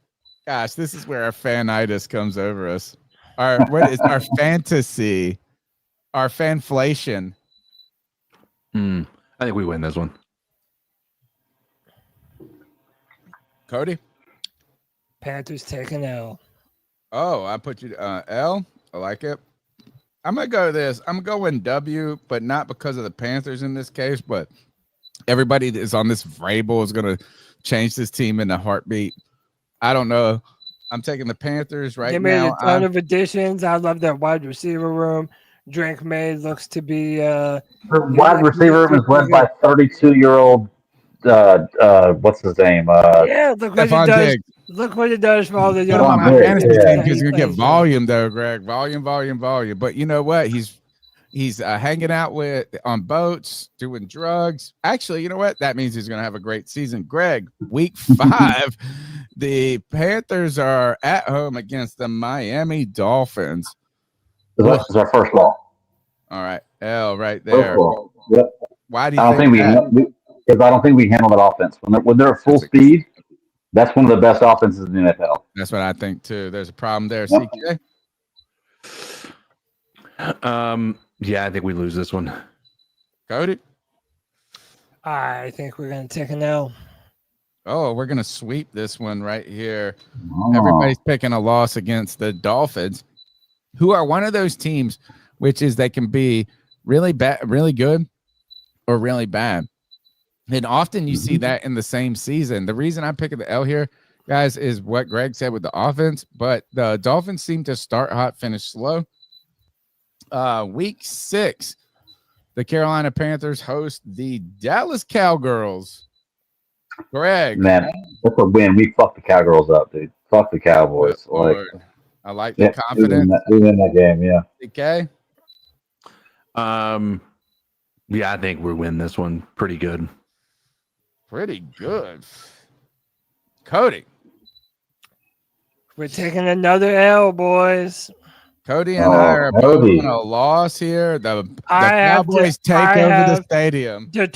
Gosh, this is where our fanitis comes over us. What is our fantasy? Our fanflation. I think we win this one. Cody? Panthers taking L. Oh, I put you L. I like it. I'm going to go this. I'm going W, but not because of the Panthers in this case, but everybody that is on this Vrabel is going to change this team in a heartbeat. I don't know. I'm taking the Panthers right now. They made a ton of additions. I love that wide receiver room. Drake May looks to be The wide receiver room is led by 32-year-old what's his name? Yeah, look what he Stephon does. Diggs. Look what he does for all the young Stephon My Diggs, fantasy yeah. team is going to get volume, though, Greg. Volume. But you know what? He's hanging out on boats, doing drugs. Actually, you know what? That means he's going to have a great season. Greg, week 5, the Panthers are at home against the Miami Dolphins. This is our first ball. All right, L right there. Yep. Why do you I don't think think because I don't think we handle that offense when they're at full speed. That's one of the best offenses in the NFL. That's what I think too. There's a problem there, Yep. CK. Yeah, I think we lose this one. Cody. I think we're going to take an L. Oh, we're going to sweep this one right here. Everybody's picking a loss against the Dolphins, who are one of those teams, which is they can be really bad, really good, or really bad. And often you see that in the same season. The reason I'm picking the L here, guys, is what Greg said with the offense, but the Dolphins seem to start hot, finish slow. Week 6, the Carolina Panthers host the Dallas Cowgirls. Greg. Man, that's a win. We fucked the Cowgirls up, dude. Fuck the Cowboys. I like the confidence. We win that game, yeah. Okay. Yeah, I think we win this one pretty good. Pretty good. Cody. We're taking another L, boys. Cody and I are both on a loss here. The Cowboys take over the stadium. You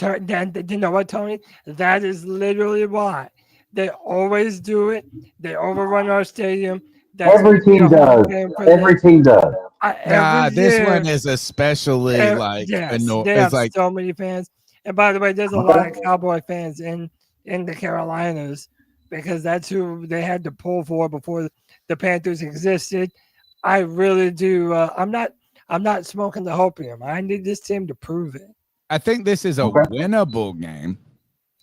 know what, Tony? That is literally why. They always do it. They overrun our stadium. Every team does. Every team does. This one is especially they have so many fans. And by the way, there's a lot of Cowboy fans in the Carolinas because that's who they had to pull for before the Panthers existed. I really do. I'm not smoking the hopium. I need this team to prove it. I think this is a winnable game.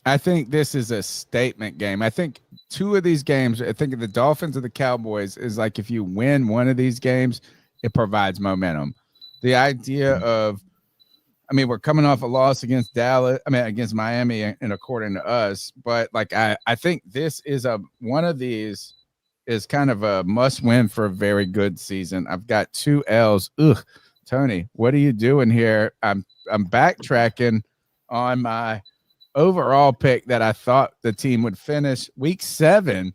I think this is a statement game. I think 2 of these games, I think of the Dolphins and the Cowboys, is like if you win one of these games, it provides momentum. The idea of, we're coming off a loss against against Miami, and according to us, but I think this is one of these is kind of a must win for a very good season. I've got 2 L's. Tony, what are you doing here? I'm backtracking on my overall pick that I thought the team would finish week 7.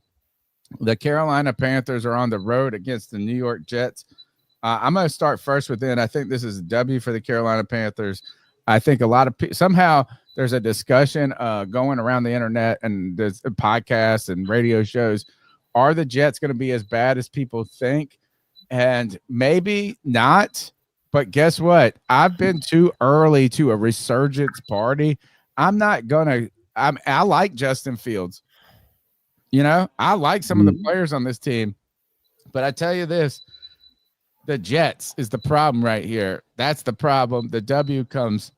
The Carolina Panthers are on the road against the New York Jets. I'm going to start first with it. I think this is a W for the Carolina Panthers. I think a lot of somehow there's a discussion going around the internet and there's podcasts and radio shows. Are the Jets going to be as bad as people think? And maybe not. But guess what? I've been too early to a resurgence party. I'm not going to. I like Justin Fields. You know, I like some of the players on this team. But I tell you this, the Jets is the problem right here. That's the problem. The W comes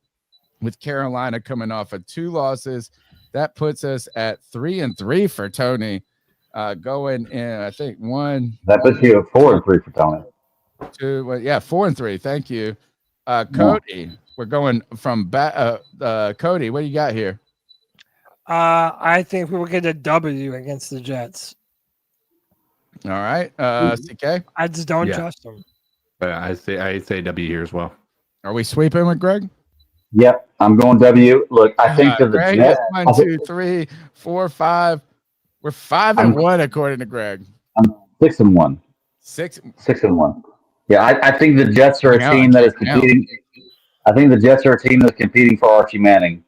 with Carolina coming off of 2 losses. That puts us at 3-3 for Tony. Going in, I think 1. That puts you at 4-3 for Tony. 2, well, yeah, 4-3. Thank you. Cody, we're going from back. Cody, what do you got here? I think we will get a W against the Jets. All right. CK? I just don't trust them. I say W here as well. Are we sweeping with Greg? Yep, I'm going W. Look, I think that the Greg Jets. is 1, 2, 3, 4, 5. We're 5-1 according to Greg. I'm 6-1. 6-1. Yeah, I think the Jets are a team that is competing. I think the Jets are a team that's competing for Archie Manning.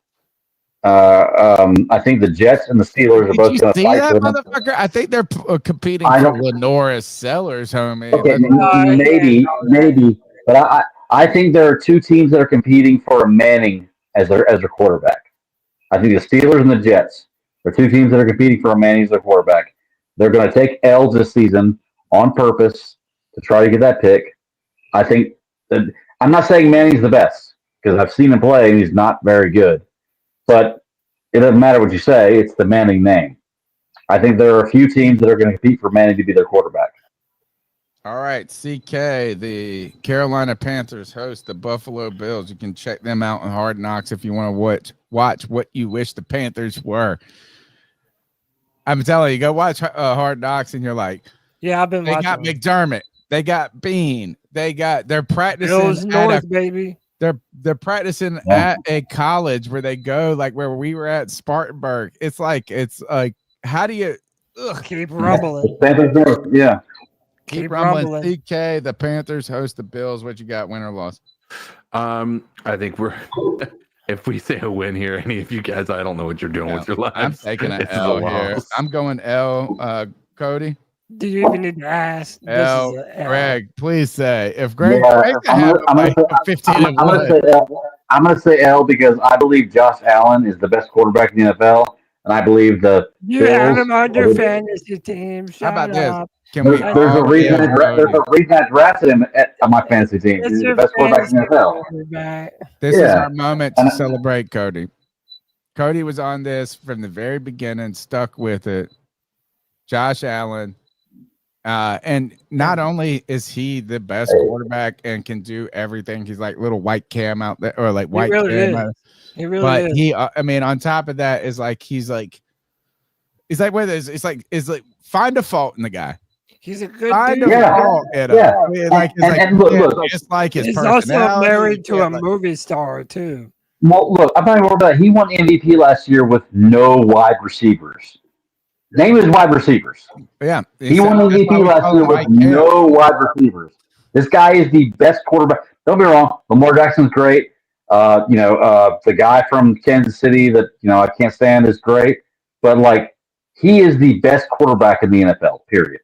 I think the Jets and the Steelers are both going to fight for them. Motherfucker? I think they're competing for Lenoris Sellers, homie. Okay, maybe, but I think there are 2 teams that are competing for Manning as their quarterback. I think the Steelers and the Jets are 2 teams that are competing for Manning as their quarterback. They're going to take L's this season on purpose to try to get that pick. I think that, I'm not saying Manning's the best because I've seen him play and he's not very good. But it doesn't matter what you say; it's the Manning name. I think there are a few teams that are going to compete for Manning to be their quarterback. All right, CK, the Carolina Panthers host the Buffalo Bills. You can check them out on Hard Knocks if you want to watch what you wish the Panthers were. I'm telling you, go watch Hard Knocks, and you're like, yeah, I've been. They got McDermott, they got Bean, they're practicing. Bills North, baby. They're practicing at a college where they go, like where we were at Spartanburg. It's like how do you keep rumbling? Yeah. Keep rumbling. CK, the Panthers host the Bills. What you got, win or loss? I think we're if we say a win here, any of you guys, I don't know what you're doing with your lives. I'm taking an L here. I'm going L. Cody? Do you even need to ask? L. Greg, please say. If Greg, I'm going to say L because I believe Josh Allen is the best quarterback in the NFL, and I believe the you have him on your fantasy team. Shut How about up. this? There's a reason I drafted him on my fantasy team. He's the best quarterback in the NFL. This is our moment to celebrate Cody. Cody was on this from the very beginning, stuck with it. Josh Allen. And not only is he the best quarterback and can do everything, he's like little white cam out there, or like white cam. He really but is. he, I mean, on top of that is like he's like whether it's like find a fault in the guy. He's a good find dude. a fault in him. Yeah. I mean, like just like his He's personality. also married to a movie star too. Well, look, I'm not even worried about that. He won MVP last year with no wide receivers. Name his wide receivers. Yeah. He won MVP last year with no wide receivers. This guy is the best quarterback. Don't be wrong. Lamar Jackson's great. The guy from Kansas City that, I can't stand is great. But, like, he is the best quarterback in the NFL, period.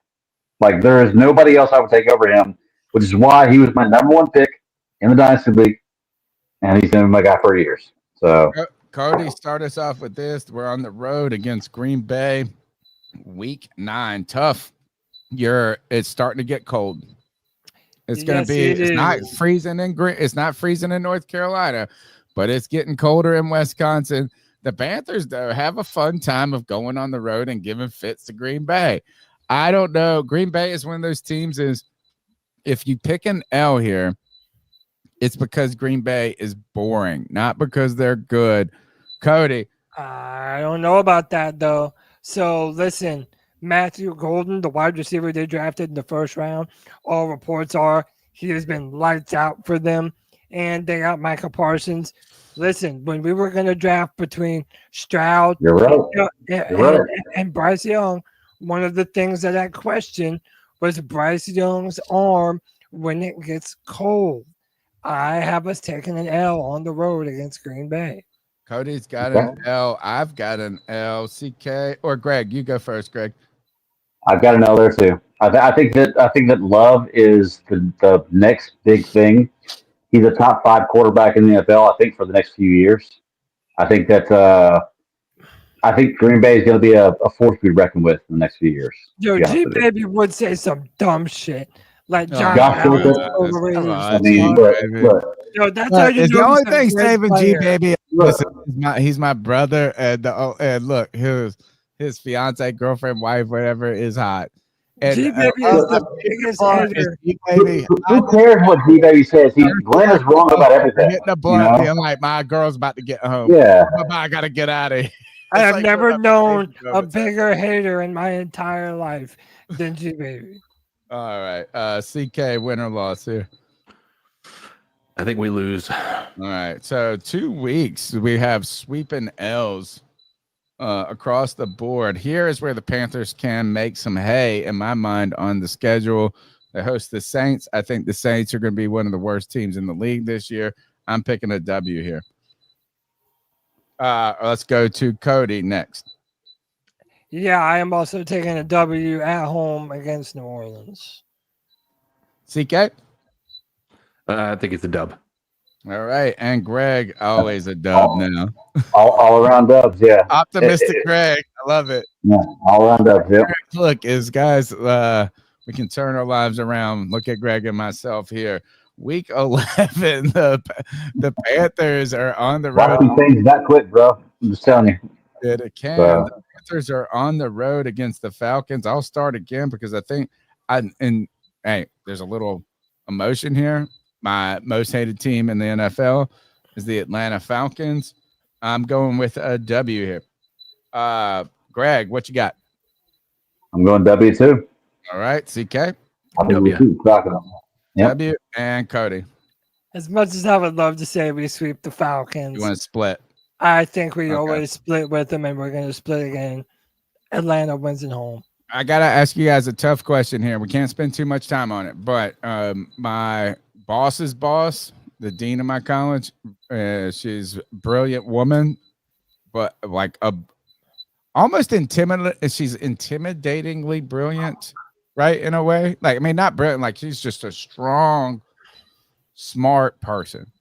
Like, there is nobody else I would take over him, which is why he was my number 1 pick in the Dynasty League. And he's been my guy for years. So, Cody, start us off with this. We're on the road against Green Bay. Week 9, tough. It's starting to get cold. It's going to be. It's not freezing it's not freezing in North Carolina, but it's getting colder in Wisconsin. The Panthers, though, have a fun time of going on the road and giving fits to Green Bay. I don't know. Green Bay is one of those teams. Is if you pick an L here, it's because Green Bay is boring, not because they're good. Cody, I don't know about that though. So listen, Matthew Golden, the wide receiver they drafted in the first round, all reports are He has been lights out for them, and they got Micah Parsons. Listen, when we were going to draft between Stroud You're right. and Bryce Young, one of the things that I questioned was Bryce Young's arm when it gets cold. I have us taking an L on the road against Green Bay. Cody's got an L. I've got an L. CK or Greg, you go first, Greg. I've got an L there too. I think that Love is the next big thing. He's a top 5 quarterback in the NFL, I think, for the next few years. I think that I think Green Bay is going to be a force to be reckoned with in the next few years. Yo, G Baby would say some dumb shit like Josh Allen. I mean, look. Yo, that's how you It's know the only he's a thing great saving G player. Baby. Listen, he's my brother, and look, his fiance, girlfriend, wife, whatever is hot. And G Baby is the biggest hater. G-Baby. Who cares what G Baby says? Glenn is wrong about everything. Hitting the blunt, being like, my girl's about to get home. Yeah. I gotta get out of here. I have like never known a bigger hater in my entire life than G Baby. All right. CK, win or loss here? I think we lose. All right. So 2 weeks, we have sweeping L's across the board. Here is where the Panthers can make some hay, in my mind, on the schedule. They host the Saints. I think the Saints are going to be one of the worst teams in the league this year. I'm picking a W here. Let's go to Cody next. Yeah, I am also taking a W at home against New Orleans. CK? I think it's a dub. All right. And Greg, always a dub now. All around dubs, yeah. Optimistic Greg. I love it. Yeah, all around dubs, yeah. Look, guys, we can turn our lives around. Look at Greg and myself here. Week 11, the Panthers are on the road. Watching things that quick, bro. I'm just telling you. It can. The Panthers are on the road against the Falcons. I'll start again because I think hey, there's a little emotion here. My most hated team in the NFL is the Atlanta Falcons. I'm going with a W here. Greg, what you got? I'm going W too. All right, CK. W. Yep. W and Cody. As much as I would love to say we sweep the Falcons, You want to split? I think we always split with them, and we're going to split again. Atlanta wins at home. I got to ask you guys a tough question here. We can't spend too much time on it, but my boss's boss, the dean of my college, she's a brilliant woman, but like almost intimidating. She's intimidatingly brilliant, right? In a way, like, I mean, not brilliant, like she's just a strong, smart person.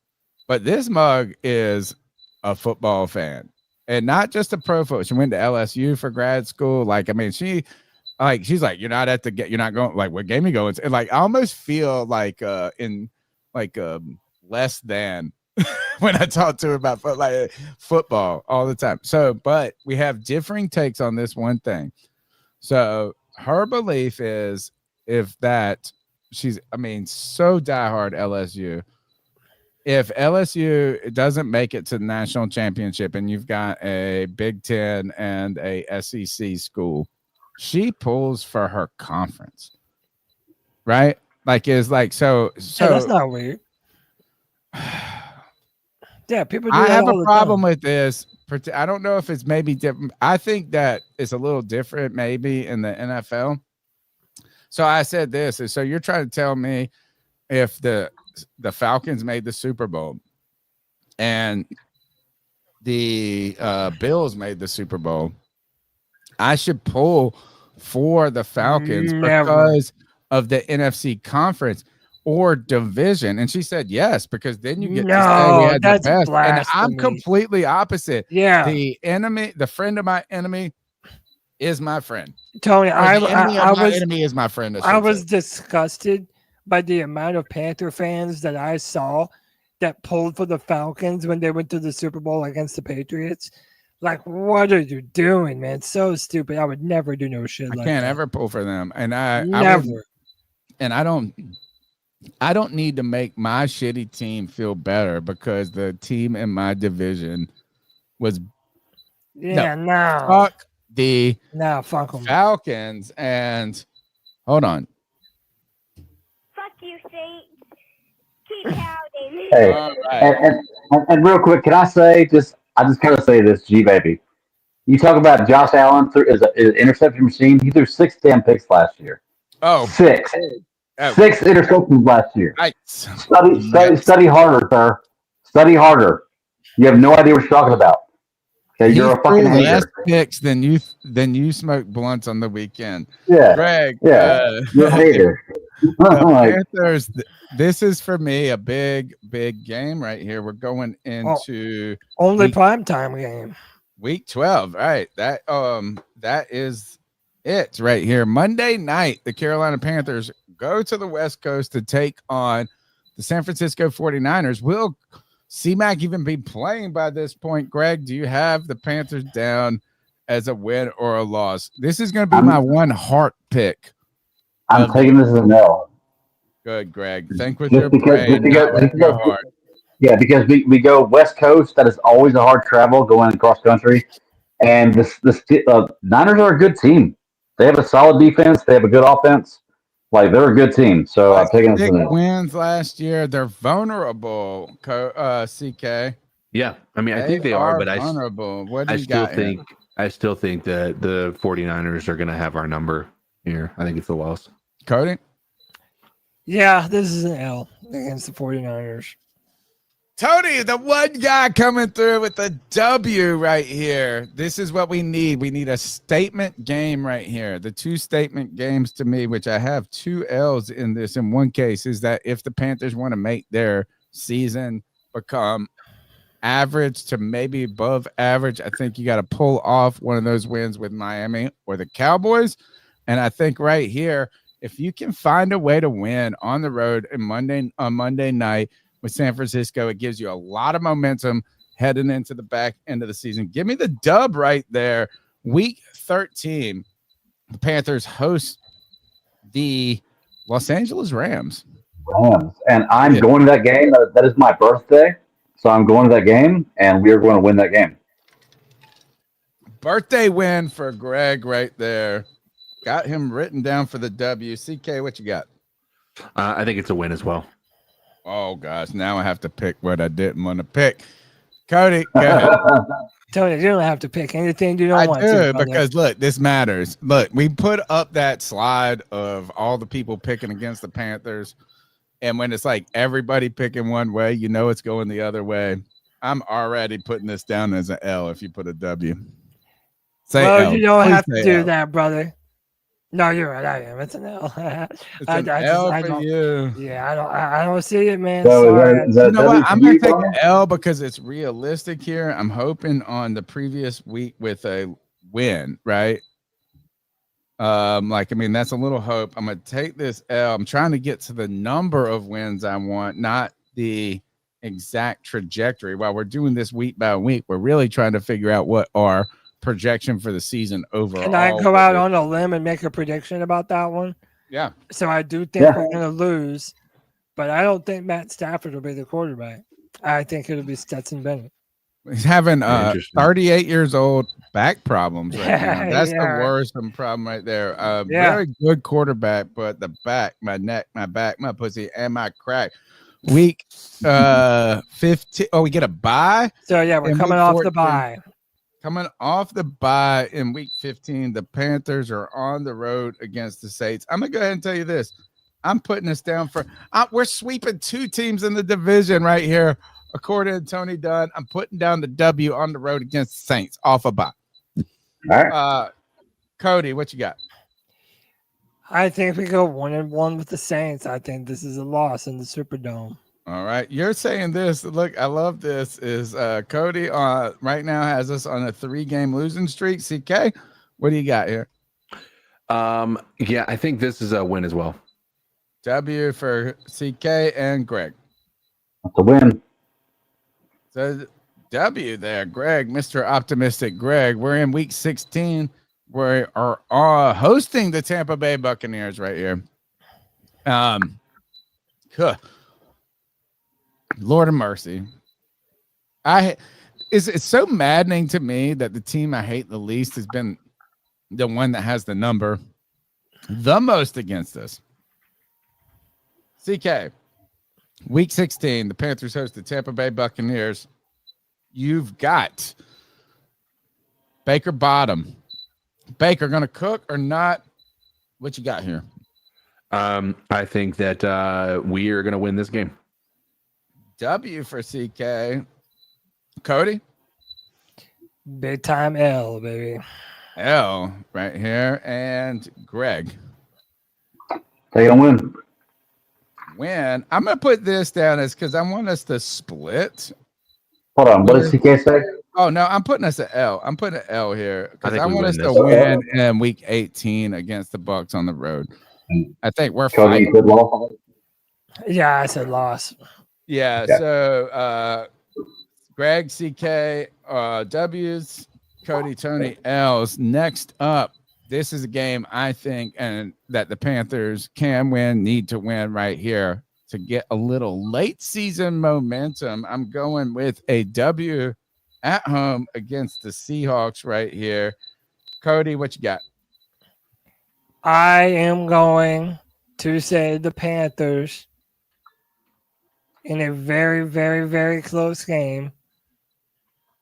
But this mug is a football fan, and not just a pro football. She went to LSU for grad school. Like, I mean, she's like, you're not going, like, what game you going to? And like, I almost feel like less than when I talk to her about football all the time. So, but we have differing takes on this one thing. So her belief is she's so diehard LSU. If LSU doesn't make it to the national championship and you've got a Big Ten and a SEC school, she pulls for her conference, right? Like, is like, so Yeah, that's not weird. Yeah, people do I that have all a the problem time. with this. I don't know if it's maybe different. I think that it's a little different maybe in the NFL. So I said this, so you're trying to tell me if the Falcons made the Super Bowl and the Bills made the Super Bowl, I should pull for the Falcons because of the NFC conference or division. And she said yes, because then you get to say we had the best. And I'm blasphemy. completely opposite. Yeah. The friend of my enemy is my friend. Tony, Or I the enemy of I my was enemy is my friend. I was disgusted by the amount of Panther fans that I saw that pulled for the Falcons when they went to the Super Bowl against the Patriots. Like, what are you doing, man? So stupid. I would never do no shit like that. I can't ever pull for them. And Never. I don't need to make my shitty team feel better because the team in my division was fuck the fuck 'em. Falcons. And hold on. Fuck you, Saints. Hey, All right. and real quick, can I say I just gotta say this, G baby. You talk about Josh Allen is an interception machine. He threw 6 damn picks last year. Oh, 6. oh. 6 interceptions last year. Right. Study harder, sir. Study harder. You have no idea what you're talking about. Okay, He you're a fucking threw less hater. picks than you smoked blunts on the weekend. Yeah, Greg. yeah, you're a hater. The Panthers. This is for me a big game right here. We're going into only primetime game. Week 12. Right. That is it right here. Monday night, the Carolina Panthers go to the West Coast to take on the San Francisco 49ers. Will C-Mac even be playing by this point? Greg, do you have the Panthers down as a win or a loss? This is going to be my one heart pick. I'm taking this as an L. Good, Greg. Think with your brain, not with your heart. Yeah, because we go West Coast. That is always a hard travel going across country. And the Niners are a good team. They have a solid defense. They have a good offense. Like, they're a good team. So I'm taking this as an L. Wins last year. They're vulnerable, CK. Yeah, I mean, I think they are, but vulnerable. What do I you still got think I still think that the 49ers are going to have our number here. I think it's a loss. Cody? Yeah, this is an L against the 49ers. Tony, the one guy coming through with the W right here. This is what we need. We need a statement game right here. The 2 statement games to me, which I have 2 L's in this in one case, is that if the Panthers want to make their season become average to maybe above average, I think you got to pull off one of those wins with Miami or the Cowboys. And I think right here, if you can find a way to win on the road on Monday night with San Francisco, it gives you a lot of momentum heading into the back end of the season. Give me the dub right there. Week 13, the Panthers host the Los Angeles Rams. And I'm going to that game. That is my birthday. So I'm going to that game, and we are going to win that game. Birthday win for Greg right there. Got him written down for the W. CK, what you got? I think it's a win as well. Oh, gosh. Now I have to pick what I didn't want to pick. Cody, go ahead. Tony, you don't have to pick anything you don't want to. Because, look, this matters. Look, we put up that slide of all the people picking against the Panthers. And when it's like everybody picking one way, you know it's going the other way. I'm already putting this down as an L if you put a W. Say L. You don't Please have to do L. that, brother. No, you're right. I am. It's an L. It's an L for you. Yeah, I don't see it, man. So Sorry. is that You know what? I'm going to take W? an L because it's realistic here. I'm hoping on the previous week with a win, right? That's a little hope. I'm going to take this L. I'm trying to get to the number of wins I want, not the exact trajectory. While we're doing this week by week, we're really trying to figure out what our projection for the season overall. Can I go out on a limb and make a prediction about that one? Yeah. So I do think we're going to lose, but I don't think Matt Stafford will be the quarterback. I think it'll be Stetson Bennett. He's having 38 years old back problems right now. That's the worrisome problem right there. Very good quarterback, but the back, my neck, my back, my pussy, and my crack. Week 15. Oh, we get a bye. So we're coming off the bye. Coming off the bye in week 15, the Panthers are on the road against the Saints. I'm going to go ahead and tell you this. I'm putting this down for we're sweeping 2 teams in the division right here. According to Tony Dunn, I'm putting down the W on the road against the Saints off a bye. All right. Cody, what you got? I think we go 1-1 with the Saints. I think this is a loss in the Superdome. All right. You're saying this. Look, I love this. Is Cody right now has us on a 3-game losing streak. CK, what do you got here? Yeah, I think this is a win as well. W for CK and Greg. That's a win. So W there, Greg, Mr. Optimistic Greg. We're in week 16. We are hosting the Tampa Bay Buccaneers right here. Lord of mercy. It's so maddening to me that the team I hate the least has been the one that has the number the most against us. CK. Week 16, the Panthers host the Tampa Bay Buccaneers. You've got Baker Bottom. Baker going to cook or not? What you got here? I think that we are going to win this game. W for CK. Cody? Big time L, baby. L right here. And Greg? Take a win. Win. I'm going to put this down as because I want us to split. Hold on. What did CK say? Oh, no, I'm putting us an L. I'm putting an L here because I want us to win win in week 18 against the Bucs on the road. I think we're Cody, fighting. good loss. Yeah, I said loss. Yeah, so Greg, CK, W's, Cody, Tony, L's. Next up, this is a game I think and that the Panthers can win, need to win right here to get a little late season momentum. I'm going with a W at home against the Seahawks right here. Cody, what you got? I am going to say the Panthers in a very, very, very close game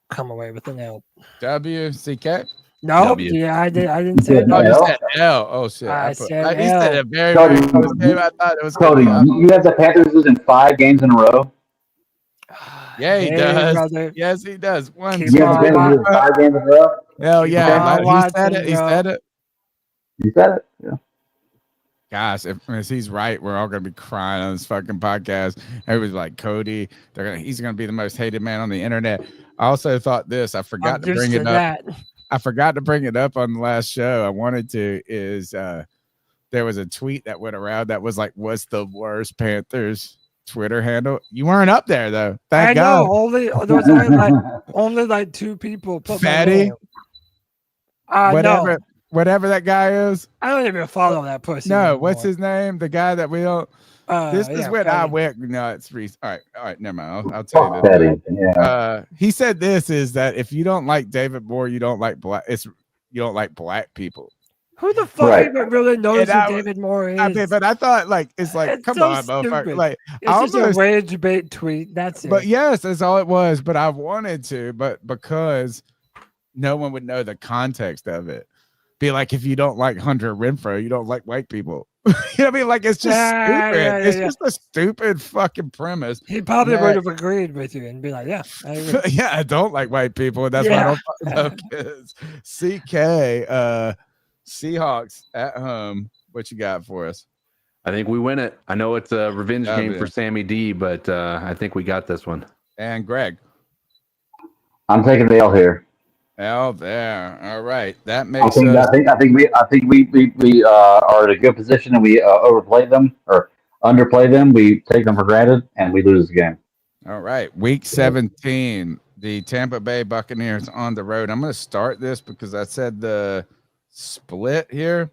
come away with an L. W, CK? No, W. yeah, I didn't say Oh, you no. said L. Oh, shit. I said he L. said a very, Cody, very close game. I thought it was Cody, gonna be you have the Panthers losing 5 games in a row. Yeah, he Hey, does. brother. Yes, he does. One, Keep You two, have the on Panthers losing 5 games in a row. hell Keep yeah. on He said watching, it. He bro. said it. You said it. Yeah. Gosh, if he's right, we're all gonna be crying on this fucking podcast. Everybody's like, Cody, he's gonna be the most hated man on the internet. I also thought this, I forgot to bring it up. I forgot to bring it up on the last show. I wanted to is there was a tweet that went around that was like, what's the worst Panthers Twitter handle? You weren't up there though. Thank God. know. There was only like 2 people. Put my Fatty. name. Whatever. No. Whatever that guy is. I don't even follow that pussy. No, anymore. what's his name? The guy that we don't. This is yeah, when I Fatty. went nuts. All right, never mind. I'll tell you Fuck this. Betty. Yeah. He said this is that if you don't like David Moore, you don't like black. You don't like black people. Who the fuck Right. even really knows And who David Moore is? I mean, but I thought like it's like It's come so on, motherfucker. stupid. Like It's just almost, a rage bait tweet. That's it. but yes, that's all it was. But I wanted to, but because no one would know the context of it. Be like, if you don't like Hunter Renfrow, you don't like white people. You know what I mean? Like, it's just stupid. It's just a stupid fucking premise. He probably would have agreed with you and be like, yeah, I agree. Yeah, I don't like white people. And that's why I don't fucking love kids. CK, Seahawks at home. What you got for us? I think we win it. I know it's a revenge W. game for Sammy D, but I think we got this one. And Greg. I'm taking the L here. L there. All right. That I makes think, us. I think we are in a good position and we overplay them or underplay them. We take them for granted and we lose the game. All right. Week 17, the Tampa Bay Buccaneers on the road. I'm going to start this because I said the split here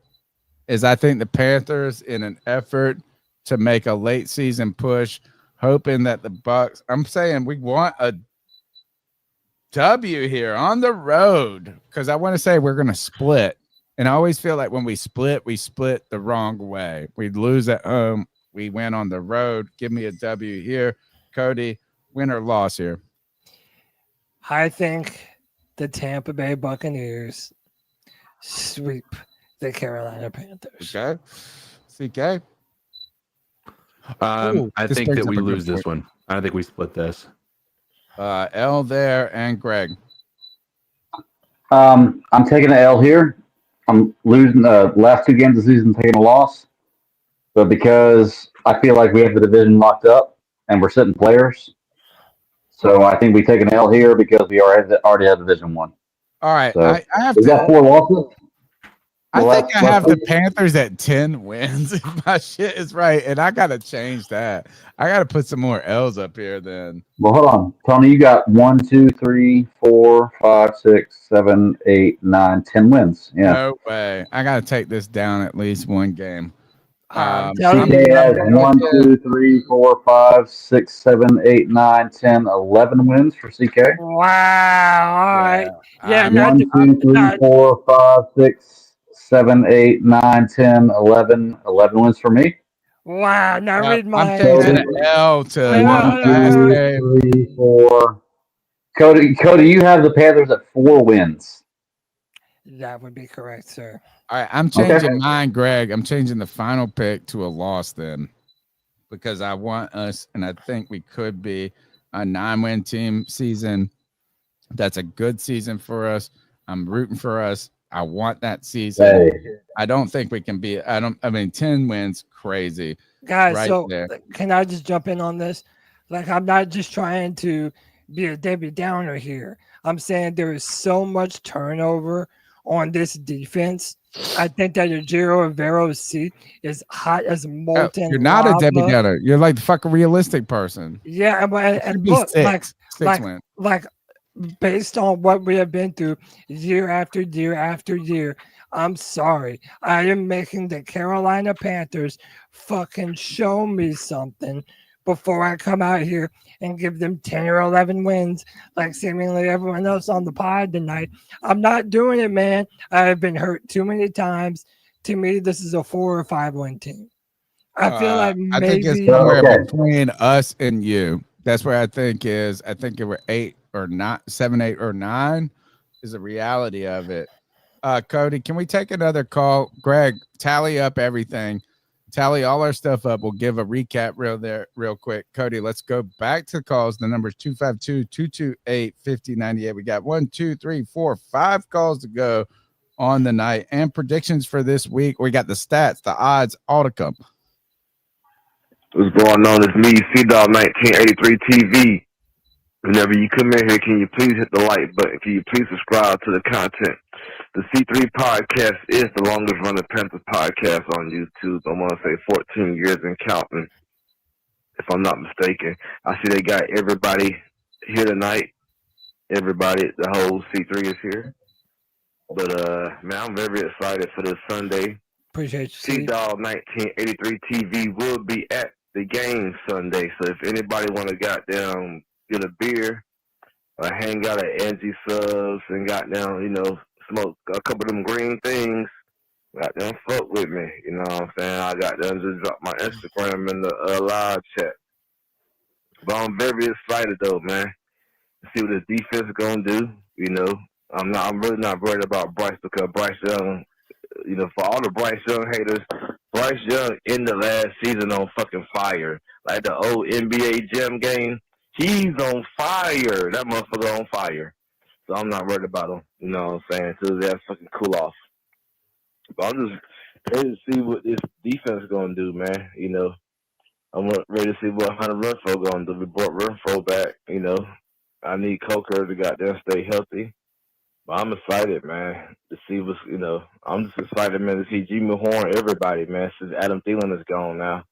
is I think the Panthers in an effort to make a late season push, hoping that the Bucs, I'm saying we want a W here on the road because I want to say we're going to split. And I always feel like when we split the wrong way. We lose at home. We win on the road. Give me a W here. Cody, win or loss here? I think the Tampa Bay Buccaneers sweep the Carolina Panthers. Okay. CK? I think that we lose this one. I think we split this. L there and Greg. I'm taking an L here. I'm losing the last 2 games of the season, taking a loss. But because I feel like we have the division locked up and we're sitting players, so I think we take an L here because we already have Division 1. All right. So I have we got 4 losses. I Well, think I have the Panthers at 10 wins if my shit is right, and I got to change that. I got to put some more L's up here then. Well, hold on. Tony, you got 1, 2, 3, 4, 5, 6, 7, 8, 9, 10 wins. Yeah. No way. I got to take this down at least one game. CK has 1, 2, 3, 4, 5, 6, 7, 8, 9, 10, 11 wins for CK. Wow. All right. Yeah. 1, 2, 3, 4, 5, 6, 7, 8, 9, 10, 11 wins for me. Wow, now read I'm mine. changing the L to last 1, game. 2, 3, 4. Cody, you have the Panthers at 4 wins. That would be correct, sir. All right, I'm changing mine, Greg. I'm changing the final pick to a loss then, because I want us, and I think we could be a 9-win team season. That's a good season for us. I'm rooting for us. I want that season. Hey. I don't think we can be. 10 wins, crazy, Guys. right So there. can I just jump in on this? Like, I'm not just trying to be a Debbie Downer here. I'm saying there is so much turnover on this defense. I think that Ejiro Avero's seat is hot as molten You're not lava. a Debbie Downer. You're like the fucking realistic person. Yeah, and be look, six wins. like based on what we have been through year after year after year, I'm sorry. I am making the Carolina Panthers fucking show me something before I come out here and give them 10 or 11 wins like seemingly everyone else on the pod tonight. I'm not doing it, man. I have been hurt too many times. To me, this is a 4 or 5 win team. I feel like I think it's maybe somewhere between us and you. That's where I think is. I think it were 8 or 9, 7, 8 or 9 is the reality of it. Cody, can we take another call? Greg, tally up everything. Tally all our stuff up. We'll give a recap real quick. Cody, let's go back to calls. The number is 252-228-5098. We got 1, 2, 3, 4, 5 calls to go on the night and predictions for this week. We got the stats, the odds, all to come. What's going on? It's me, C-Dog 1983 TV. Whenever you come in here, can you please hit the like button? Can you please subscribe to the content? The C3 Podcast is the longest running Panthers podcast on YouTube. I want to say 14 years and counting, if I'm not mistaken. I see they got everybody here tonight. Everybody, the whole C3 is here. But, man, I'm very excited for this Sunday. Appreciate you, C-Dog 1983 TV will be at the game Sunday. So if anybody want to goddamn get a beer or hang out at Angie Subs and goddamn, smoke a couple of them green things, goddamn fuck with me. You know what I'm saying? I goddamn just drop my Instagram in the live chat. But I'm very excited though, man. To see what this defense is gonna do. I'm really not worried about Bryce because Bryce Young, for all the Bryce Young haters, Bryce Young ended last season on fucking fire. Like the old NBA Jam game, he's on fire. That motherfucker on fire. So I'm not worried about him. You know what I'm saying? Until that fucking cool off. But I'm just ready to see what this defense is going to do, man. I'm ready to see what Hunter Renfrow going to do. We brought Renfrow back, I need Coker to goddamn stay healthy. But I'm excited, man, to see what's, I'm just excited, man, to see Jimmy Horn, everybody, man, since Adam Thielen is gone now.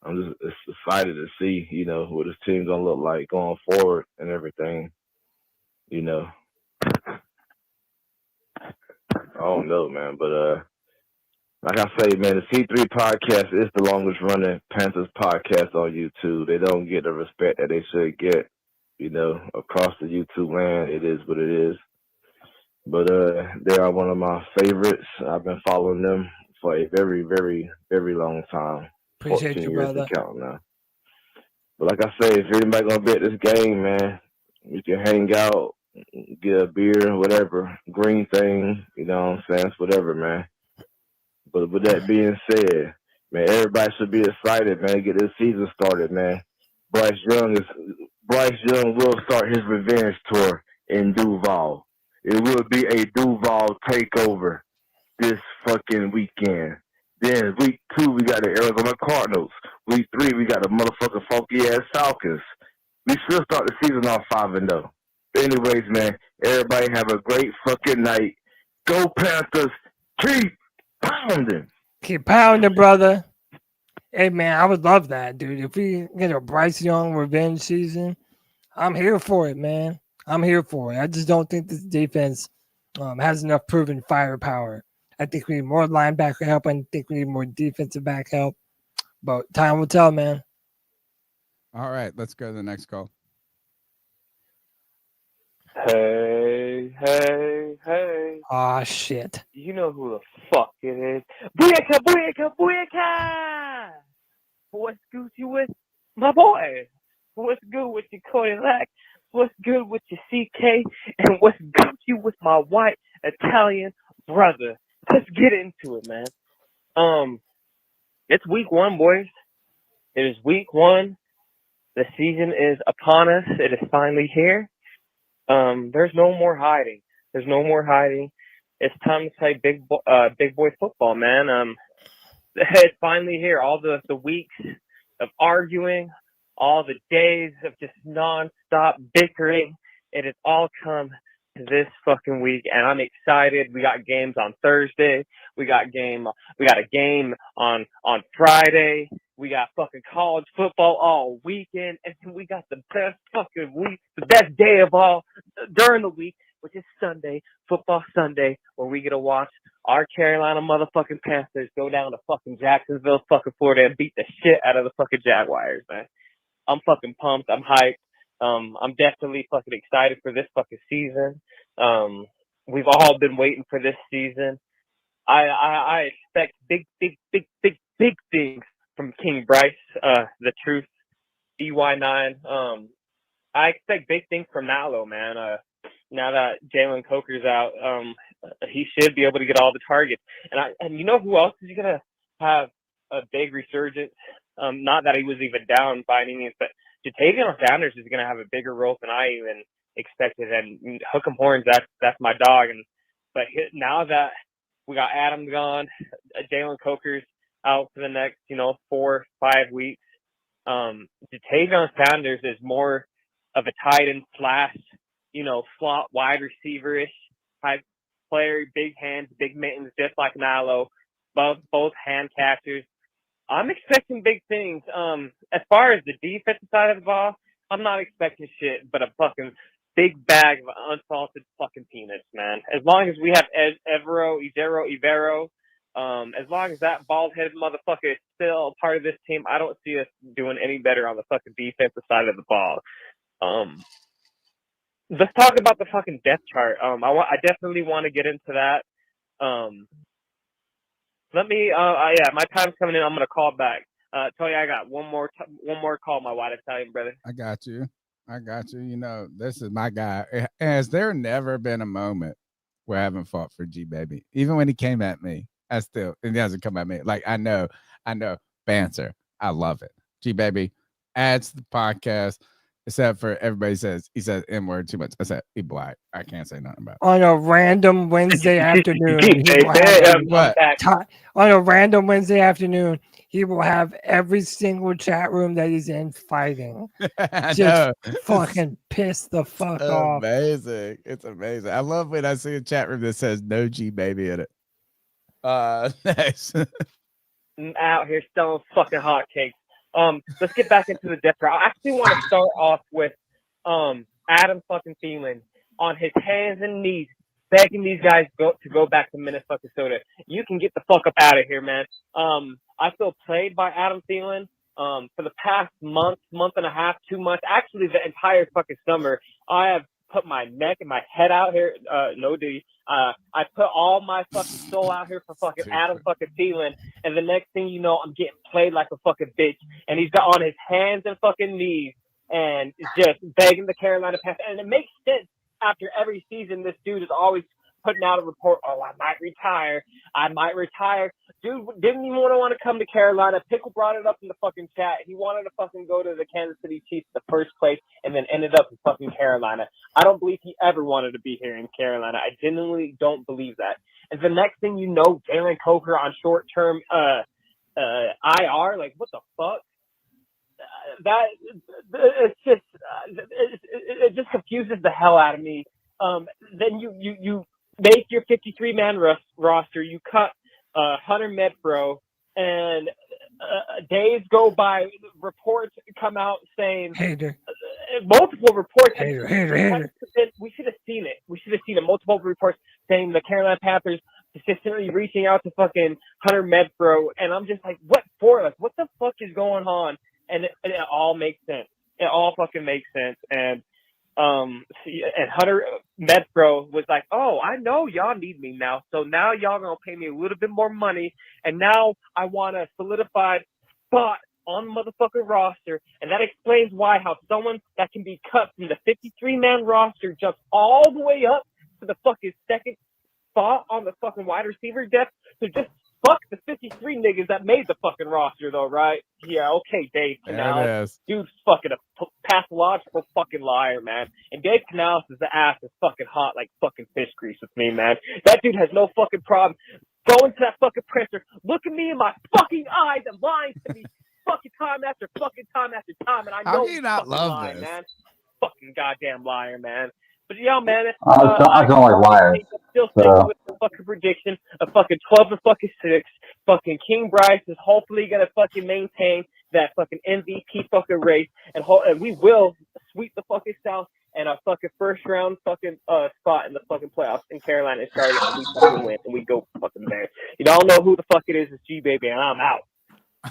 I'm just excited to see, what this team's going to look like going forward and everything, I don't know, man, but like I say, man, the C3 Podcast is the longest running Panthers podcast on YouTube. They don't get the respect that they should get, across the YouTube land. It is what it is. But they are one of my favorites. I've been following them for a very, very, very long time. Appreciate 14 you, years brother. to count now. But like I say, if anybody gonna bet this game, man, you can hang out, get a beer, whatever, green thing, you know what I'm saying? It's whatever, man. But with that being said, man, everybody should be excited, man. Get this season started, man. Bryce Young will start his revenge tour in Duval. It will be a Duval takeover this fucking weekend. Then week 2, we got the Arizona Cardinals. Week 3, we got the motherfucking funky-ass Falcons. We should start the season off 5-0. Anyways, man, everybody have a great fucking night. Go Panthers. Keep pounding. Keep pounding, brother. Hey, man, I would love that, dude. If we get a Bryce Young revenge season, I'm here for it, man. I'm here for it. I just don't think this defense has enough proven firepower. I think we need more linebacker help. I think we need more defensive back help. But time will tell, man. All right, let's go to the next call. Hey. Ah, shit. You know who the fuck it is. Booyaka, booyaka, booyaka! What's Gucci with my boy? What's good with your Cody Lack? What's good with your CK? And what's Gucci with my white Italian brother? Let's get into it, man. It's week 1, boys. It is week 1. The season is upon us. It is finally here. There's no more hiding. There's no more hiding. It's time to play big boy football, man. It's finally here. All the weeks of arguing, all the days of just nonstop bickering, it has all come to this fucking week, and I'm excited. We got games on Thursday. We got a game on Friday. We got fucking college football all weekend, and then we got the best fucking week, the best day of all during the week, which is Sunday, Football Sunday, where we get to watch our Carolina motherfucking Panthers go down to fucking Jacksonville, fucking Florida, and beat the shit out of the fucking Jaguars, man. I'm fucking pumped. I'm hyped. I'm definitely fucking excited for this fucking season. We've all been waiting for this season. I expect big things from King Bryce, the truth, EY9. I expect big things from Mallow, man. Now that Jalen Coker's out, he should be able to get all the targets. And you know who else is going to have a big resurgence? Not that he was even down by any means, but Jatavion Sanders is going to have a bigger role than I even expected. And hook 'em horns, that's my dog. But now that we got Adam gone, Jalen Coker's out for the next 4-5 weeks. Jatavion Sanders is more of a tight end slash slot wide receiver-ish type player, big hands, big mittens, just like Nalo, both hand catchers. I'm expecting big things. As far as the defensive side of the ball, I'm not expecting shit but a fucking big bag of unsalted fucking peanuts, man. As long as we have Ivero, as long as that bald-headed motherfucker is still part of this team, I don't see us doing any better on the fucking defensive side of the ball. Let's talk about the fucking depth chart. I definitely want to get into that. My time's coming in. I'm gonna call back. Tony, I got one more call, my white Italian brother. I got you. This is my guy. Has there never been a moment where I haven't fought for G Baby? Even when he came at me, he doesn't come at me. Like I know, banter. I love it. G Baby adds to the podcast. Except for everybody he says N-word too much. I said he black. I can't say nothing about it. On a random Wednesday afternoon, he will have every single chat room that he's in fighting. Just fucking piss the fuck off. Amazing. It's amazing. I love when I see a chat room that says no G Baby in it. Nice. I'm out here selling fucking hotcakes. Let's get back into the depth chart. I actually want to start off with Adam fucking Thielen on his hands and knees begging these guys to go back to Minnesota. You can get the fuck up out of here, man. I feel played by Adam Thielen for the past month and a half, 2 months, actually the entire fucking summer. I have put my neck and my head out here. I put all my fucking soul out here for fucking Adam fucking Thielen, and the next thing you know, I'm getting played like a fucking bitch, and he's got on his hands and fucking knees and just begging the Carolina Panthers. And it makes sense after every season. This dude is always putting out a report. Oh, I might retire. Dude didn't even want to come to Carolina. Pickle brought it up in the fucking chat. He wanted to fucking go to the Kansas City Chiefs in the first place and then ended up in fucking Carolina. I don't believe he ever wanted to be here in Carolina. I genuinely don't believe that. And the next thing you know, Jalen Coker on short-term IR. Like, what the fuck? It just confuses the hell out of me. Then you make your 53-man roster. You cut Hunter Renfrow, and days go by. Reports come out saying multiple reports. Hater. We should have seen it. Multiple reports saying the Carolina Panthers consistently reaching out to fucking Hunter Renfrow, and I'm just like, what for? Like, what the fuck is going on? And it all makes sense. It all fucking makes sense. And Hunter Renfrow was like, oh, I know y'all need me now. So now y'all gonna pay me a little bit more money. And now I want a solidified spot on the motherfucking roster, and that explains why how someone that can be cut from the 53-man roster jumps all the way up to the fucking second spot on the fucking wide receiver depth. So just fuck the 53 niggas that made the fucking roster, though, right? Yeah, okay, Dave Canales. Dude's fucking a pathological fucking liar, man. And Dave Canales' ass is fucking hot like fucking fish grease with me, man. That dude has no fucking problem going to that fucking presser, looking me in my fucking eyes and lying to me fucking time after fucking time after time. And I know he's fucking lying, man. Fucking goddamn liar, man. But yeah, man. I don't like liars. I'm still sticking with the fucking prediction of fucking 12-6. Fucking King Bryce is hopefully gonna fucking maintain that fucking MVP fucking race, and we will sweep the fucking South and a fucking first round fucking spot in the fucking playoffs in Carolina and Charlotte, and we fucking win and we go fucking there. You don't know who the fuck it is. It's G baby, and I'm out.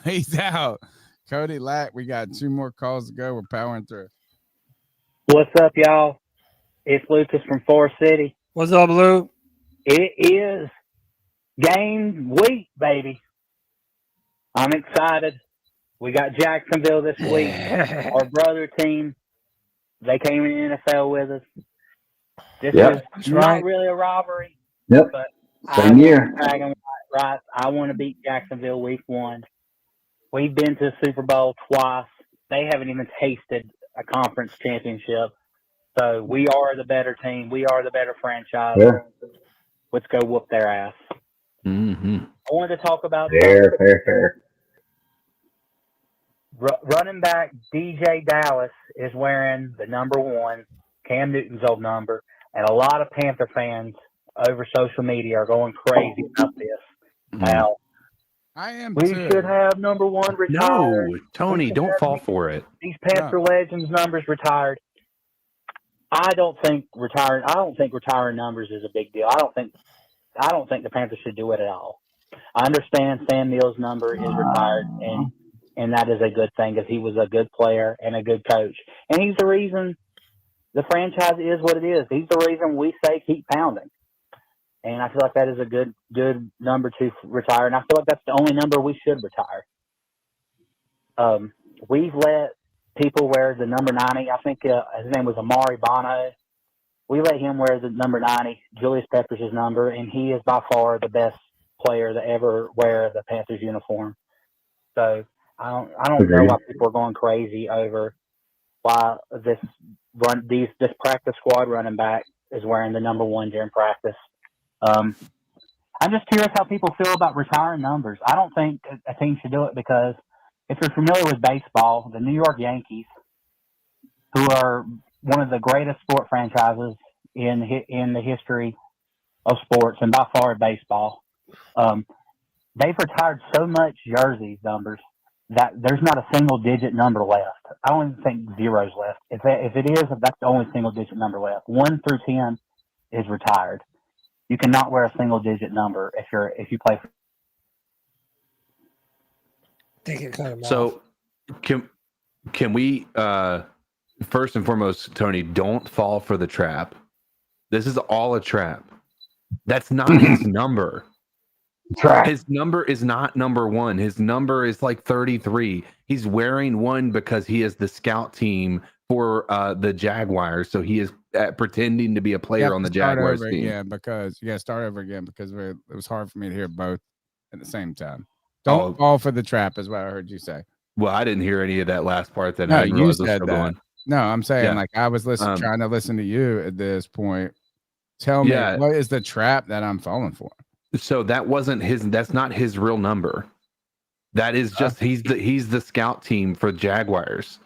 He's out. Cody Lack, we got 2 more calls to go. We're powering through. What's up, y'all? It's Lucas from Forest City. What's up, Luke? It is game week, baby. I'm excited. We got Jacksonville this week. Our brother team. They came in the NFL with us. This is not really a rivalry. Yep. But Same year. Right. I want to beat Jacksonville week 1. We've been to the Super Bowl twice. They haven't even tasted a conference championship. So we are the better team. We are the better franchise. Yeah. Let's go whoop their ass. Mm-hmm. I wanted to talk about Fair. Running back DJ Dallas is wearing the number 1, Cam Newton's old number, and a lot of Panther fans over social media are going crazy about this. Now, I am we too. should have number 1 retired. No, Tony, don't fall for it. These Panther Legends numbers retired. I don't think retiring numbers is a big deal. I don't think the Panthers should do it at all. I understand Sam Mills' number is retired, and that is a good thing because he was a good player and a good coach. And he's the reason the franchise is what it is. He's the reason we say keep pounding. And I feel like that is a good number to retire. And I feel like that's the only number we should retire. We've let people wear the number 90. I think his name was Amari Bono. We let him wear the number 90, Julius Peppers' number, and he is by far the best player to ever wear the Panthers uniform. So I don't know why people are going crazy over why this practice squad running back is wearing the number 1 during practice. I'm just curious how people feel about retiring numbers. I don't think a team should do it because if you're familiar with baseball, the New York Yankees, who are one of the greatest sport franchises in the history of sports and by far baseball, they've retired so much jerseys numbers that there's not a single-digit number left. I don't even think 0's left. If it is, that's the only single-digit number left. 1 through 10 is retired. You cannot wear a single-digit number if you play for. So can we first and foremost, Tony, don't fall for the trap. This is all a trap. That's not his number. Trap. His number is not number 1. His number is like 33. He's wearing 1 because he is the scout team for the Jaguars. So he is pretending to be a player on the Jaguars team. Yeah, because you got to start over again because it was hard for me to hear both at the same time. Don't fall for the trap is what I heard you say. Well, I didn't hear any of that last part. That no, you said that. Going. No, I'm saying like I was trying to listen to you at this point. Tell me what is the trap that I'm falling for? So that wasn't his. That's not his real number. That is just he's the scout team for Jaguars.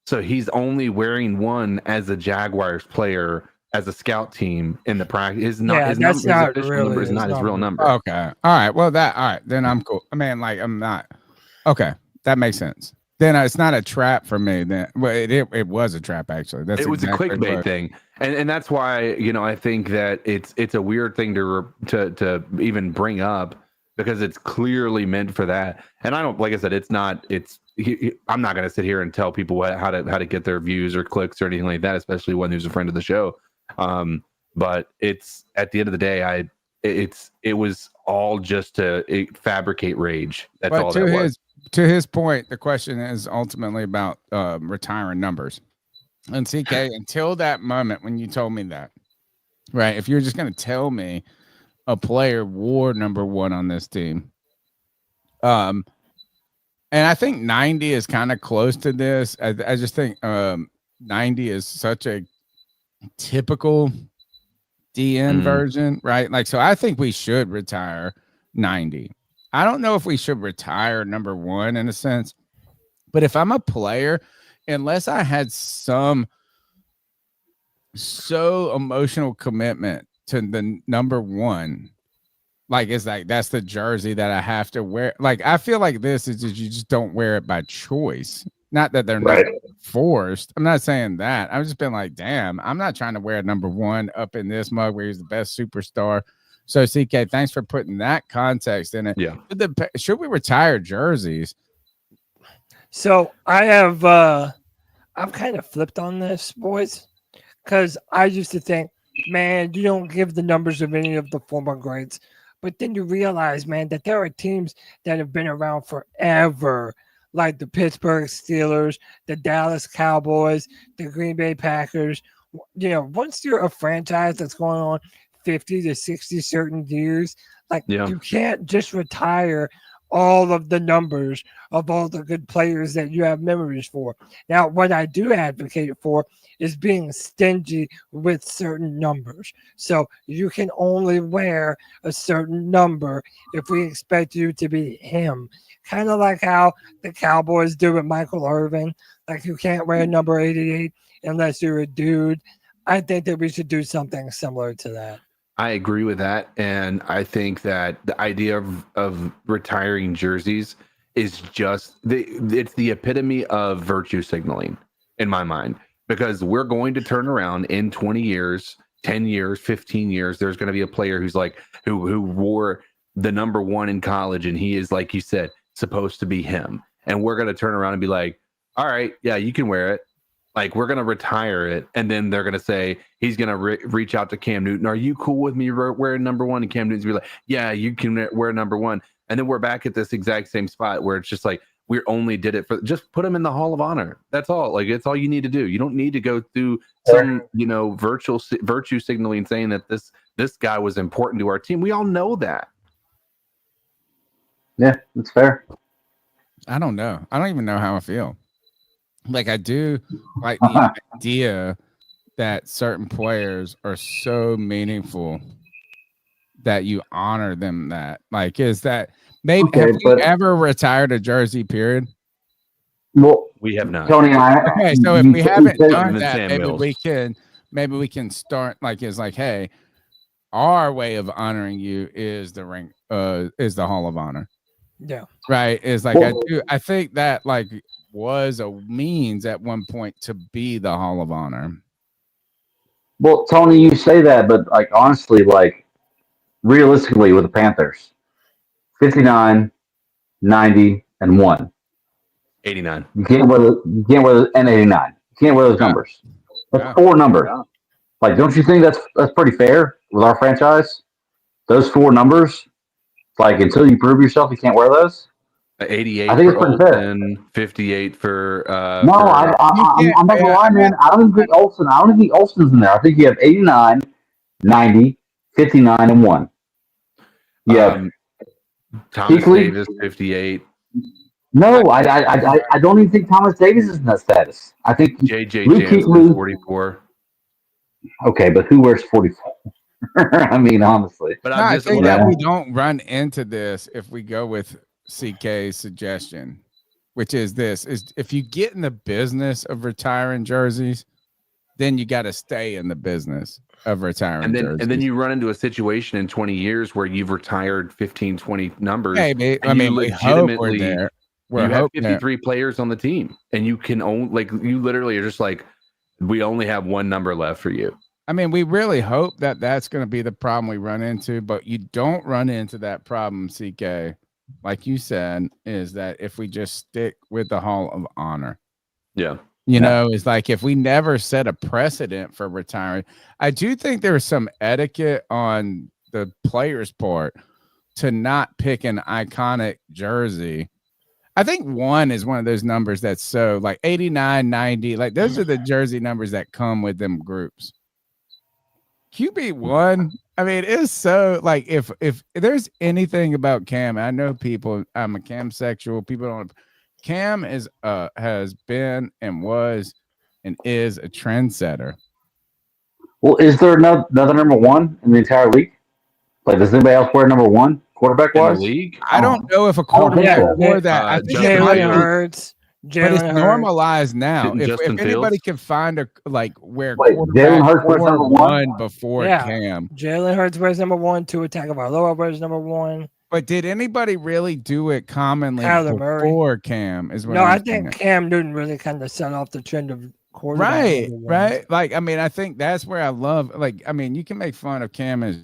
So he's only wearing 1 as a Jaguars player as a scout team in the practice. His number is not his real number. Okay. All right. Well, then I'm cool. I mean, like I'm not. Okay, that makes sense. Then it's not a trap for me. Then it was a trap actually. It was a clickbait thing, and that's why I think that it's a weird thing to even bring up because it's clearly meant for that. And I don't, like I said, it's not. I'm not going to sit here and tell people how to get their views or clicks or anything like that, especially one who's a friend of the show. But it's at the end of the day, it was all just to fabricate rage. That's all that was. to his point, the question is ultimately about retiring numbers. And CK, until that moment when you told me that, right? If you're just going to tell me a player wore number 1 on this team, and I think 90 is kind of close to this. I just think 90 is such a typical DN version, right? Like, so I think we should retire 90. I don't know if we should retire number 1 in a sense, but if I'm a player, unless I had some so emotional commitment to the number 1, like it's like that's the jersey that I have to wear. Like I feel like this is just you just don't wear it by choice. Not that they're not forced. I'm not saying that. I've just been like, damn, I'm not trying to wear number 1 up in this mug where he's the best superstar. So CK, thanks for putting that context in it. Yeah. Should we retire jerseys? So I have I've kind of flipped on this, boys, because I used to think, man, you don't give the numbers of any of the former greats. But then you realize, man, that there are teams that have been around forever, like the Pittsburgh Steelers, the Dallas Cowboys, the Green Bay Packers. You know, once you're a franchise that's going on 50 to 60 certain years, like you can't just retire all of the numbers of all the good players that you have memories for. Now, what I do advocate for is being stingy with certain numbers. So you can only wear a certain number if we expect you to be him. Kind of like how the Cowboys do with Michael Irvin. Like you can't wear number 88 unless you're a dude. I think that we should do something similar to that. I agree with that. And I think that the idea of retiring jerseys is just it's the epitome of virtue signaling in my mind, because we're going to turn around in 20 years, 10 years, 15 years. There's going to be a player who's like, who wore the number 1 in college. And he is, like you said, supposed to be him. And we're going to turn around and be like, all right, yeah, you can wear it. Like, we're going to retire it. And then they're going to say, he's going to reach out to Cam Newton. Are you cool with me wearing number 1? And Cam Newton's be like, yeah, you can wear number 1. And then we're back at this exact same spot where it's just like, we only did it for, just put him in the Hall of Honor. That's all. Like, it's all you need to do. You don't need to go through some, virtue signaling saying that this guy was important to our team. We all know that. Yeah, that's fair. I don't know. I don't even know how I feel. Like, I do like the idea that certain players are so meaningful that you honor them. That, like, is that maybe have you ever retired a jersey, period? Well, we have not. Tony and I. Okay, so if we haven't done that, maybe we can start, like, it's like, hey, our way of honoring you is the ring, is the Hall of Honor. Yeah. Right. It's like, I think that, like, was a means at one point to be the Hall of Honor. Well, Tony, you say that, but like honestly, like realistically with the Panthers, 59, 90, and 1. 89. You can't wear and 89. You can't wear those numbers. That's 4 numbers. Like, don't you think that's pretty fair with our franchise? Those 4 numbers, like, until you prove yourself, you can't wear those. 88 I think for it's pretty Olsen, 58 for I'm not gonna lie, man. I don't even think Olsen. I don't even think Olsen's in there. I think you have 89, 90, 59, and 1. Yeah. Thomas Davis, 58. No, I don't even think Thomas Davis is in that status. I think JJ Jansen, 44. Okay, but who wears 44? I mean, honestly. But I think that we don't run into this if we go with CK's suggestion, which is this: is if you get in the business of retiring jerseys, then you got to stay in the business of retiring jerseys. And then you run into a situation in 20 years where you've retired 15, 20 numbers. Maybe. I mean, we hope we're there. You have 53 players on the team, and you can only, like, you literally are just like, we only have 1 number left for you. I mean, we really hope that that's going to be the problem we run into, but you don't run into that problem, CK. Like you said, is that if we just stick with the Hall of Honor. Yeah. You know, it's like if we never set a precedent for retiring, I do think there's some etiquette on the player's part to not pick an iconic jersey I think 1 is one of those numbers that's so like 89, 90. Like those are the jersey numbers that come with them groups. QB1, I mean, it's so like if there's anything about Cam, I know people, I'm a Cam sexual. People don't. Cam is has been and was and is a trendsetter. Well, is there another number 1 in the entire league? Like, does anybody else wear number 1 quarterback wise? League? I don't know if a quarterback wore that. I think it might Hurts. But it's normalized now. Didn't If Justin anybody Fields? can find a where Wait, Jalen Hurts quarterback wears number wore 1? 1 before Yeah. Cam. Jalen Hurts wears number 1. Tua Tagovailoa wears number 1. But did anybody really do it commonly Kyler Murray. before Cam? Is what No, I'm I think saying. Cam Newton really kind of set off the trend of quarterback. Right, number 1s. right. Like, I mean, I think that's where I love. Like, I mean, you can make fun of Cam as,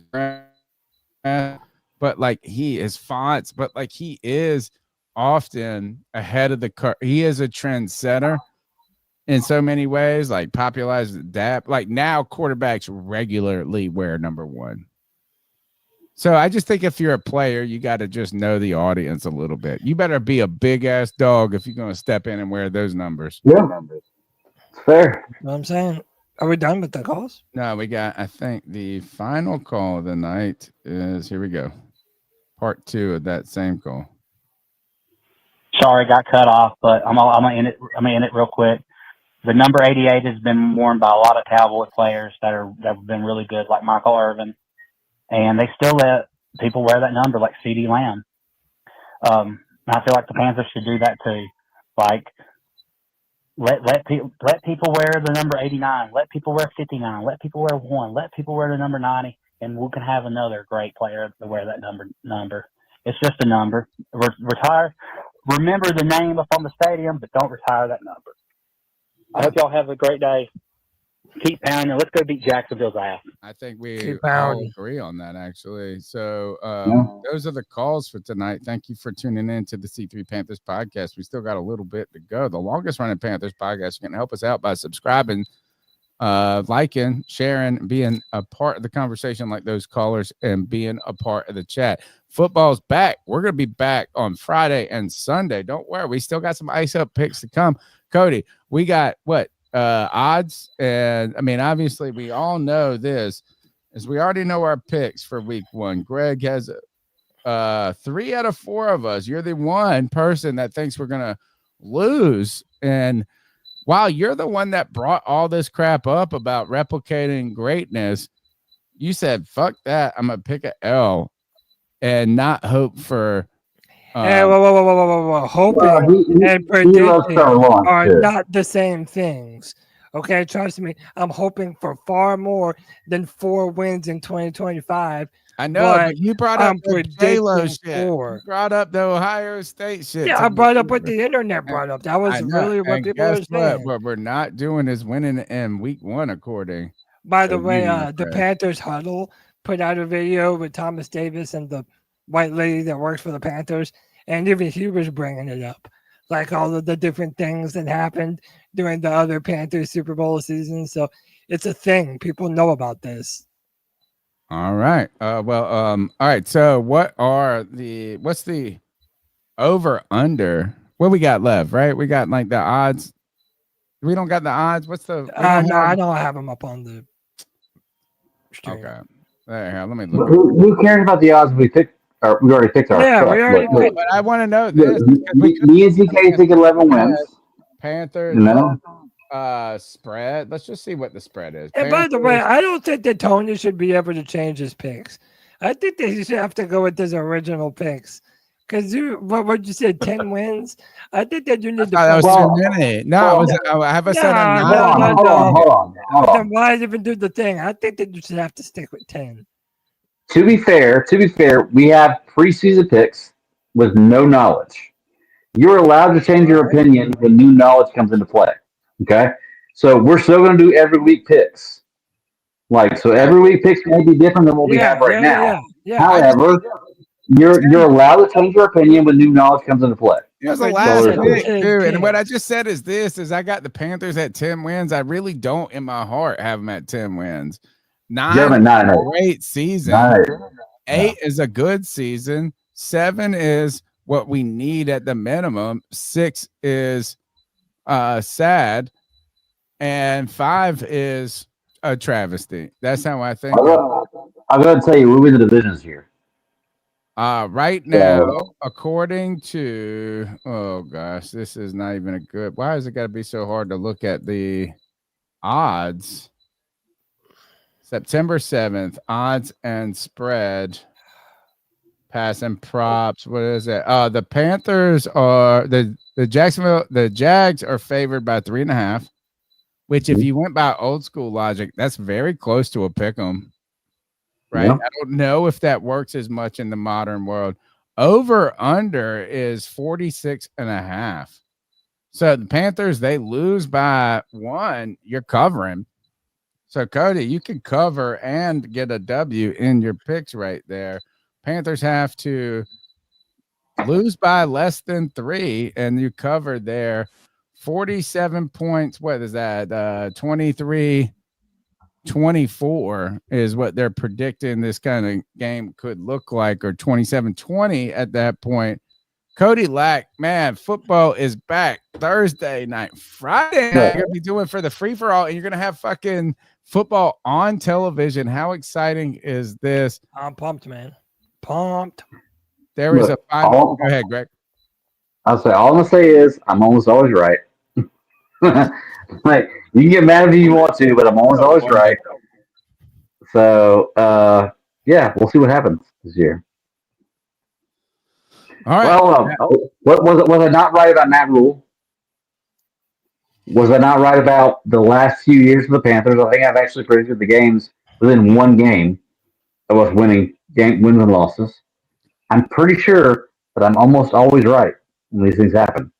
but like he is fonts, but like he is often ahead of the curve. He is a trendsetter in so many ways. Like popularized adapt. Like now, quarterbacks regularly wear number 1. So I just think if you're a player, you got to just know the audience a little bit. You better be a big ass dog if you're going to step in and wear those numbers. Yeah, it's fair. You know what I'm saying? Are we done with the calls? No, we got, I think the final call of the night is, here we go. Part 2 of that same call. Sorry, got cut off, but I'm gonna end it. I'm gonna end it real quick. The number 88 has been worn by a lot of Cowboy players that have been really good, like Michael Irvin, and they still let people wear that number, like CeeDee Lamb. I feel like the Panthers should do that too. Like let people wear the number 89. Let people wear 59. Let people wear 1. Let people wear the number 90, and we can have another great player to wear that number. It's just a number. Retire. Remember the name up on the stadium, but don't retire that number. I hope y'all have a great day. Keep pounding. Let's go beat Jacksonville's ass. I think we Keep all pounding. agree on that, actually. So those are the calls for tonight. Thank you for tuning in to the C3 Panthers podcast. We still got a little bit to go. The longest running Panthers podcast. You can help us out by subscribing, liking, sharing, being a part of the conversation like those callers, and being a part of the chat. Football's back. We're going to be back on Friday and Sunday. Don't worry. We still got some ice up picks to come. Cody, we got what? Odds. And I mean, obviously, we all know this, is we already know our picks for week 1. Greg has 3 out of 4 of us. You're the one person that thinks we're going to lose. And while you're the one that brought all this crap up about replicating greatness, you said, fuck that. I'm going to pick an L and not hope for. Hey, whoa. Hoping and predicting are not the same things. Okay, trust me. I'm hoping for far more than 4 wins in 2025. I know, but you brought up the J-Lo shit. You brought up the Ohio State shit. Yeah, I brought up what the internet brought up. That was really what people are saying. What we're not doing is winning in week 1, according. By the way, the Panthers huddle put out a video with Thomas Davis and the white lady that works for the Panthers, and even he was bringing it up, like all of the different things that happened during the other Panthers Super Bowl season. So it's a thing. People know about this. All right. All right. So what's the over under? What we got left, right? We got like the odds. We don't got the odds. What's the no, I don't have them up on the stream. Okay. There, let me look. Who cares about the odds we picked? We already picked our. Yeah, we already picked. But I want to know this. Me and ZK think 11 wins. Panthers. You know? Spread. Let's just see what the spread is. And by the way, I don't think that Tony should be able to change his picks. I think that he should have to go with his original picks. Because what you said, 10 wins? I think that you need to. That was too many. No, I have said a 9. Hold on. Then why even do the thing? I think that you should have to stick with 10. To be fair, we have preseason picks with no knowledge. You're allowed to change your opinion when new knowledge comes into play. Okay? So we're still going to do every week picks. So every week picks may be different than what we have right now. However, you're allowed to change your opinion when new knowledge comes into play. It was the last pick, too. And what I just said is I got the Panthers at 10 wins. I really don't, in my heart, have them at 10 wins. 9 is a great season. 8 is a good season. 7 is what we need at the minimum. 6 is sad, and 5 is a travesty. That's how I think. I'm going to tell you, we win the divisions here. Right now, according to, oh gosh, this is not even a good. Why has it got to be so hard to look at the odds? September 7th, odds and spread, pass and props. What is it? The Panthers are the Jags are favored by 3.5, which if you went by old school logic, that's very close to a pick 'em. Right. Yeah. I don't know if that works as much in the modern world. Over under is 46.5. So the Panthers, they lose by 1, you're covering. So Cody, you can cover and get a W in your picks right there. Panthers have to lose by less than 3, and you cover there. 47 points. What is that? 23-24 is what they're predicting this kind of game could look like, or 27-20 at that point. Cody Lack, man, football is back Thursday night. Friday night, you're going to be doing for the free-for-all, and you're going to have fucking football on television. How exciting is this? I'm pumped, man. Pumped. There is a final. Go ahead, Greg. I'll say, all I'm going to say is I'm almost always right. Like, you can get mad if you want to, but I'm always right. So, yeah, we'll see what happens this year. All right. Well, was I not right about Matt Rule? Was I not right about the last few years of the Panthers? I think I've actually predicted the games within one game of us winning wins and losses. I'm pretty sure that I'm almost always right when these things happen.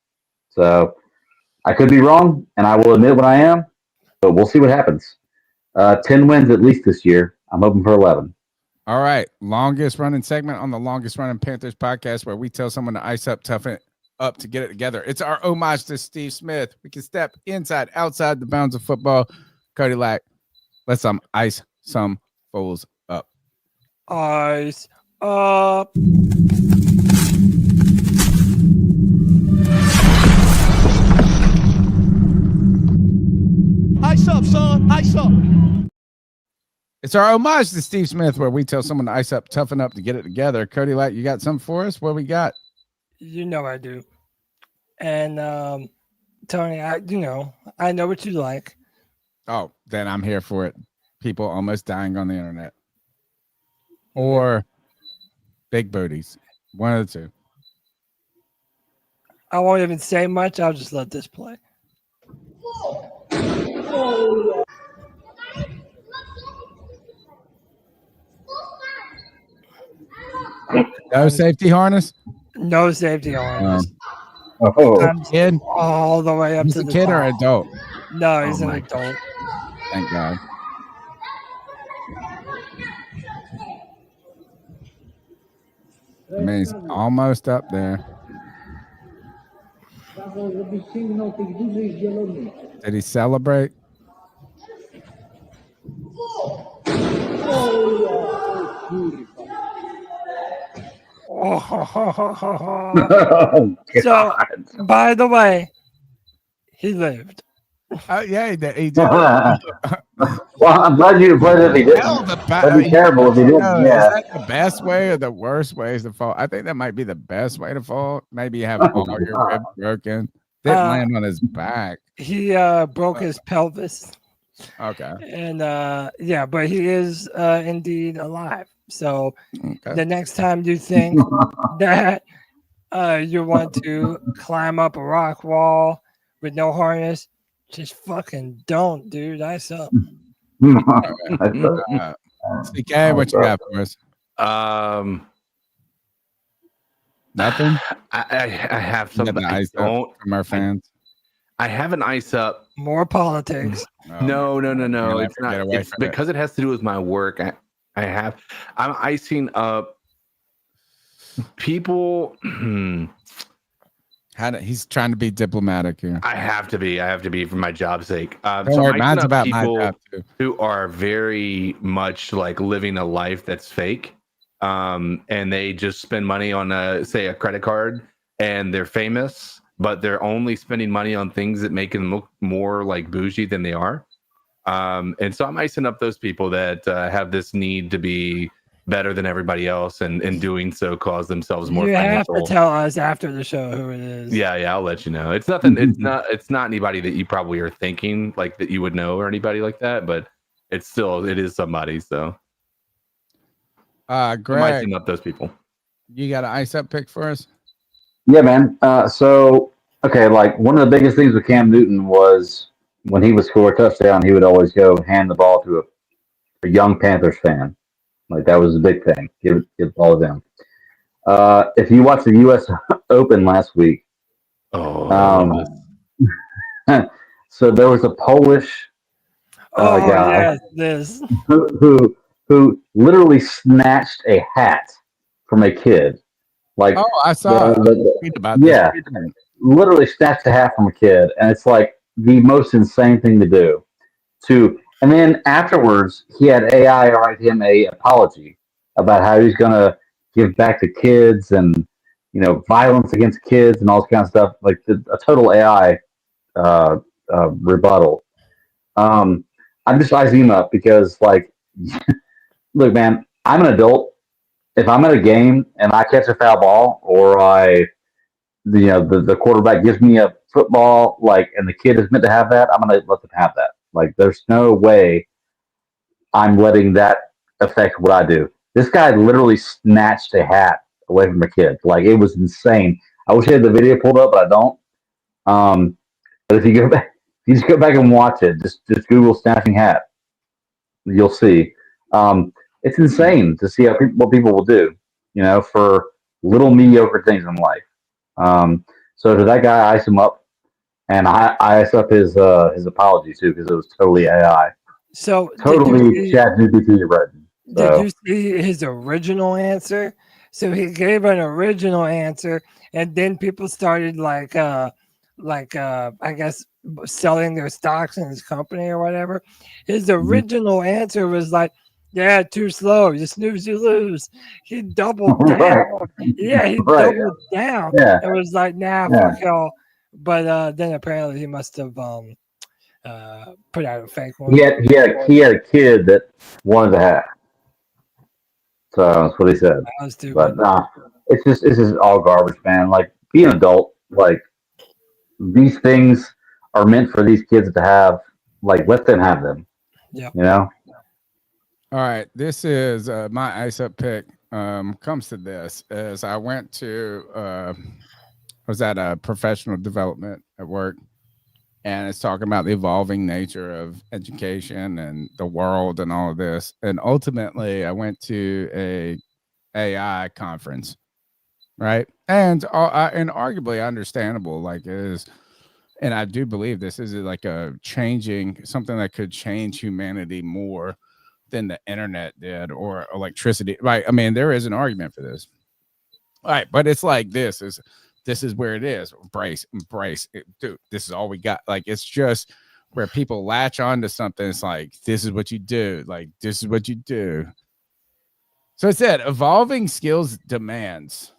So I could be wrong, and I will admit when I am, but we'll see what happens. 10 wins at least this year. I'm hoping for 11. All right. Longest running segment on the longest running Panthers podcast, where we tell someone to ice up, toughen it up to get it together. It's our homage to Steve Smith. We can step inside, outside the bounds of football. Cody Lack, let's ice some fools up. Ice up. Ice up, son. Ice up. It's our homage to Steve Smith, where we tell someone to ice up, toughen up to get it together. Cody Lack, you got something for us? What we got? You know I do. And Tony, I know what you like. Oh, then I'm here for it. People almost dying on the internet. Or big booties. One of the two. I won't even say much. I'll just let this play. No safety harness? No safety harness. Kid? All the way up He's to a the kid top. or adult? No, he's an adult. Thank God. I mean, he's almost up there. Did he celebrate? So, by the way, he lived. Yeah, he did. Well, I'm glad you played it if he didn't. That'd be terrible if he didn't. Yeah. Is that the best way or the worst ways to fall? I think that might be the best way to fall. Maybe you have all your ribs broken. Didn't land on his back. He broke his pelvis. Okay. And yeah, but he is indeed alive. So the next time you think that you want to climb up a rock wall with no harness, just fucking don't, dude. Ice up. CK, what you got for us? Nothing. I have something. I don't from our fans. I have an ice up. More politics. No. It's not. It's from because it has to do with my work. I'm icing up people. He's trying to be diplomatic here. I have to be for my job's sake. Don't worry, mine's about my people job too. who are very much like living a life that's fake. and they just spend money on say a credit card, and they're famous, but they're only spending money on things that make them look more like bougie than they are. And so I'm icing up those people that have this need to be better than everybody else, and in doing so cause themselves more You have financial. to tell us after the show who it is. Yeah, I'll let you know. It's nothing. It's not anybody that you probably are thinking like that you would know or anybody like that, but it is somebody. So, Greg, I'm icing up those people. You got an ice up pick for us? Yeah, man. Okay, like one of the biggest things with Cam Newton was when he would score a touchdown, he would always go hand the ball to a young Panthers fan. Like that was a big thing. Give the ball to them. If you watched the U.S. Open last week, so there was a Polish guy who literally snatched a hat from a kid. Like, I saw tweet about this. Literally snatched a hat from a kid, and it's like the most insane thing to do. And then afterwards, he had AI write him a apology about how he's going to give back to kids and, violence against kids and all this kind of stuff, like a total AI rebuttal. I'm just sizing him up because, like, look, man, I'm an adult. If I'm at a game and I catch a foul ball or the quarterback gives me a football, and the kid is meant to have that, I'm going to let them have that. Like, there's no way I'm letting that affect what I do. This guy literally snatched a hat away from a kid. Like, it was insane. I wish I had the video pulled up, but I don't. But if you go back, you just go back and watch it. Just Google snatching hat. You'll see. It's insane to see what people will do, for little mediocre things in life. So to that guy, I ice him up. And I ice up his apology too, because it was totally AI. So totally ChatGPT written. Did you see his original answer? So he gave an original answer, and then people started I guess selling their stocks in his company or whatever. His original answer was like, "Yeah, too slow. You snooze, you lose." He doubled down. Yeah, he doubled down. Yeah. It was like, "Nah, fuck y'all." But then apparently he must have put out a fake one. He had a kid that wanted to have. So that's what he said. That was stupid. But it's just all garbage, man. Like, be an adult. Like, these things are meant for these kids to have. Like, let them have them. Yeah. All right, this is my ice up pick. Comes to this as I went to was at a professional development at work, and it's talking about the evolving nature of education and the world and all of this. And ultimately, I went to a AI conference, right? And arguably understandable, like it is. And I do believe this is like something that could change humanity more than the internet did or electricity. Right? I mean, there is an argument for this. All right, but it's like this is where it is. Embrace it, dude. This is all we got. Like, it's just where people latch on to something. It's like, this is what you do. Like, this is what you do. So it said evolving skills demands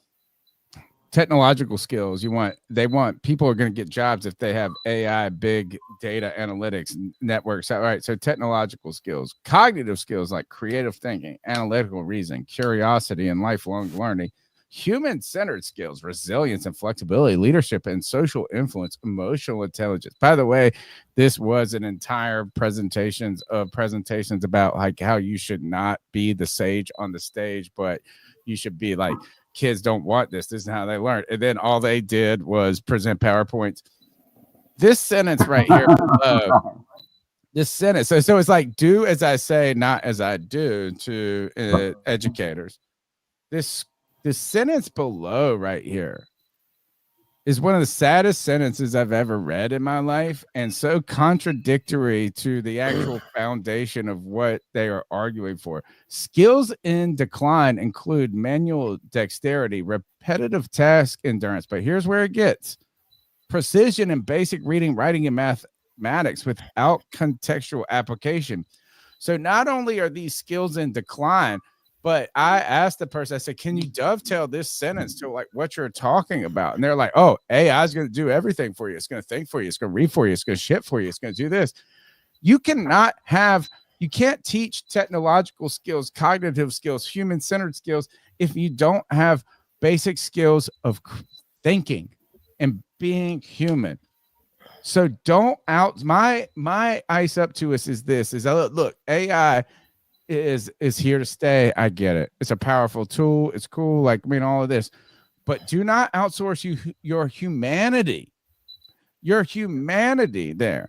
technological skills. People are going to get jobs if they have AI, big data analytics networks. All right. So technological skills, cognitive skills like creative thinking, analytical reasoning, curiosity, and lifelong learning. Human-centered skills, resilience and flexibility, leadership and social influence, emotional intelligence. By the way, this was an entire presentations about like how you should not be the sage on the stage, but you should be like, kids don't want this. This is how they learn. And then all they did was present PowerPoints. This sentence right here, this sentence. So it's like, do as I say, not as I do to educators. This sentence below right here is one of the saddest sentences I've ever read in my life, and so contradictory to the actual foundation of what they are arguing for. Skills in decline include manual dexterity, repetitive task endurance, but here's where it gets: precision in basic reading, writing, and mathematics without contextual application. So not only are these skills in decline, But I asked the person, I said, can you dovetail this sentence to like what you're talking about? And they're like, oh, AI is going to do everything for you. It's going to think for you. It's going to read for you. It's going to shit for you. It's going to do this. You can't teach technological skills, cognitive skills, human-centered skills if you don't have basic skills of thinking and being human. So don't out my ice up to us is this is look, AI is here to stay. I get it. It's a powerful tool. It's cool. Like, I mean, all of this, but do not outsource your humanity there.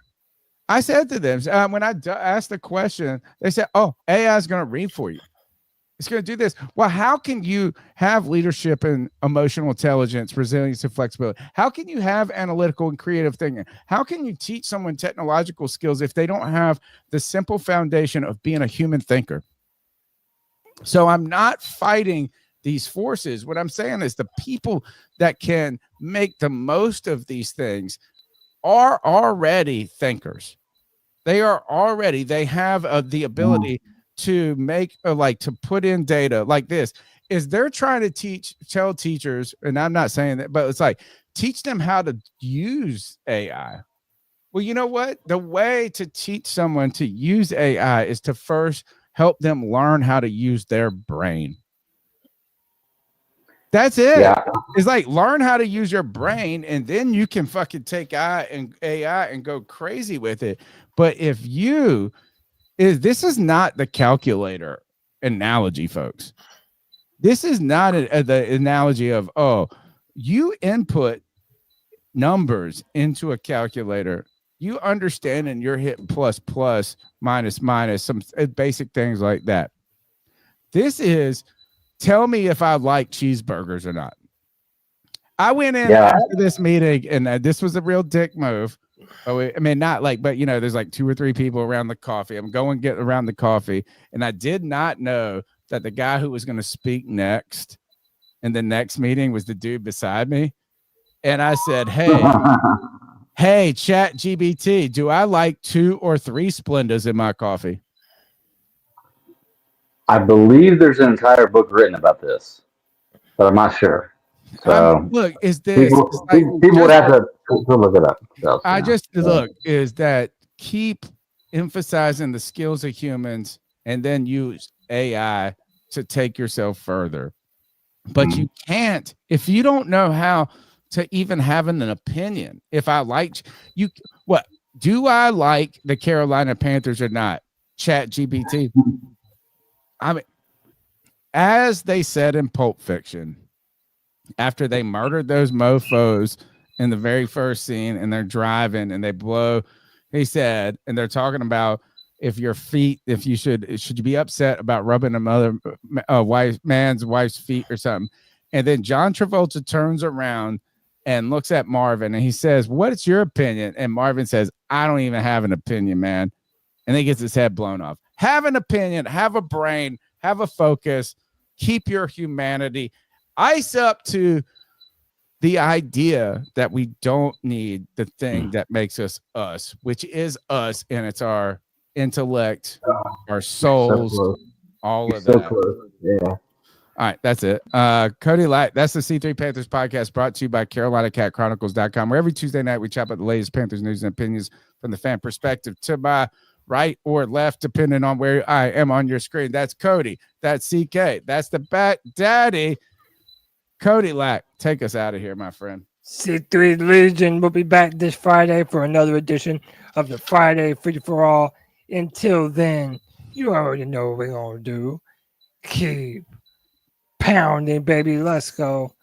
I said to them when I asked the question, they said, oh, AI is going to read for you. It's going to do this. Well, how can you have leadership and emotional intelligence, resilience, and flexibility? How can you have analytical and creative thinking? How can you teach someone technological skills if they don't have the simple foundation of being a human thinker? So I'm not fighting these forces. What I'm saying is the people that can make the most of these things are already thinkers. They have the ability to make to put in data like this. Is they're trying to tell teachers, and I'm not saying that, but it's like teach them how to use AI. Well, you know what? The way to teach someone to use AI is to first help them learn how to use their brain. That's it. Yeah. It's like learn how to use your brain, and then you can fucking take AI and go crazy with it. But if this is not the calculator analogy, folks. This is not the analogy of, oh, you input numbers into a calculator. You understand and you're hitting plus, minus, some basic things like that. This is tell me if I like cheeseburgers or not. I went in after this meeting, and this was a real dick move. Oh, I mean, not like, but there's like 2 or 3 people around the coffee. I'm going to get around the coffee, and I did not know that the guy who was going to speak next in the next meeting was the dude beside me. And I said, hey, Chat GBT, do I like 2 or 3 Splendas in my coffee? I believe there's an entire book written about this, but I'm not sure. So look, is this people would have to look it up. Is that keep emphasizing the skills of humans and then use AI to take yourself further. But you can't if you don't know how to even have an opinion. If I like do I like the Carolina Panthers or not? Chat GBT. I mean, as they said in Pulp Fiction, after they murdered those mofos in the very first scene and they're driving and they blow, he said, and they're talking about if you should you be upset about rubbing another man's wife's feet or something. And then John Travolta turns around and looks at Marvin and he says, what's your opinion? And Marvin says, I don't even have an opinion, man. And he gets his head blown off. Have an opinion, have a brain, have a focus, keep your humanity. Ice up to the idea that we don't need the thing that makes us us, which is us, and it's our intellect, our souls, all of that. Yeah. All right, that's it. Cody Light, that's the C3 Panthers podcast brought to you by CarolinaCatChronicles.com, where every Tuesday night we chop up the latest Panthers news and opinions from the fan perspective. To my right or left, depending on where I am on your screen. That's Cody. That's CK. That's the Bat Daddy. Cody Lack, take us out of here, my friend. C3 Legion will be back this Friday for another edition of the Friday Free for All. Until then, you already know what we're going to do. Keep pounding, baby. Let's go.